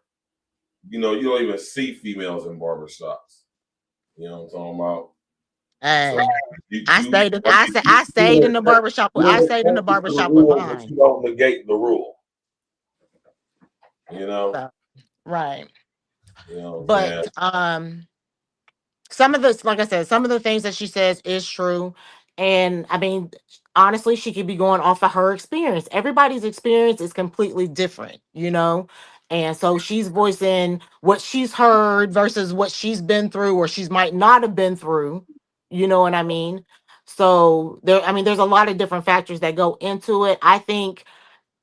C: you don't even see females in barbershops. You know what I'm talking about?
I: I stayed in the barbershop. I stayed in the barbershop with mine.
C: You don't negate the rule. You know?
I: So, right.
C: You know what I'm
I: But
C: saying?
I: some of this, like I said, some of the things that she says is true. And I mean, honestly, she could be going off of her experience. Everybody's experience is completely different, you know? And so she's voicing what she's heard versus what she's been through or she's might not have been through. You know what I mean? So there's a lot of different factors that go into it. I think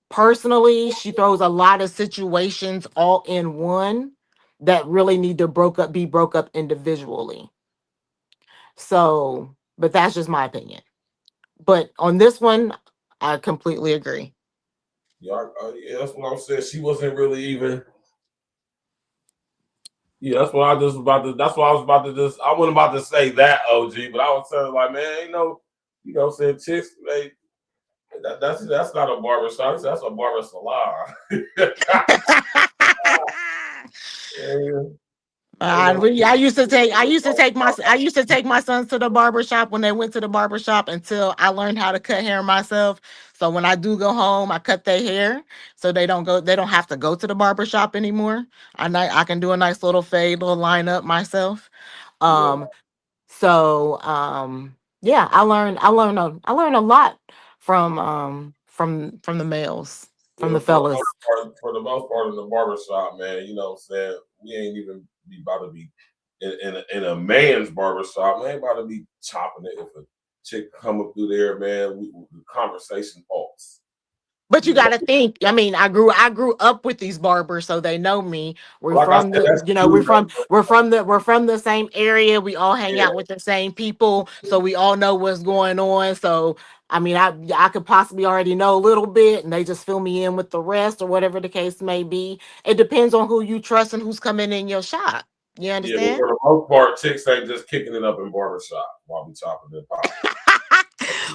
I: personally, she throws a lot of situations all in one that really need to be broke up individually. So, but that's just my opinion. But on this one, I completely agree.
C: Yeah, that's what I'm saying. She wasn't really even. Yeah, that's what I was about to. I wasn't about to say that, OG, but I was saying like, man, saying chicks, that's not a barbershop. That's a barber salon.
I: I used to take my sons to the barbershop when they went to the barbershop until I learned how to cut hair myself. So when I do go home, I cut their hair so they don't have to go to the barbershop anymore. I can do a nice little fade, little line up myself. Yeah, I learned a lot from the males, from the fellas.
C: For the most part in the barbershop, man, you know what I'm saying? We ain't even about to be in a man's barbershop. We ain't about to be chopping it. If a chick come up through there, man, the conversation halts.
I: But you got to think. I mean, I grew up with these barbers, so they know me. We're
C: Like I
I: from
C: said,
I: the,
C: that's
I: you know,
C: true.
I: we're from the same area. We all hang
C: Yeah,
I: out with the same people, so we all know what's going on. So I mean, I could possibly already know a little bit, and they just fill me in with the rest, or whatever the case may be. It depends on who you trust and who's coming in your shop. You
C: yeah. But
I: understand?
C: for the most part, chicks ain't just kicking it up in barbershop while we chopping and popping.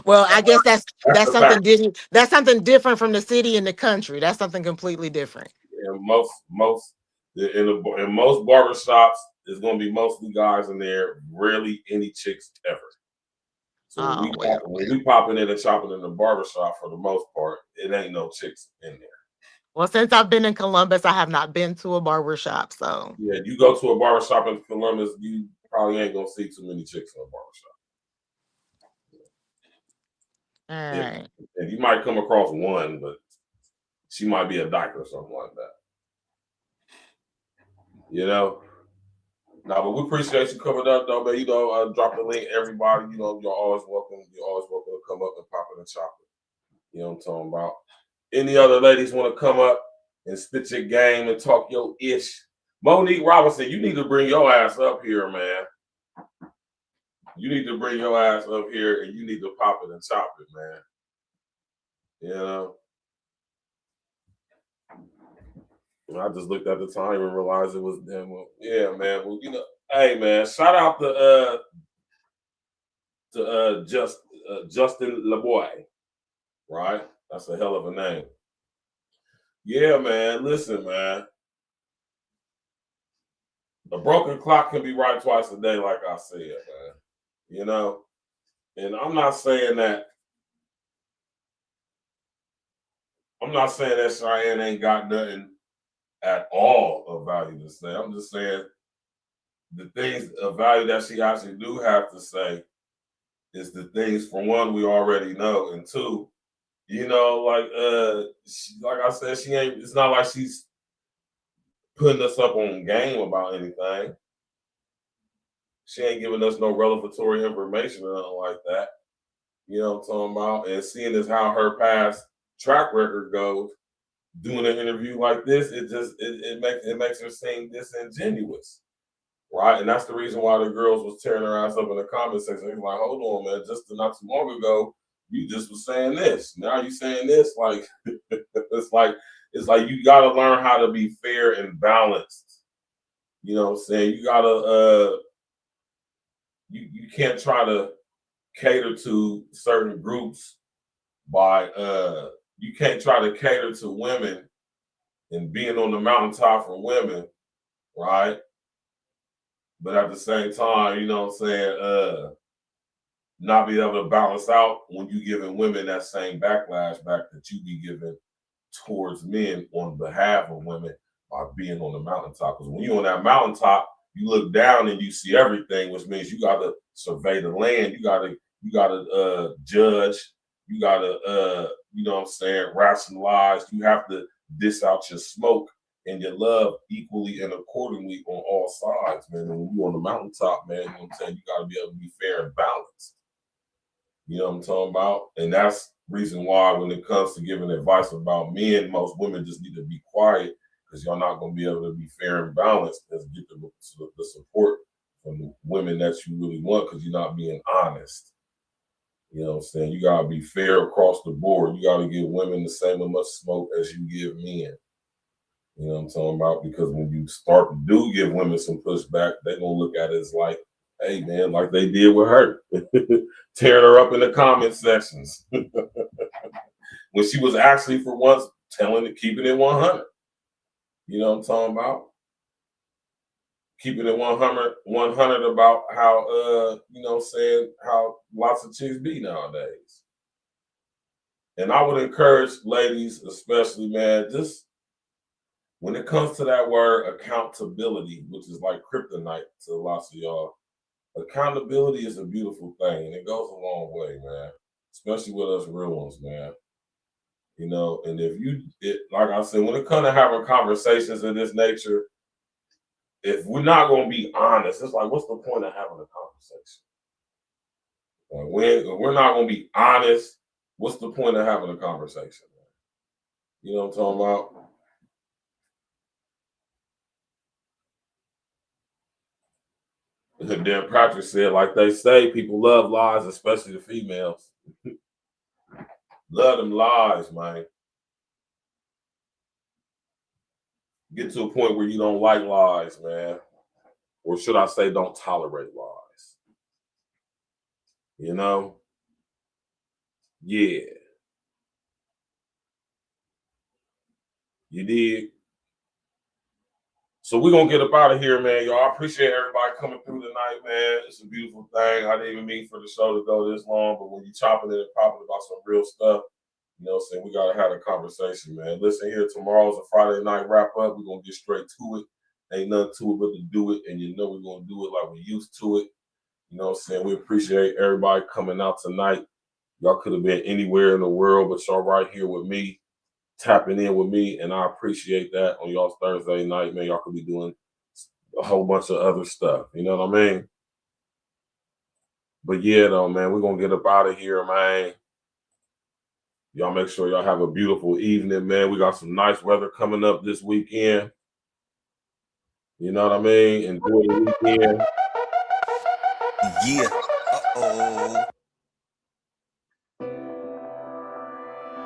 I: Well, I guess
C: That's
I: that's
C: the fact.
I: something different from the city and the country. That's something completely different.
C: And in most barbershops, there's gonna be mostly guys in there. Rarely any chicks ever. So
I: Oh well.
C: when we popping in and chopping in the barbershop, for the most part, it ain't no chicks in there.
I: Well, since I've been in Columbus, I have not been to a barber shop. So
C: Yeah, you go to a barbershop in Columbus, you probably ain't gonna see too many chicks in a barbershop.
I: all
C: Yeah.
I: right.
C: And you might come across one, but she might be a dyke or something like that. You know? No, but we appreciate you coming up, though, man. You know, drop the link, everybody. You know, you're always welcome. You're always welcome to come up and pop in and chop it. You know what I'm talking about? Any other ladies want to come up and spit your game and talk your ish? Monique Robinson, you need to bring your ass up here, man. You need to bring your ass up here and you need to pop it and chop it, man. You know? And I just looked at the time and realized it was damn well. Yeah, man. Well, you know, hey man, shout out to Justin LeBoy, right? That's a hell of a name. Yeah, man. Listen, man. A broken clock can be right twice a day, like I said, man. You know, and I'm not saying that Cheyenne ain't got nothing at all of value to say. I'm just saying the things of value that she actually do have to say is the things, for one, we already know, and two, you know, like I said, she ain't. It's not like she's putting us up on game about anything. She ain't giving us no revelatory information or nothing like that. You know what I'm talking about? And seeing as how her past track record goes, doing an interview like this, it makes her seem disingenuous, right? And that's the reason why the girls was tearing her ass up in the comment section. They're like, hold on, man, just not too long ago, you just was saying this. Now you saying this, like it's like you gotta learn how to be fair and balanced. You know what I'm saying? You gotta you can't try to cater to certain groups by you can't try to cater to women and being on the mountaintop for women, right? But at the same time, you know what I'm saying, not be able to balance out when you giving women that same backlash back that you be giving towards men on behalf of women by being on the mountaintop. Because when you're on that mountaintop, you look down and you see everything, which means you gotta survey the land, you gotta judge, you gotta you know what I'm saying, rationalize, you have to dish out your smoke and your love equally and accordingly on all sides, man. And when you're on the mountaintop, man, you know what I'm saying, you gotta be able to be fair and balanced. You know what I'm talking about? And that's reason why when it comes to giving advice about men, most women just need to be quiet because y'all not going to be able to be fair and balanced and get the support from the women that you really want because you're not being honest. You know what I'm saying? You got to be fair across the board. You got to give women the same amount of smoke as you give men. You know what I'm talking about? Because when you start to give women some pushback, they're going to look at it as like, hey, man, like they did with her, tearing her up in the comment sections. When she was actually, for once, keeping it 100. You know what I'm talking about? Keeping it 100 about how, you know what I'm saying, how lots of chicks be nowadays. And I would encourage ladies, especially, man, just when it comes to that word accountability, which is like kryptonite to lots of y'all, accountability is a beautiful thing, and it goes a long way, man. Especially with us real ones, man. You know, and like I said, when it comes to having conversations of this nature, if we're not going to be honest, it's like, what's the point of having a conversation? Like, we're not going to be honest. What's the point of having a conversation? You know what I'm talking about? And then Patrick said, like they say, people love lies, especially the females. Love them lies, man. Get to a point where you don't like lies, man. Or should I say don't tolerate lies? You know? Yeah. You did. So we're going to get up out of here, man. Y'all, I appreciate everybody coming through tonight, man. It's a beautiful thing. I didn't even mean for the show to go this long, but when you're chopping it and popping about some real stuff, you know what I'm saying, we got to have a conversation, man. Listen here, tomorrow's a Friday night wrap up. We're going to get straight to it. Ain't nothing to it but to do it, and you know we're going to do it like we used to it. You know what I'm saying? We appreciate everybody coming out tonight. Y'all could have been anywhere in the world, but y'all right here with me, tapping in with me, and I appreciate that on y'all's Thursday night, man. Y'all could be doing a whole bunch of other stuff. You know what I mean? But yeah, though, man, we're going to get up out of here, man. Y'all make sure y'all have a beautiful evening, man. We got some nice weather coming up this weekend. You know what I mean? Enjoy the weekend.
D: Yeah. Uh-oh.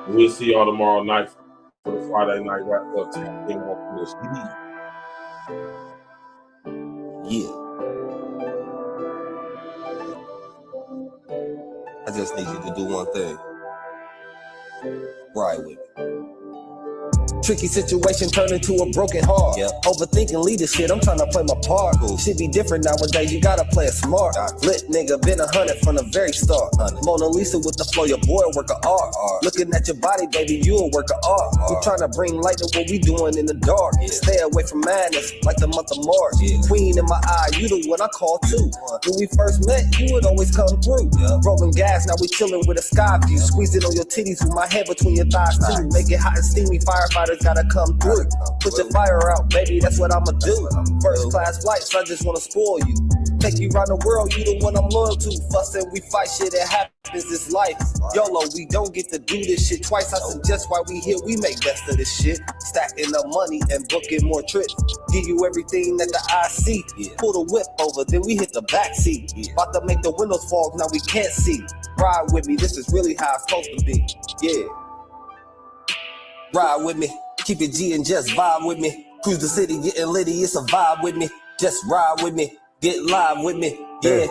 C: We'll see y'all tomorrow night for the Friday night wrap up. Tap in on this.
D: Yeah. I just need you to do one thing. Ride with me. Tricky situation turned into a broken heart. Yep. Overthinking leader shit, I'm trying to play my part. Cool. Shit be different nowadays, you gotta play it smart. Lit nigga, been 100 from the very start. 100. Mona Lisa with the flow, your boy work of art. Looking at your body, baby, you a work of art. We trying to bring light to what we doing in the dark. Yeah. Stay away from madness, like the month of March. Yeah. Queen in my eye, you the one I call too. When we first met, you would always come through. Yeah. Rolling gas, now we chilling with a sky view. Squeeze it on your titties with my head between your thighs too. Make it hot and steamy, firefighters gotta come through. Put your fire out, baby, that's what I'ma do. First class flights, I just wanna spoil you. Take you around the world, you the one I'm loyal to. Fussing, we fight shit, it happens, this life. YOLO, we don't get to do this shit twice. I suggest while we here, we make best of this shit. Stacking up money and booking more trips. Give you everything that the eye see. Pull the whip over, then we hit the back seat. About to make the windows fog, now we can't see. Ride with me, this is really how it's supposed to be. Yeah. Ride with me, keep it G and just vibe with me. Cruise the city, getting litty, it's a vibe with me. Just ride with me, get live with me, yeah.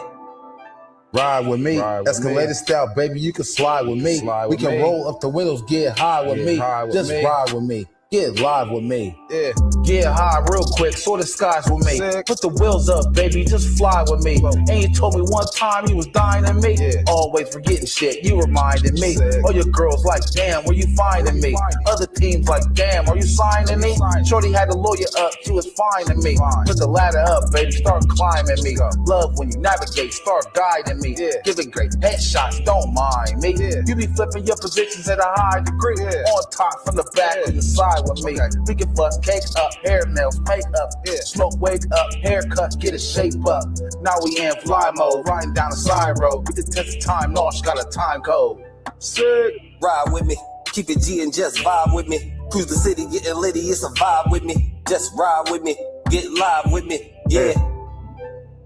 E: Ride with me, escalator style, baby, you can slide with me. We can roll up the windows, get high with me. Just ride with me, get live with me. Yeah, get high real quick, soar the skies with me. Put the wheels up, baby, just fly with me. And you told me one time you was dying to me. Always forgetting shit, you reminded me. All your girls like, damn, where you finding me? Other teams like, damn, are you signing me? Shorty had the lawyer up, she was finding me. Put the ladder up, baby, start climbing me. Love when you navigate, start guiding me. Giving great headshots, don't mind me. You be flipping your positions at a high degree. On top, from the back, to the side with me. We can bust cake up, hair nails, makeup, smoke, wake up, haircut, get a shape up. Now we in fly mode, riding down the side road. We can test the time, no, she got a time code. Sick.
D: Ride with me, keep it G and just vibe with me. Cruise the city, getting litty, it's a vibe with me. Just ride with me, get live with me, yeah.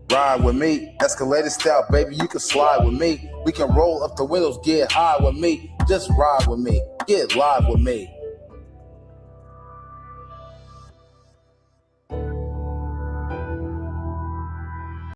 E: Ride with me, escalator style, baby, you can slide with me. We can roll up the windows, get high with me. Just ride with me, get live with me.